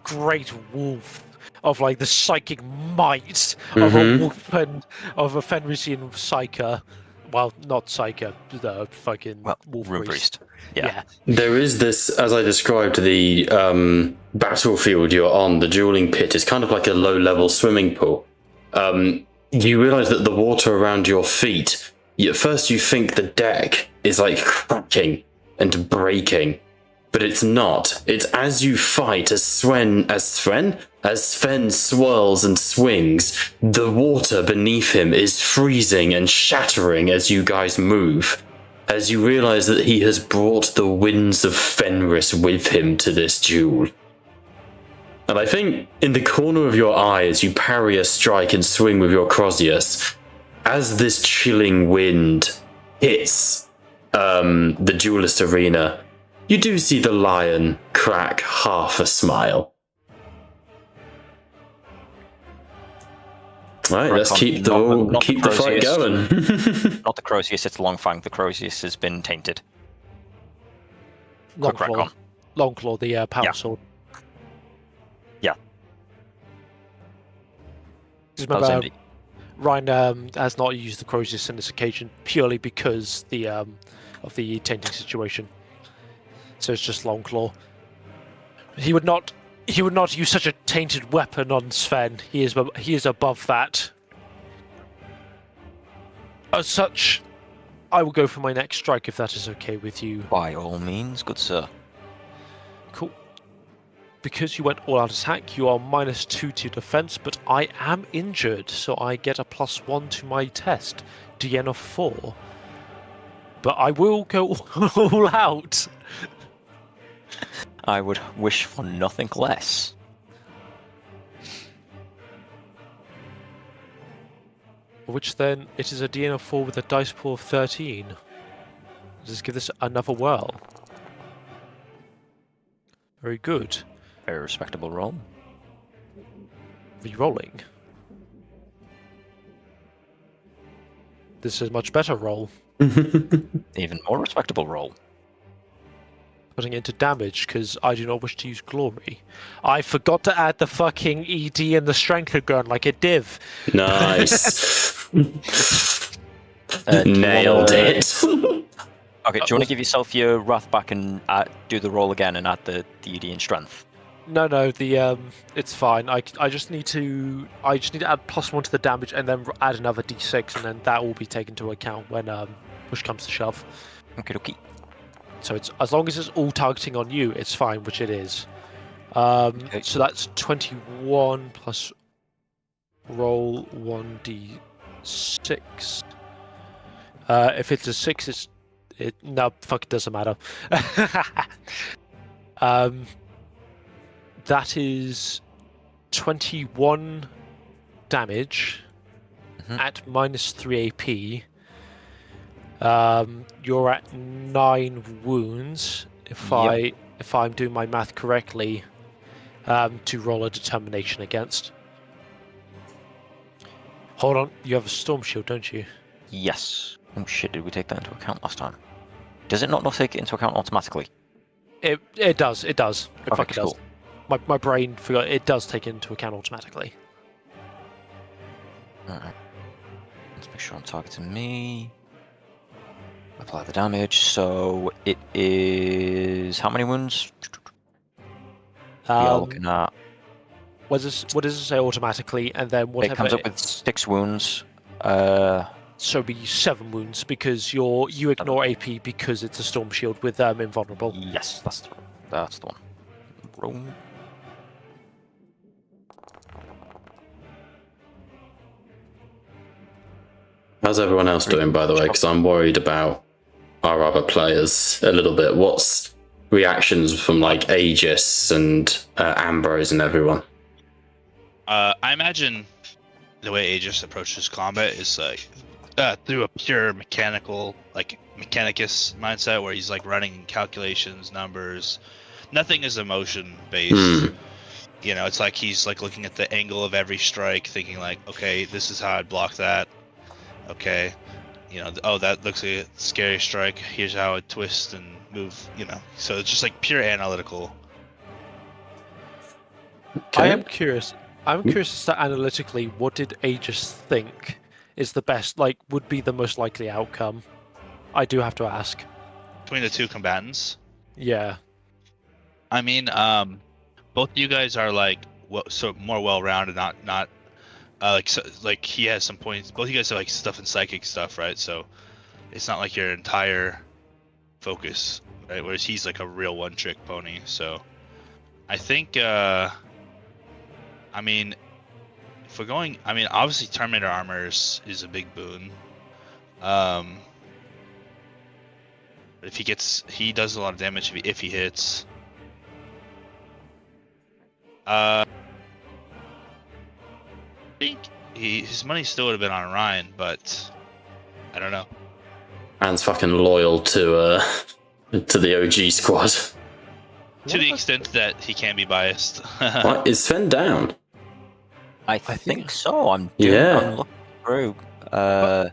great wolf of like the psychic might of a wolf and of a Fenrisian psyker. Well, not psyker, the fucking wolf Rune priest. Priest. Yeah. There is this, as I described, the battlefield you're on, the dueling pit is kind of like a low-level swimming pool. You realise that the water around your feet, at first you think the deck is like cracking and breaking, but it's not. It's as you fight, as Sven swirls and swings, the water beneath him is freezing and shattering as you guys move. As you realise that he has brought the winds of Fenris with him to this duel. And I think in the corner of your eye, as you parry a strike and swing with your Crozius, as this chilling wind hits the duelist arena, you do see the lion crack half a smile. Right, let's keep the fight going. Not the Crozius, it's Longfang. The Crozius has been tainted. Longclaw, the power sword. Yeah. Just remember, Ryan has not used the Crozius on this occasion purely because of the tainting situation. So it's just Longclaw. He would not use such a tainted weapon on Sven. He is above that. As such, I will go for my next strike if that is okay with you. By all means, good sir. Cool. Because you went all-out attack, you are -2 to defense, but I am injured, so I get a +1 to my test, DN of 4. But I will go all out. I would wish for nothing less. Which then, it is a DN of 4 with a dice pool of 13. Let's give this another whirl. Very good. Very respectable roll. Re-rolling. This is a much better roll. Even more respectable roll. Putting it into damage because I do not wish to use glory. I forgot to add the fucking ED and the strength gun like a div. Nice. Nailed it. Okay, do you want to give yourself your wrath back and do the roll again and add the ED and strength? No, it's fine. I just need to add +1 to the damage and then add another D6, and then that will be taken into account when push comes to shove. Okay. So it's as long as it's all targeting on you, it's fine, which it is. So that's 21 plus roll 1d6. If it's a 6, it doesn't matter. That is 21 damage at -3 AP. You're at 9 wounds if I'm doing my math correctly, to roll a determination against. Hold on, you have a storm shield, don't you? Yes. Oh shit, did we take that into account last time? Does it not take it into account automatically? It does. It fucking does. My brain forgot. It does take it into account automatically. Alright. Let's make sure I'm targeting me. Apply the damage. So it is how many wounds? We are looking at. What does it say automatically? And then whatever it comes up with 6 wounds. So it'd be 7 wounds because you ignore AP because it's a storm shield with invulnerable. Yes, that's the one. Roll. How's everyone else doing, by the way? Because I'm worried about our other players a little bit. What's reactions from like Aegis and Ambrose and everyone? I imagine the way Aegis approaches combat is like through a pure mechanical, like mechanicus mindset, where he's like running calculations, numbers. Nothing is emotion based. You know, it's like he's like looking at the angle of every strike, thinking like, okay, this is how I'd block that. Okay, you know, oh, that looks like a scary strike. Here's how I'd twist and move. You know, so it's just like pure analytical. I am curious. I'm curious as to analytically, what did Aegis think is the best, like, would be the most likely outcome? I do have to ask. Between the two combatants, Yeah. I mean, both you guys are like more well-rounded, not like he has some points. Both you guys have like stuff in psychic stuff, right? So it's not like your entire focus, right? Whereas he's like a real one-trick pony. So I think, I mean, if we're going, I mean, obviously Terminator armor is a big boon. But if he does a lot of damage if he hits. I think his money still would have been on Ryan, but I don't know. Ryan's fucking loyal to the OG squad. To the extent that he can be biased. What, is Sven down? I think so. I'm Yeah. looking through. I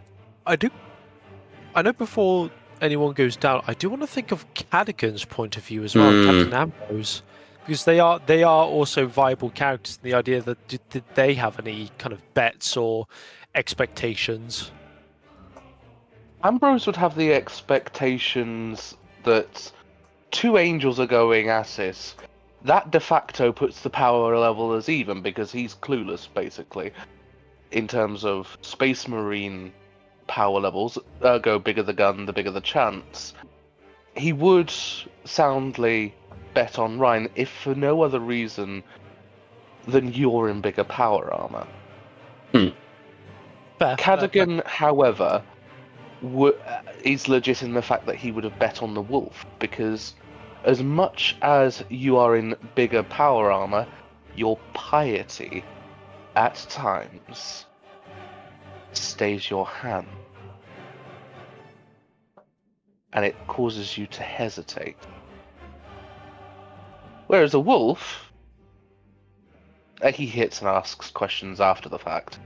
know before anyone goes down, I do want to think of Cadigan's point of view as well, Captain Ambrose. Because they are also viable characters. The idea that did they have any kind of bets or expectations? Ambrose would have the expectations that two angels are going at it. That de facto puts the power level as even because he's clueless, basically, in terms of Space Marine power levels. Ergo, bigger the gun, the bigger the chance. He would soundly bet on Ryan, if for no other reason than you're in bigger power armor. Cadigan, however, is legit in the fact that he would have bet on the wolf, because as much as you are in bigger power armor, your piety at times stays your hand. And it causes you to hesitate. Whereas a wolf, he hits and asks questions after the fact.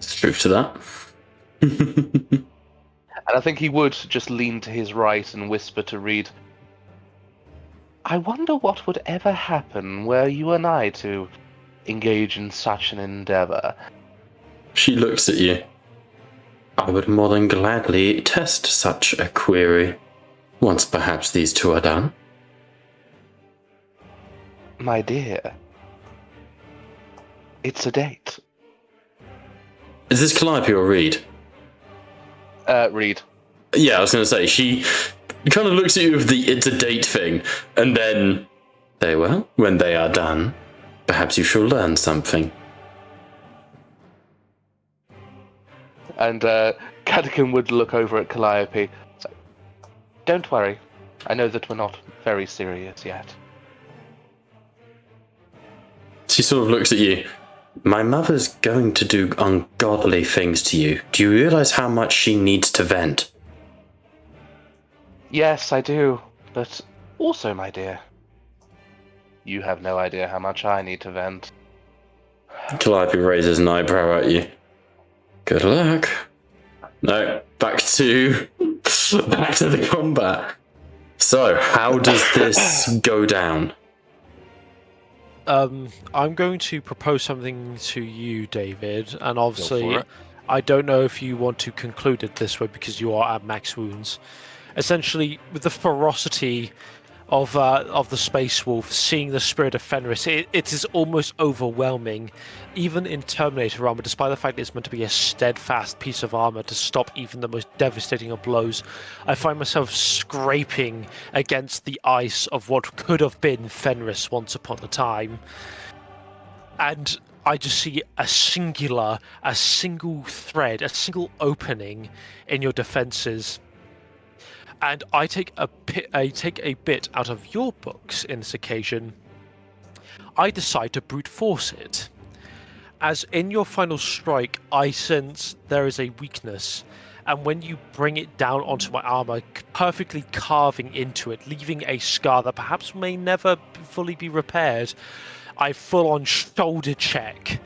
There's truth to that. And I think he would just lean to his right and whisper to Reed, I wonder what would ever happen were you and I to engage in such an endeavor. She looks at you. I would more than gladly test such a query, once perhaps these two are done. My dear, it's a date. Is this Calliope or Reed? Reed. Yeah, I was going to say, she kind of looks at you with the it's a date thing, and then, very well, when they are done, perhaps you shall learn something. And Cadigan would look over at Calliope. So, don't worry, I know that we're not very serious yet. She sort of looks at you. My mother's going to do ungodly things to you. Do you realize how much she needs to vent? Yes, I do. But also, my dear, you have no idea how much I need to vent. Calliope raises an eyebrow at you. Good luck. No, back to the combat. So, how does this go down? I'm going to propose something to you, David, and obviously, I don't know if you want to conclude it this way because you are at max wounds. Essentially, with the ferocity of the Space Wolf, seeing the spirit of Fenris, it is almost overwhelming, even in Terminator armor, despite the fact it's meant to be a steadfast piece of armor to stop even the most devastating of blows. I find myself scraping against the ice of what could have been Fenris once upon a time. And I just see a single thread, a single opening in your defenses. And I take a bit out of your books in this occasion. I decide to brute force it. As in your final strike, I sense there is a weakness, and when you bring it down onto my armor, perfectly carving into it, leaving a scar that perhaps may never fully be repaired, I full on shoulder check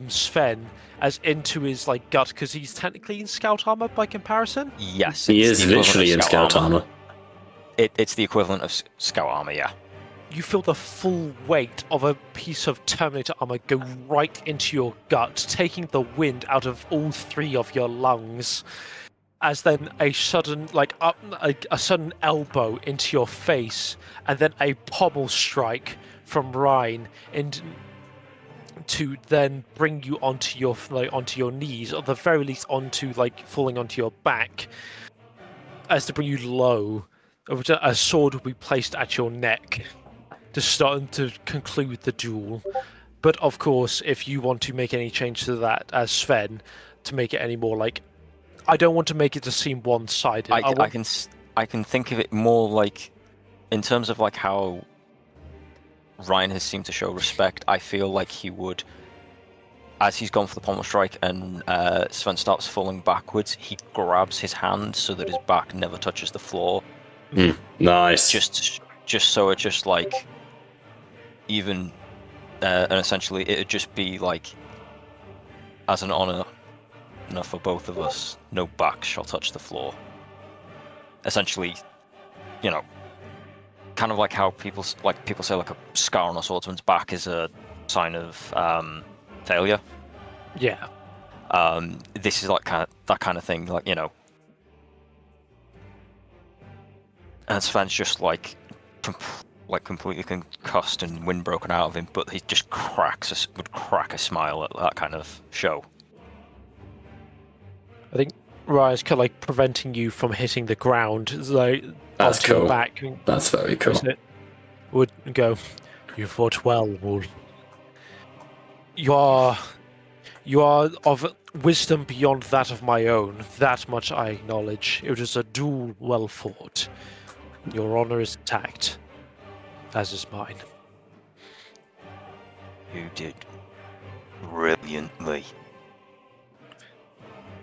Sven as into his like gut because he's technically in scout armor by comparison. Yes, He it's is the equivalent literally of in scout armor. It's the equivalent of scout armor, yeah. You feel the full weight of a piece of Terminator armor go right into your gut, taking the wind out of all 3 of your lungs. As then a sudden, a sudden elbow into your face, and then a pommel strike from Ryan, and to then bring you onto your knees, or at the very least onto falling onto your back, as to bring you low. A sword will be placed at your neck to conclude the duel. But of course, if you want to make any change to that as Sven, to make it any more I don't want to make it to seem one-sided. I can think of it more like, in terms of how Ryan has seemed to show respect. I feel like he would, as he's gone for the pommel strike and Sven starts falling backwards, he grabs his hand so that his back never touches the floor. Nice. Just so it just even, and essentially it'd just be as an honor. Enough for both of us. No back shall touch the floor. Essentially, kind of like how people say a scar on a swordsman's back is a sign of failure. Yeah. This is that kind of thing. And Sven's just completely concussed and wind broken out of him, but he just would crack a smile at that kind of show. I think Raya's kind of preventing you from hitting the ground, That's onto cool. your back. That's very cool. Would go, you fought well, Wool. You are of wisdom beyond that of my own. That much I acknowledge. It was a duel well fought. Your honor is intact, as is mine. You did brilliantly.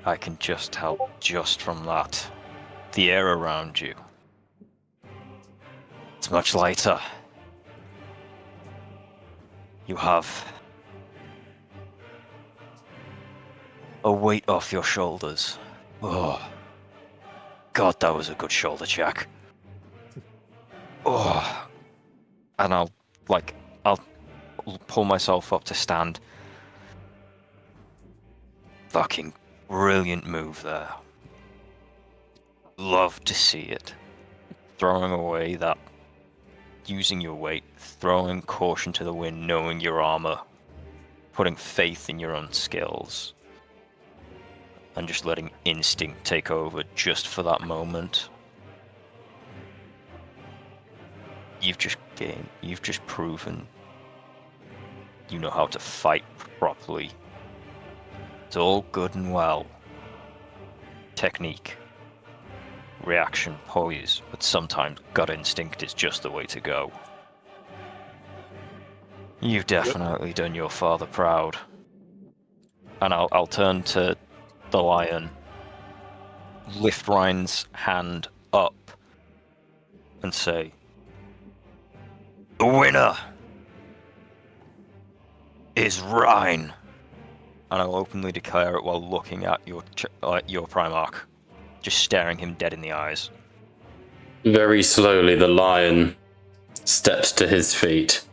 I can just tell just from that. The air around you. It's much lighter. You have a weight off your shoulders. Oh. God, that was a good shoulder check. Oh. And I'll pull myself up to stand. Fucking brilliant move there. Love to see it. Throwing away that, using your weight, throwing caution to the wind, knowing your armor, putting faith in your own skills, and just letting instinct take over just for that moment. You've just proven you know how to fight properly. It's all good and well. Technique, reaction, poise, but sometimes gut instinct is just the way to go. You've definitely done your father proud. And I'll turn to the lion, lift Ryan's hand up, and say, "The winner is Ryan." And I'll openly declare it while looking at your Primarch, just staring him dead in the eyes. Very slowly, the lion steps to his feet,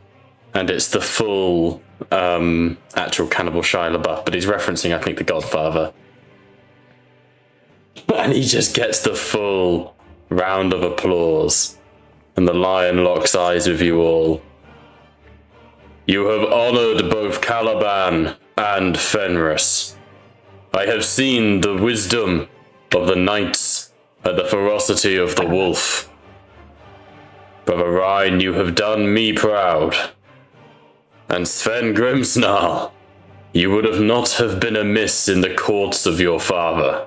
and it's the full actual Cannibal Shia LaBeouf, but he's referencing, I think, The Godfather. And he just gets the full round of applause, and the lion locks eyes with you all. You have honored both Caliban and Fenris. I have seen the wisdom of the knights and the ferocity of the wolf. Brother Ryan, you have done me proud. And Sven Grimsnarl, you would have not have been amiss in the courts of your father.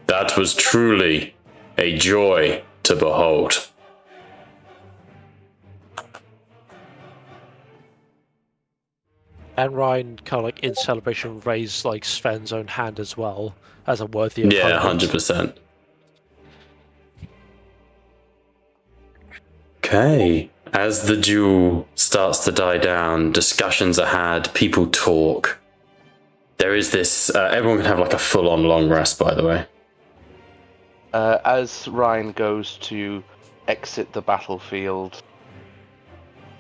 That was truly a joy to behold. And Ryan kind of in celebration raised Sven's own hand as well as a worthy opponent. Yeah, 100%. Okay. As the duel starts to die down, discussions are had, people talk. There is this... everyone can have like a full-on long rest, by the way. As Ryan goes to exit the battlefield,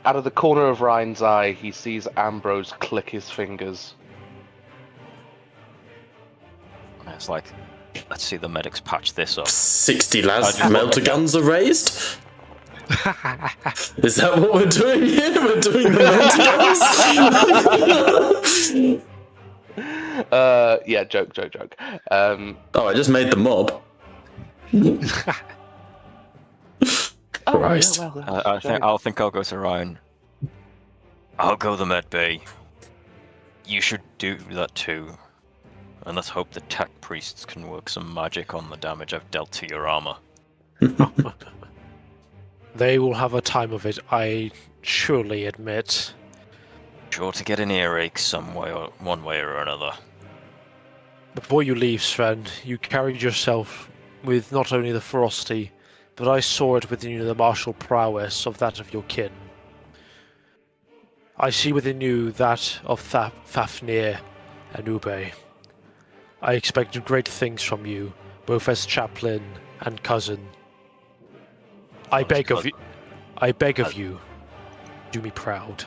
out of the corner of Ryan's eye, he sees Ambrose click his fingers. And it's like, let's see the medics patch this up. 60 lads, melter guns are raised? Is that what we're doing here? We're doing the melter guns? Yeah, joke. I just made the mob. Christ. Yeah, well, I think I'll go to Ryan. I'll go the med bay. You should do that too. And let's hope the tech priests can work some magic on the damage I've dealt to your armor. They will have a time of it, I surely admit. Sure to get an earache some way or one way or another. Before you leave, Sven, you carried yourself with not only the ferocity, but I saw it within you the martial prowess of that of your kin. I see within you that of Fafnir and Ube. I expected great things from you, both as chaplain and cousin. I beg of you, do me proud.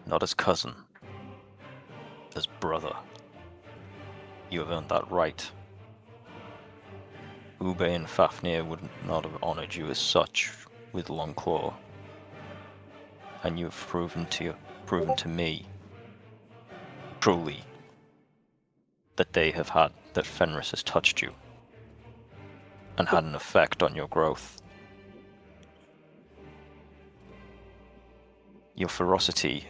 Not as cousin. As brother. You have earned that right. Ube and Fafnir would not have honored you as such with Longclaw. And you have proven to me, truly, that that Fenris has touched you and had an effect on your growth. Your ferocity,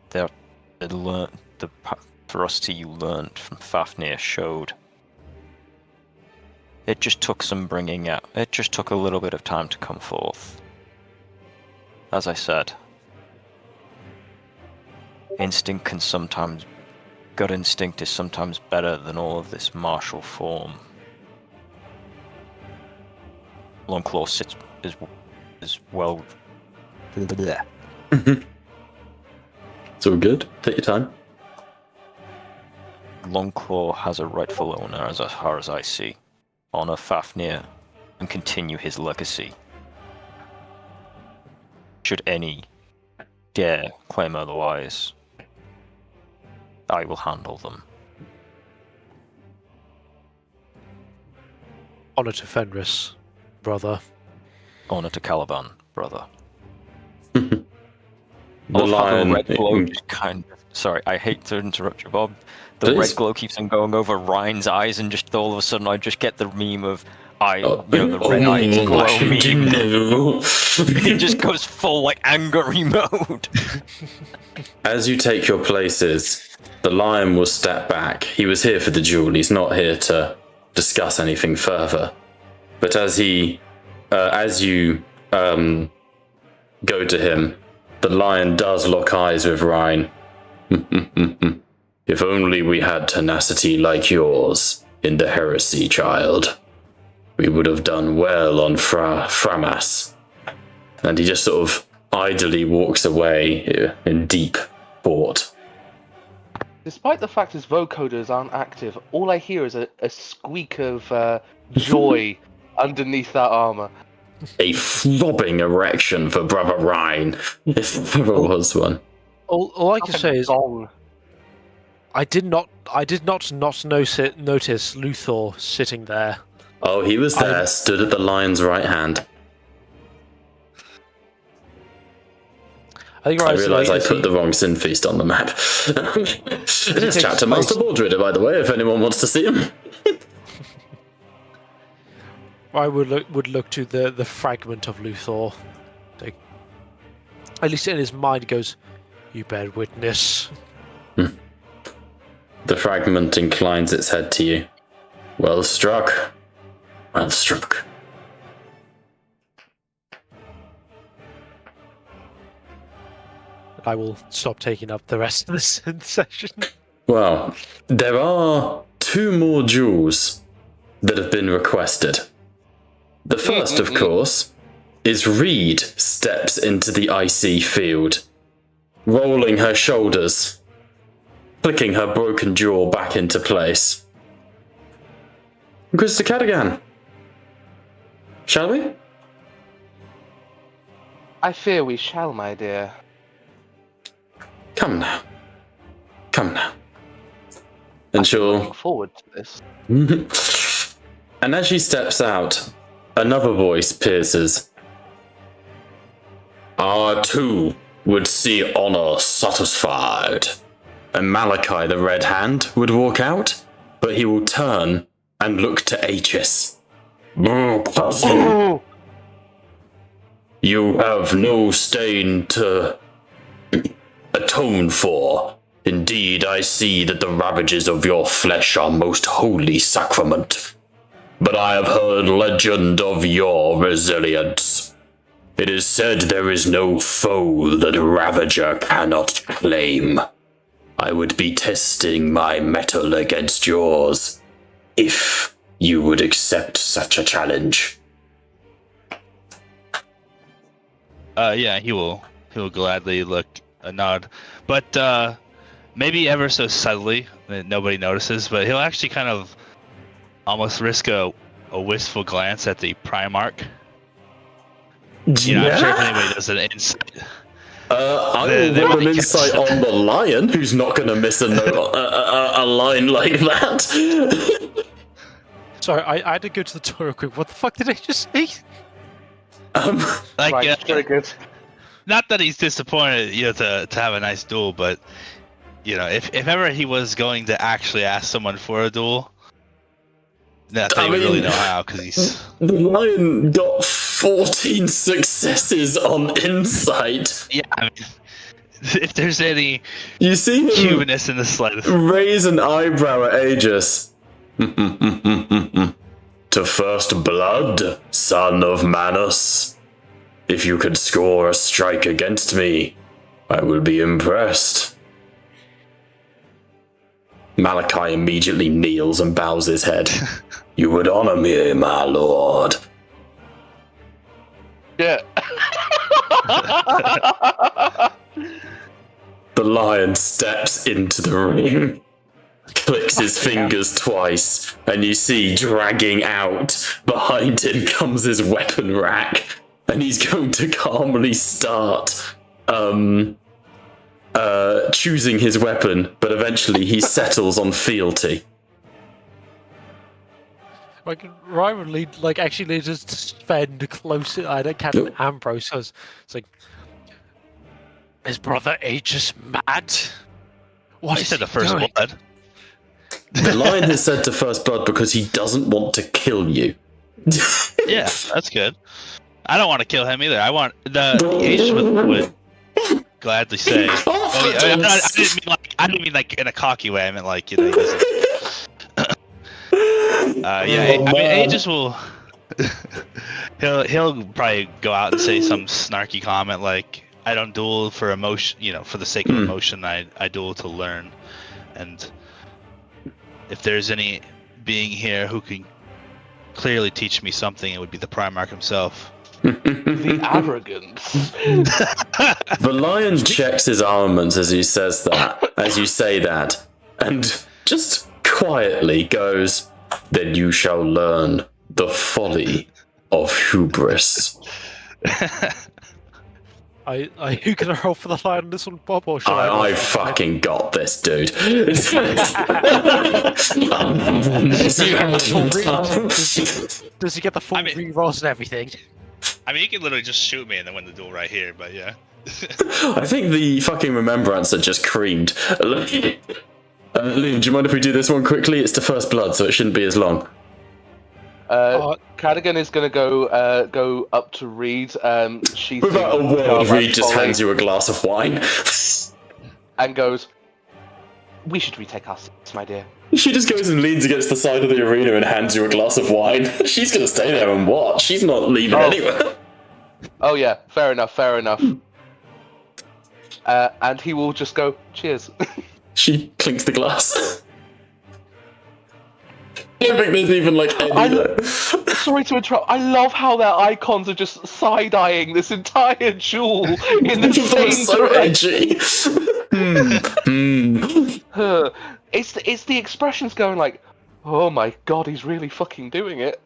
the ferocity you learned from Fafnir showed. It just took some bringing out. It just took a little bit of time to come forth. As I said, gut instinct is sometimes better than all of this martial form. Longclaw is well. It's all good. Take your time. Longclaw has a rightful owner, as far as I see. Honor Fafnir and continue his legacy. Should any dare claim otherwise, I will handle them. Honor to Fenris, brother. Honor to Caliban, brother. The Lion. lion. Red glow just kind of. Sorry, I hate to interrupt you, Bob. The Please. red glow keeps on going over Ryan's eyes, and just all of a sudden, I just get the meme of the red eyes glow meme. No. It just goes full like angry mode. As you take your places, the lion will step back. He was here for the duel. He's not here to discuss anything further. But as you go to him, the lion does lock eyes with Ryan. If only we had tenacity like yours in the heresy, child. We would have done well on Framas. And he just sort of idly walks away in deep thought. Despite the fact his vocoders aren't active, all I hear is a squeak of joy underneath that armor. A throbbing erection for Brother Ryan, if there was one. All I can say is Song. I did not notice Luthor sitting there. Oh, he was there, stood at the lion's right hand. I think I realised I put the wrong Sin Feast on the map. There's Chapter Master Mordred, by the way, if anyone wants to see him. I would look to the fragment of Luthor. Like, at least in his mind, he goes, "You bear witness." The fragment inclines its head to you. Well struck. Well struck. I will stop taking up the rest of this session. Well, there are 2 more jewels that have been requested. The first, of course, is Reed steps into the icy field, rolling her shoulders, flicking her broken jaw back into place. Mr. Cadigan, shall we? I fear we shall, my dear. Come now. Come now. And I'm she'll... looking forward to this. And as she steps out, another voice pierces. I too would see honor satisfied. And Malachi the Red Hand would walk out, but he will turn and look to Aegis. Cousin, you have no stain to atone for. Indeed, I see that the ravages of your flesh are most holy sacrament. But I have heard legend of your resilience. It is said there is no foe that Ravager cannot claim. I would be testing my mettle against yours, if you would accept such a challenge. Yeah, he will gladly look a nod, but maybe ever so subtly that nobody notices. But he'll actually kind of almost risk a wistful glance at the Primarch. You know, I'm sure if anybody does an insight. I will roll an insight on the lion, who's not going to miss a line like that. Sorry, I had to go to the toilet quick. What the fuck did I just say? Like, Right, very good. Not that he's disappointed, you know, to have a nice duel, but you know, if ever he was going to actually ask someone for a duel, that they would really know how, because he's... The lion got 14 successes on insight. Yeah, I mean, if there's any You see him humanness in the slightest. raise an eyebrow at Aegis. To first blood, son of Manus. If you could score a strike against me, I will be impressed. Malachi immediately kneels and bows his head. You would honor me, my lord. Yeah. The lion steps into the ring, clicks his fingers twice, and you see dragging out behind him comes his weapon rack, and he's going to calmly start choosing his weapon, but eventually he settles on fealty. Like Ryan would actually just defend closer. I don't Captain Ambrose. So it's like, is Brother Aegis mad? What He is said the he first doing? blood. The lion has said to first blood because he doesn't want to kill you. Yeah, that's good. I don't want to kill him either. I want the Aegis would gladly say. Oh, yeah, I didn't mean like in a cocky way. I meant like, you know. He doesn't... I mean, Aegis will. he'll probably go out and say some snarky comment like, "I don't duel for emotion, you know, for the sake of emotion. I duel to learn." And if there's any being here who can clearly teach me something, it would be the Primarch himself. The arrogance. The lion checks his armaments as he says that, as you say that, and just quietly goes, "Then you shall learn the folly of hubris." Who can I roll for the lion on this one, Bob? Or shall I fucking got this, dude. Does he get the full re-rolls and everything? I mean, you can literally just shoot me and then win the duel right here, but yeah. I think the fucking remembrancer just creamed. Liam, do you mind if we do this one quickly? It's the first blood, so it shouldn't be as long. Cadigan is going to go up to Reed. Without a word, Reed just hands you a glass of wine. And goes, "We should retake our seats, my dear." She just goes and leans against the side of the arena and hands you a glass of wine. She's going to stay there and watch. She's not leaving anywhere. Oh yeah, fair enough. And he will just go, "Cheers." She clinks the glass. I don't think there's even like any. sorry to interrupt. I love how their icons are just side-eyeing this entire duel in the same so direction. edgy. It's the expressions going like, "Oh my god, he's really fucking doing it."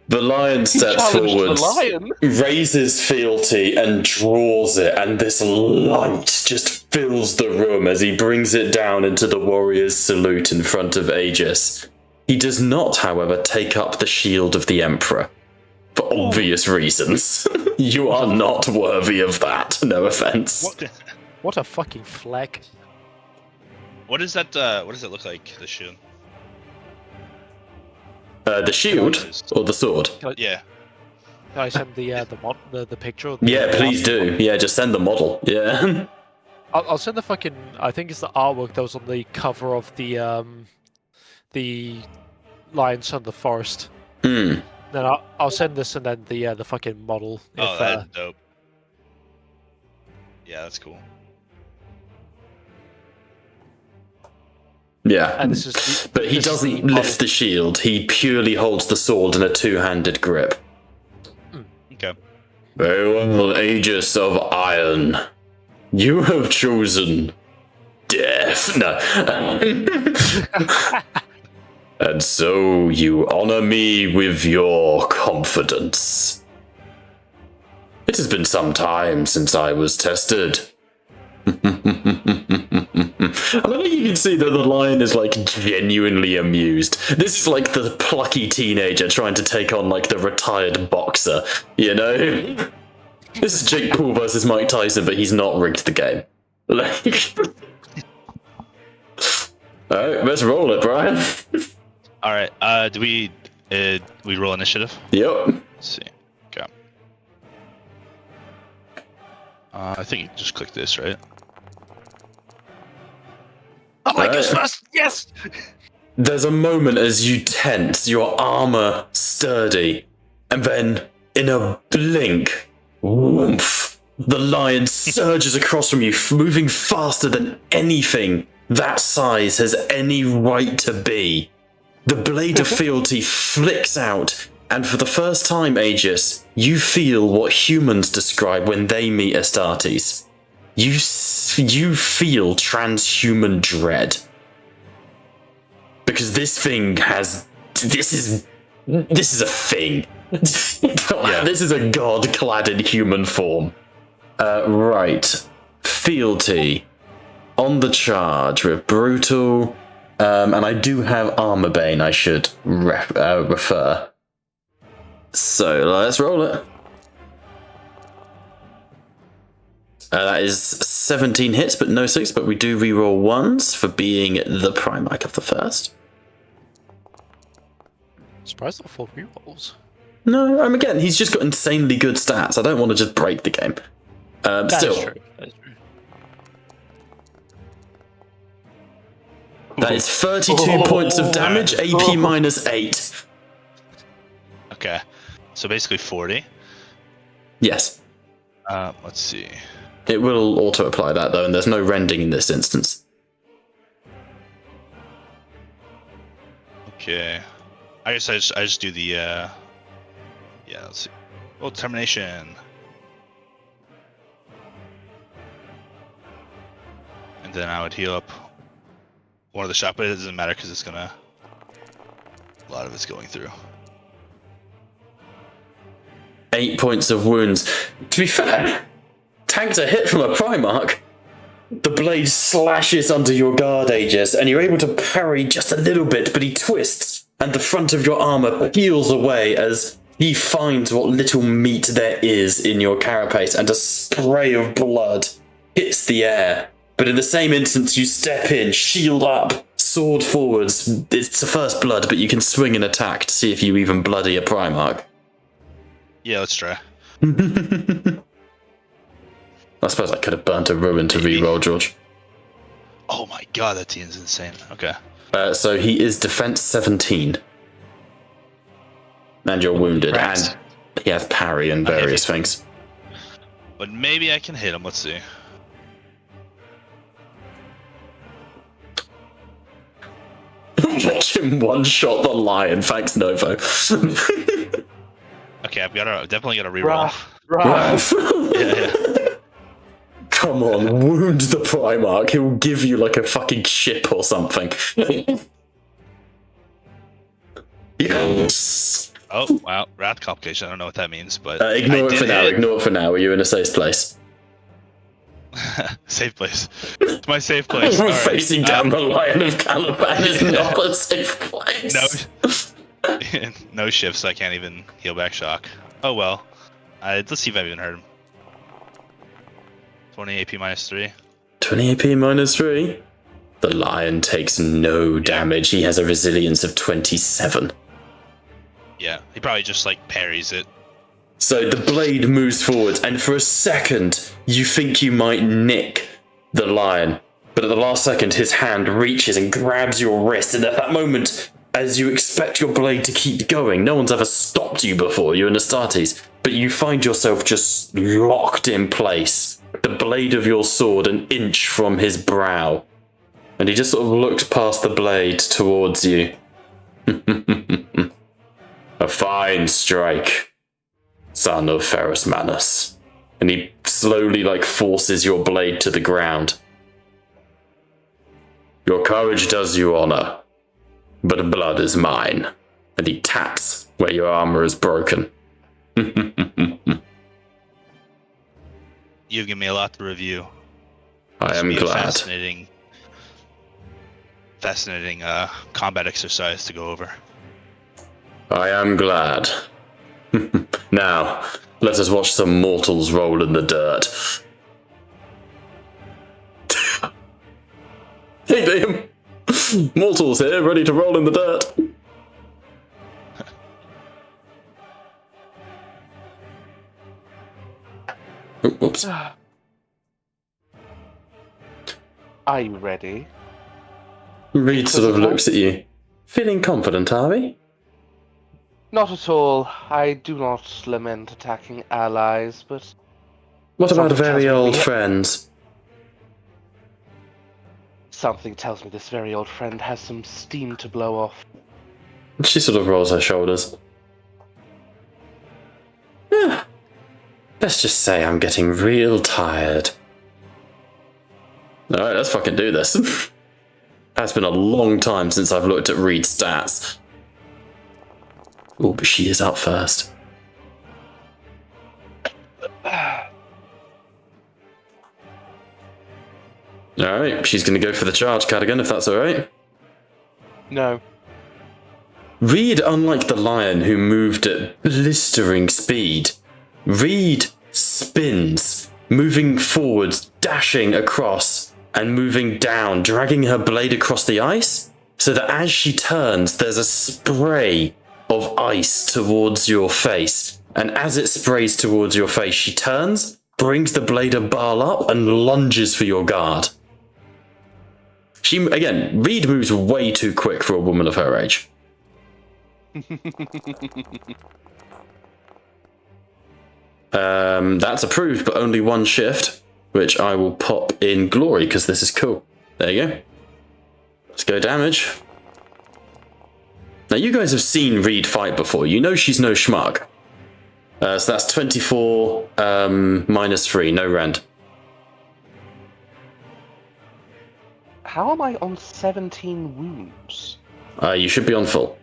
The lion He steps challenged forwards, the lion. raises fealty, and draws it, and this light just fills the room as he brings it down into the warrior's salute in front of Aegis. He does not, however, take up the shield of the Emperor. For obvious reasons. You are not worthy of that, no offense. What a fucking flag. What is that? What does it look like? The shield. The shield or the sword? Yeah. Can I send the picture? Yeah, please do. Yeah, just send the model. Yeah. I'll send the fucking. I think it's the artwork that was on the cover of the Lion Son of the Forest. Hmm. Then I'll send this and then the fucking model. Oh, that's dope. Yeah, that's cool. Yeah, And this is but he doesn't lift the shield. He purely holds the sword in a two-handed grip. Okay. Very well, Aegis of Iron. You have chosen death. No. And so you honor me with your confidence. It has been some time since I was tested. I don't think you can see that the lion is like genuinely amused. This is like the plucky teenager trying to take on like the retired boxer, you know? This is Jake Paul versus Mike Tyson, but he's not rigged the game. Like, alright, let's roll it, Brian. All right. Do we roll initiative? Yep. Let's see. Okay. I think you just click this, right? I like us Right. first. Yes. There's a moment as you tense, your armor sturdy, and then in a blink, whoomph, the lion surges across from you, moving faster than anything that size has any right to be. The blade of fealty flicks out, and for the first time, Aegis, you feel what humans describe when they meet Astartes. You feel transhuman dread. Because this thing has... This is a thing. This is a god clad in human form. Right. Fealty. On the charge with brutal... and I do have Armor Bane I should refer. So let's roll it. That is 17 hits, but no 6, but we do reroll 1s for being the Primarch of the first. Surprised at 4 rerolls. No, again, he's just got insanely good stats. I don't want to just break the game. That Still, is true. That is true. that is 32 points of damage, AP minus 8. Okay. So basically 40. Yes. Let's see. It will auto-apply that, though, and there's no rending in this instance. Okay. I guess I just do the yeah, let's see. Oh, termination. And then I would heal up one of the shot, but it doesn't matter because it's gonna a lot of it's going through. 8 points of wounds. To be fair, tanked a hit from a Primarch. The blade slashes under your guard, Aegis, and you're able to parry just a little bit, but he twists, and the front of your armor peels away as he finds what little meat there is in your carapace, and a spray of blood hits the air. But in the same instance, you step in, shield up, sword forwards. It's the first blood, but you can swing an attack to see if you even bloody a Primarch. Yeah, let's try. I suppose I could have burnt a ruin to reroll, George. Oh my god, that team's insane. Okay. So he is defense 17. And you're wounded, Right. and he has parry and various things. But maybe I can hit him. Let's see. Watch him one-shot the lion. Thanks, Novo. Okay, definitely got to reroll. Right. Yeah. Come on, wound the Primarch. He'll give you like a fucking ship or something. Yes. Oh wow, wrath complication. I don't know what that means, but Ignore it for now. Ignore it for now. Are you in a safe place? Safe place. It's my safe place. All right. Facing down the Lion of Caliban is not a safe place. No shifts. I can't even heal back shock. Oh well. Let's see if I've even heard him. 20 AP minus 3. 20 AP minus 3. The lion takes no damage. He has a resilience of 27. Yeah, he probably just like parries it. So the blade moves forward, and for a second, you think you might nick the lion. But at the last second, his hand reaches and grabs your wrist, and at that moment, as you expect your blade to keep going, no one's ever stopped you before, you're in Astartes, but you find yourself just locked in place, the blade of your sword an inch from his brow. And he just sort of looks past the blade towards you. A fine strike, son of Ferrus Manus. And he slowly, forces your blade to the ground. Your courage does you honor, but blood is mine. And he taps where your armor is broken. You've given me a lot to review. I am glad. Fascinating combat exercise to go over. I am glad. Now, let us watch some mortals roll in the dirt. Hey, Liam! Mortals here, ready to roll in the dirt. Oops. Are you ready? Reed sort of looks at you. Feeling confident, are we? Not at all. I do not lament attacking allies, but... What about Something very tells me old we- friends? Something tells me this very old friend has some steam to blow off. She sort of rolls her shoulders. Yeah. Let's just say I'm getting real tired. Alright, let's fucking do this. It's been a long time since I've looked at Reed's stats. Oh, but she is up first. Alright, she's going to go for the charge, Cadigan, if that's alright. No. Reed, unlike the lion who moved at blistering speed, Reed spins, moving forwards, dashing across, and moving down, dragging her blade across the ice, so that as she turns, there's a spray of ice towards your face. And as it sprays towards your face, she turns, brings the blade of Baal up, and lunges for your guard. Reed moves way too quick for a woman of her age. That's approved, but only one shift, which I will pop in glory because this is cool. There you go. Let's go damage. Now you guys have seen Reed fight before. You know she's no schmuck. So that's 24 minus 3, no rend. How am I on 17 wounds? You should be on full.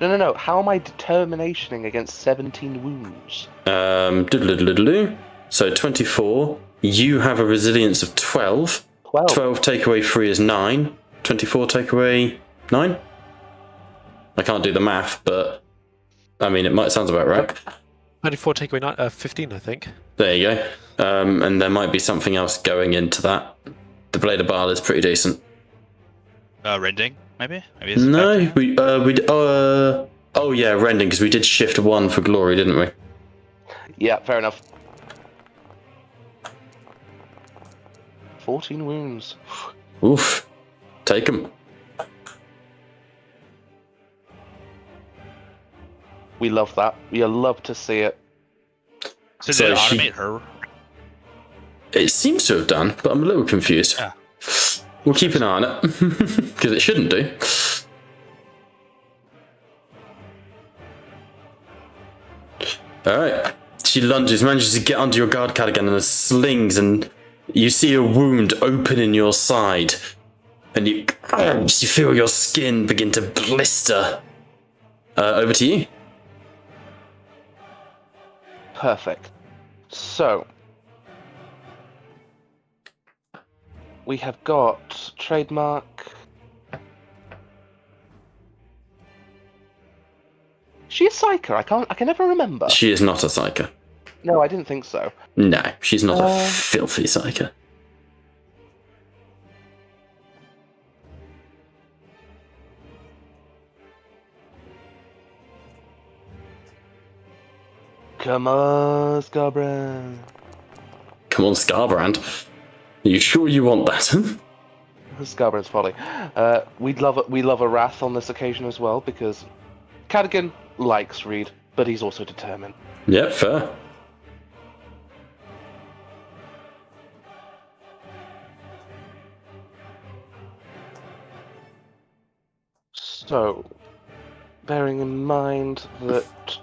No. How am I determinationing against 17 wounds? So 24. You have a resilience of 12. 12. 12 take away 3 is 9. 24 take away 9? I can't do the math, but I mean, it sounds about right. 24 take away 15, I think. There you go. And there might be something else going into that. The Blade of Baal is pretty decent. Rending, maybe? Maybe it's No, factor? oh yeah, rending, because we did shift 1 for glory, didn't we? Yeah, fair enough. 14 wounds. Oof. Take them. We love that. We love to see it. So So did it she- automate her? It seems to have done, but I'm a little confused. Yeah. We'll keep an eye on it, because it shouldn't do. Alright. She lunges, manages to get under your guard cardigan and slings, and you see a wound open in your side. And you feel your skin begin to blister. Over to you. Perfect. So, we have got trademark. She a psyker? I can never remember. She is not a psyker. No, I didn't think so. No, she's not a filthy psyker. Come on, Scarbrand. Come on, Scarbrand. Are you sure you want that? Scarbrand's folly. We love a wrath on this occasion as well, because Cadigan likes Reed, but he's also determined. Yep, fair. So, bearing in mind that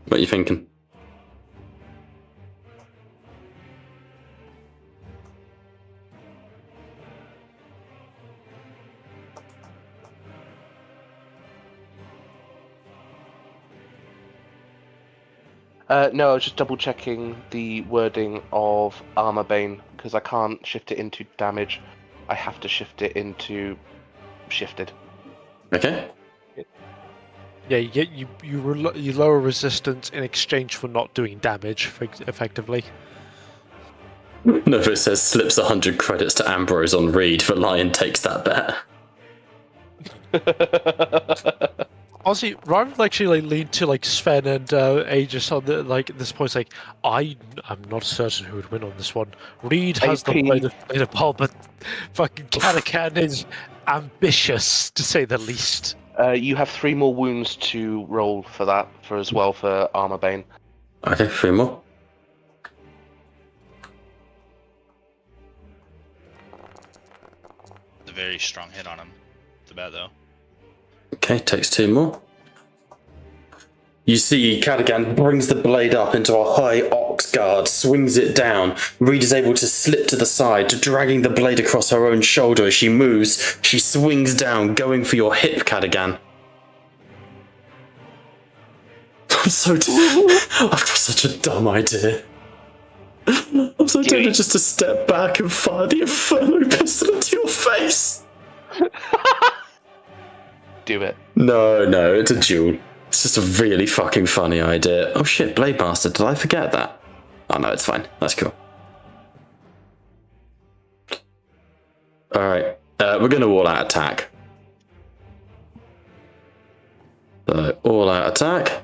What are you thinking? no, I was just double checking the wording of Armor Bane, because I can't shift it into damage. I have to shift it into shifted. Okay. Yeah, you lower resistance in exchange for not doing damage, effectively. Novo says slips 100 credits to Ambrose on Reed, but Lion takes that bet. Honestly, rather than actually lean to Sven and Aegis on the at this point, it's I'm not certain who would win on this one. Reed has the blade of Paul, but fucking Cadacan is ambitious to say the least. You have 3 more wounds to roll for that, for Armor Bane. Okay, 3 more. It's a very strong hit on him. It's bad though. Okay, takes 2 more. You see Cadigan brings the blade up into a high ox guard, swings it down. Reed is able to slip to the side, dragging the blade across her own shoulder as she moves. She swings down, going for your hip, Cadigan. I've got such a dumb idea. I'm so tempted just to step back and fire the Inferno pistol into your face. Do it. No, it's a duel. It's just a really fucking funny idea. Oh shit, Blade Master, did I forget that? Oh no, it's fine. That's cool. Alright, we're gonna all-out attack. So, all-out attack.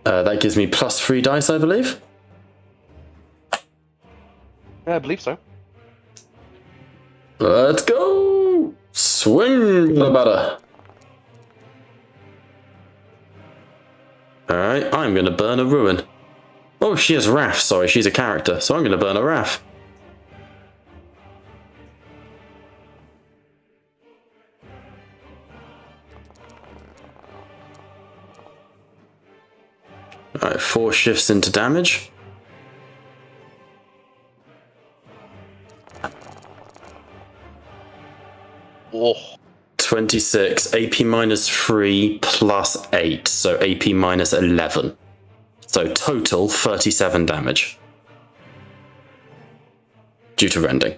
That gives me +3 dice, I believe. Yeah, I believe so. Let's go! Swing the butter. Alright, I'm gonna burn a ruin. Oh, she has Wrath, sorry, she's a character, so I'm gonna burn a Wrath. Alright, 4 shifts into damage. Oh. 26, AP -3 + 8, so AP -11. So total 37 damage. Due to rending.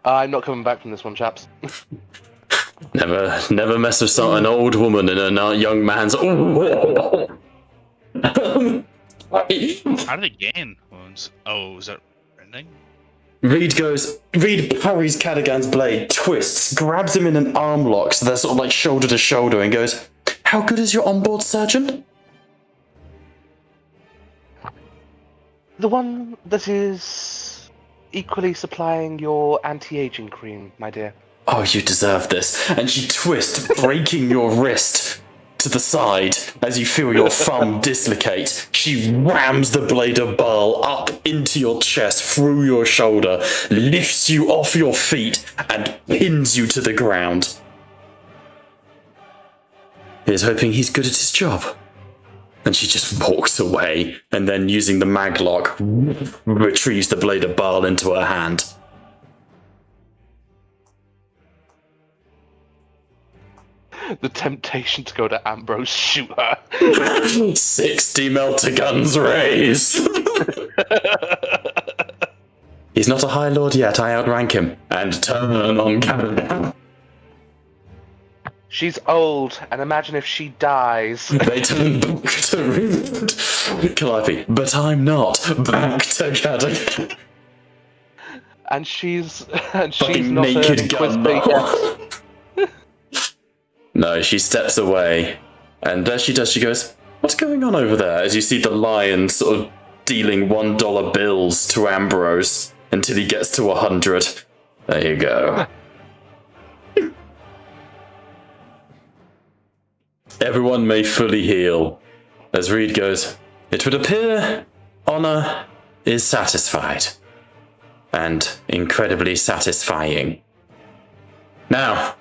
I'm not coming back from this one, chaps. Never mess with an old woman in a young man's. How did it gain wounds? Oh, is that rending? Reed parries Cadigan's blade, twists, grabs him in an arm lock, so they're sort of shoulder to shoulder, and goes, "How good is your onboard surgeon?" The one that is equally supplying your anti-aging cream, my dear. Oh, you deserve this. And she twists, breaking your wrist to the side as you feel your thumb dislocate. She rams the blade of Baal up into your chest, through your shoulder, lifts you off your feet, and pins you to the ground. Here's hoping he's good at his job. And she just walks away, and then using the maglock, retrieves the blade of Baal into her hand. The temptation to go to Ambrose, shoot her. 60 melter guns raised. He's not a High Lord yet, I outrank him. And turn on Canada. She's old, and imagine if she dies. They turn back to Calliope, but I'm not. Back to Canada. And she's Fucking not naked a gun. quizmaster yet. No, she steps away, and as she does, she goes, "What's going on over there?" As you see the lion sort of dealing $1 bills to Ambrose until he gets to 100. There you go. Everyone may fully heal. As Reed goes, "It would appear honor is satisfied. And incredibly satisfying. Now,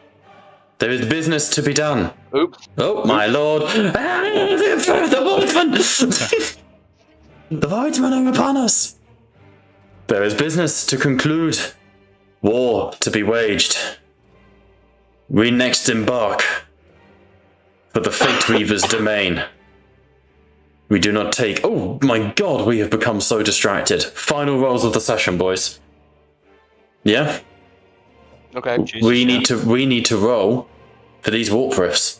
there is business to be done." Oops. Oh, my lord. The Voidman! The Voidman are upon us. There is business to conclude. War to be waged. We next embark for the Fate Weaver's domain. We do not take... Oh my god, we have become so distracted. Final rolls of the session, boys. Yeah? Okay. We need to roll for these warp rifts.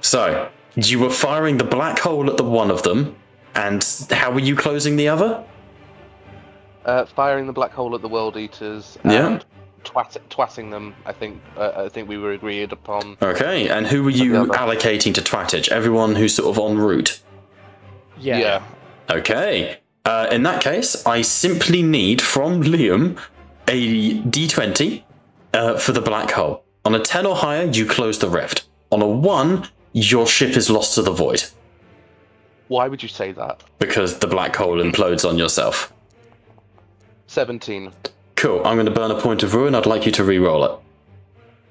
So, you were firing the black hole at the one of them, and how were you closing the other? Firing the black hole at the World Eaters. Yeah. And twatting them. I think we were agreed upon. Okay, and who were you allocating to twattage? Everyone who's sort of en route. Yeah. Okay. In that case, I simply need from Liam a d20 for the black hole. On a 10 or higher, you close the rift. On a 1, your ship is lost to the void. Why would you say that? Because the black hole implodes on yourself. 17. Cool, I'm going to burn a point of ruin. I'd like you to re-roll it.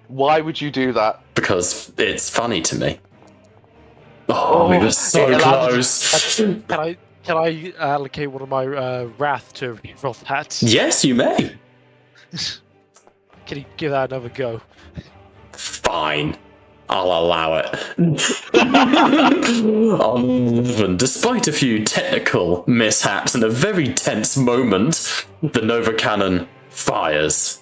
Why would you do that? Because it's funny to me. Oh, we were so close. Can I allocate one of my wrath to re-roll that? Yes, you may. Can you give that another go? Fine. I'll allow it. Despite a few technical mishaps and a very tense moment, the Nova Cannon fires.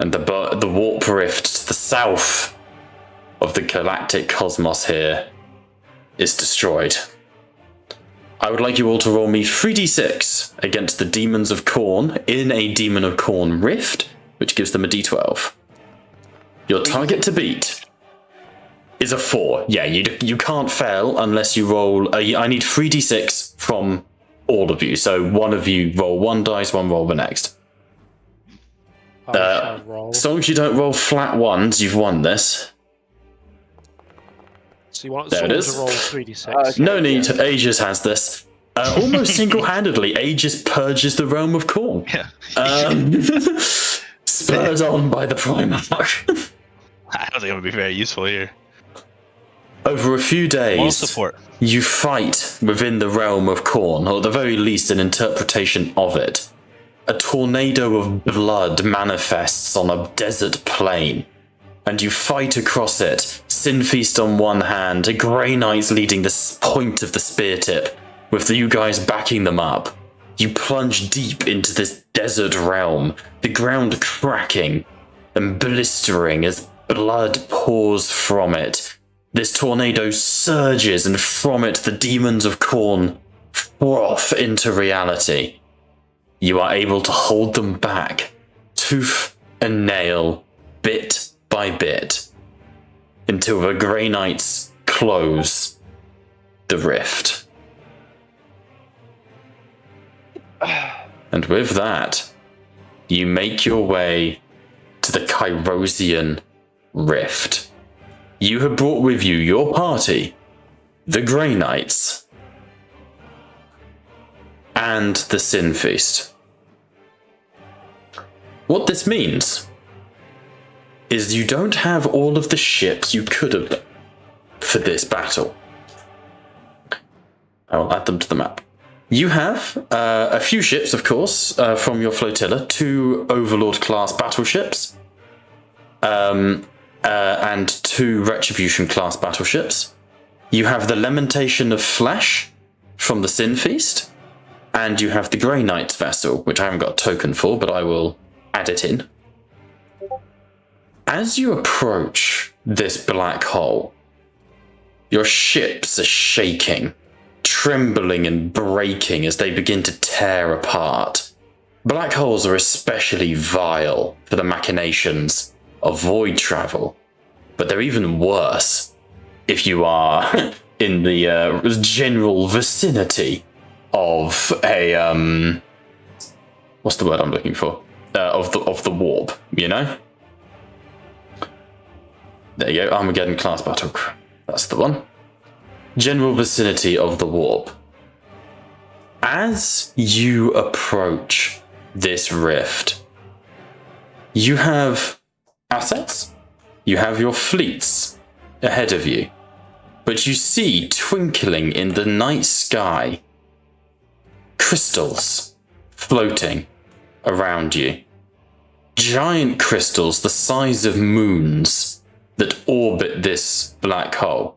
And the warp rift to the south of the galactic cosmos here is destroyed. I would like you all to roll me 3d6 against the Demons of Khorne in a Demon of Khorne rift, which gives them a d12. Your target to beat is a 4. Yeah, you can't fail unless you roll... I need 3d6 from all of you. So one of you roll one dice, one roll the next. As long as you don't roll flat ones, you've won this. So you want there it is. To roll 3d6. No need. Aegis has this. Almost single-handedly, Aegis purges the realm of Khorne. Yeah. Spurred on by the Primarch. I don't think it would be very useful here. Over a few days, Moral support. You fight within the realm of Khorne, or at the very least an interpretation of it. A tornado of blood manifests on a desert plain, and you fight across it, Sinfeast on one hand, a Grey Knights leading the point of the spear tip, with you guys backing them up. You plunge deep into this desert realm, the ground cracking and blistering as blood pours from it. This tornado surges, and from it the demons of Khorne froth into reality. You are able to hold them back, tooth and nail, bit by bit, until the Grey Knights close the rift. And with that, you make your way to the Kyrosian Rift. You have brought with you your party, the Grey Knights, and the Sin Feast. What this means is you don't have all of the ships you could have done for this battle. I'll add them to the map. You have a few ships, of course, from your flotilla, 2 Overlord-class battleships, and 2 Retribution-class battleships. You have the Lamentation of Flesh from the Sin Feast, and you have the Grey Knight's vessel, which I haven't got a token for, but I will add it in. As you approach this black hole, your ships are shaking, trembling and breaking as they begin to tear apart. Black holes are especially vile for the machinations of void travel, but they're even worse if you are in the general vicinity of a what's the word I'm looking for? Of the warp, you know? There you go, Armageddon class battle. That's the one. General vicinity of the warp. As you approach this rift, you have assets, you have your fleets ahead of you, but you see twinkling in the night sky crystals floating around you. Giant crystals the size of moons that orbit this black hole.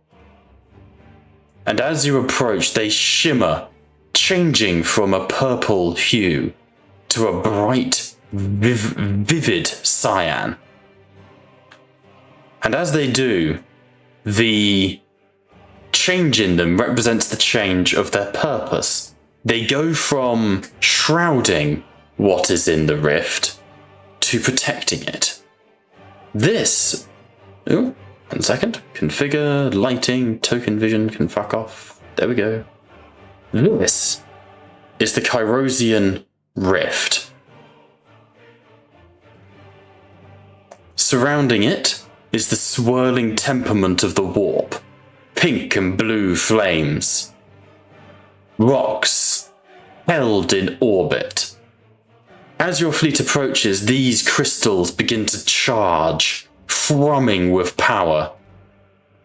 And as you approach, they shimmer, changing from a purple hue to a bright, vivid cyan. And as they do, the change in them represents the change of their purpose. They go from shrouding what is in the rift to protecting it. This... Oh, 1 second. Configure, lighting, token vision can fuck off. There we go. This is the Kyrosian Rift. Surrounding it is the swirling temperament of the warp. Pink and blue flames. Rocks held in orbit. As your fleet approaches, these crystals begin to charge, thrumming with power,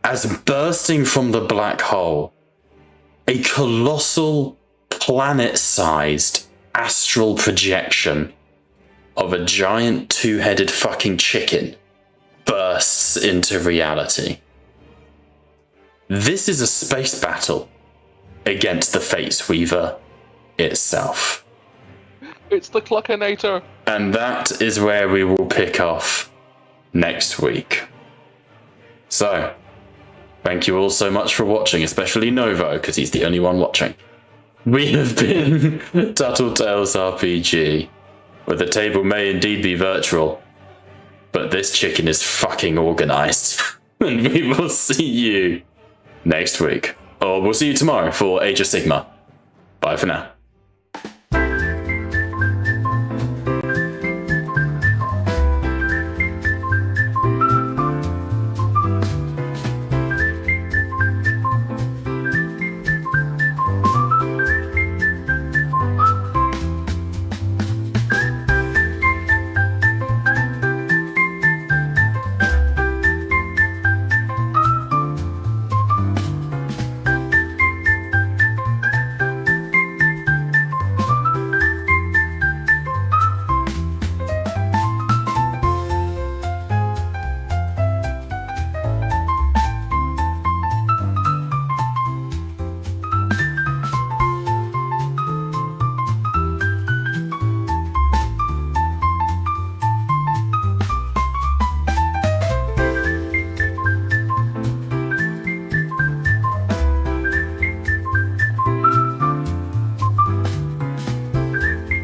as bursting from the black hole, a colossal, planet-sized astral projection of a giant 2-headed fucking chicken bursts into reality. This is a space battle against the Fates Weaver itself. It's the Cluckinator! And that is where we will pick off next week. So, thank you all so much for watching, especially Novo, because he's the only one watching. We have been Tattletales RPG, where the table may indeed be virtual, but this chicken is fucking organized. And we will see you next week. Or we'll see you tomorrow for Age of Sigmar. Bye for now.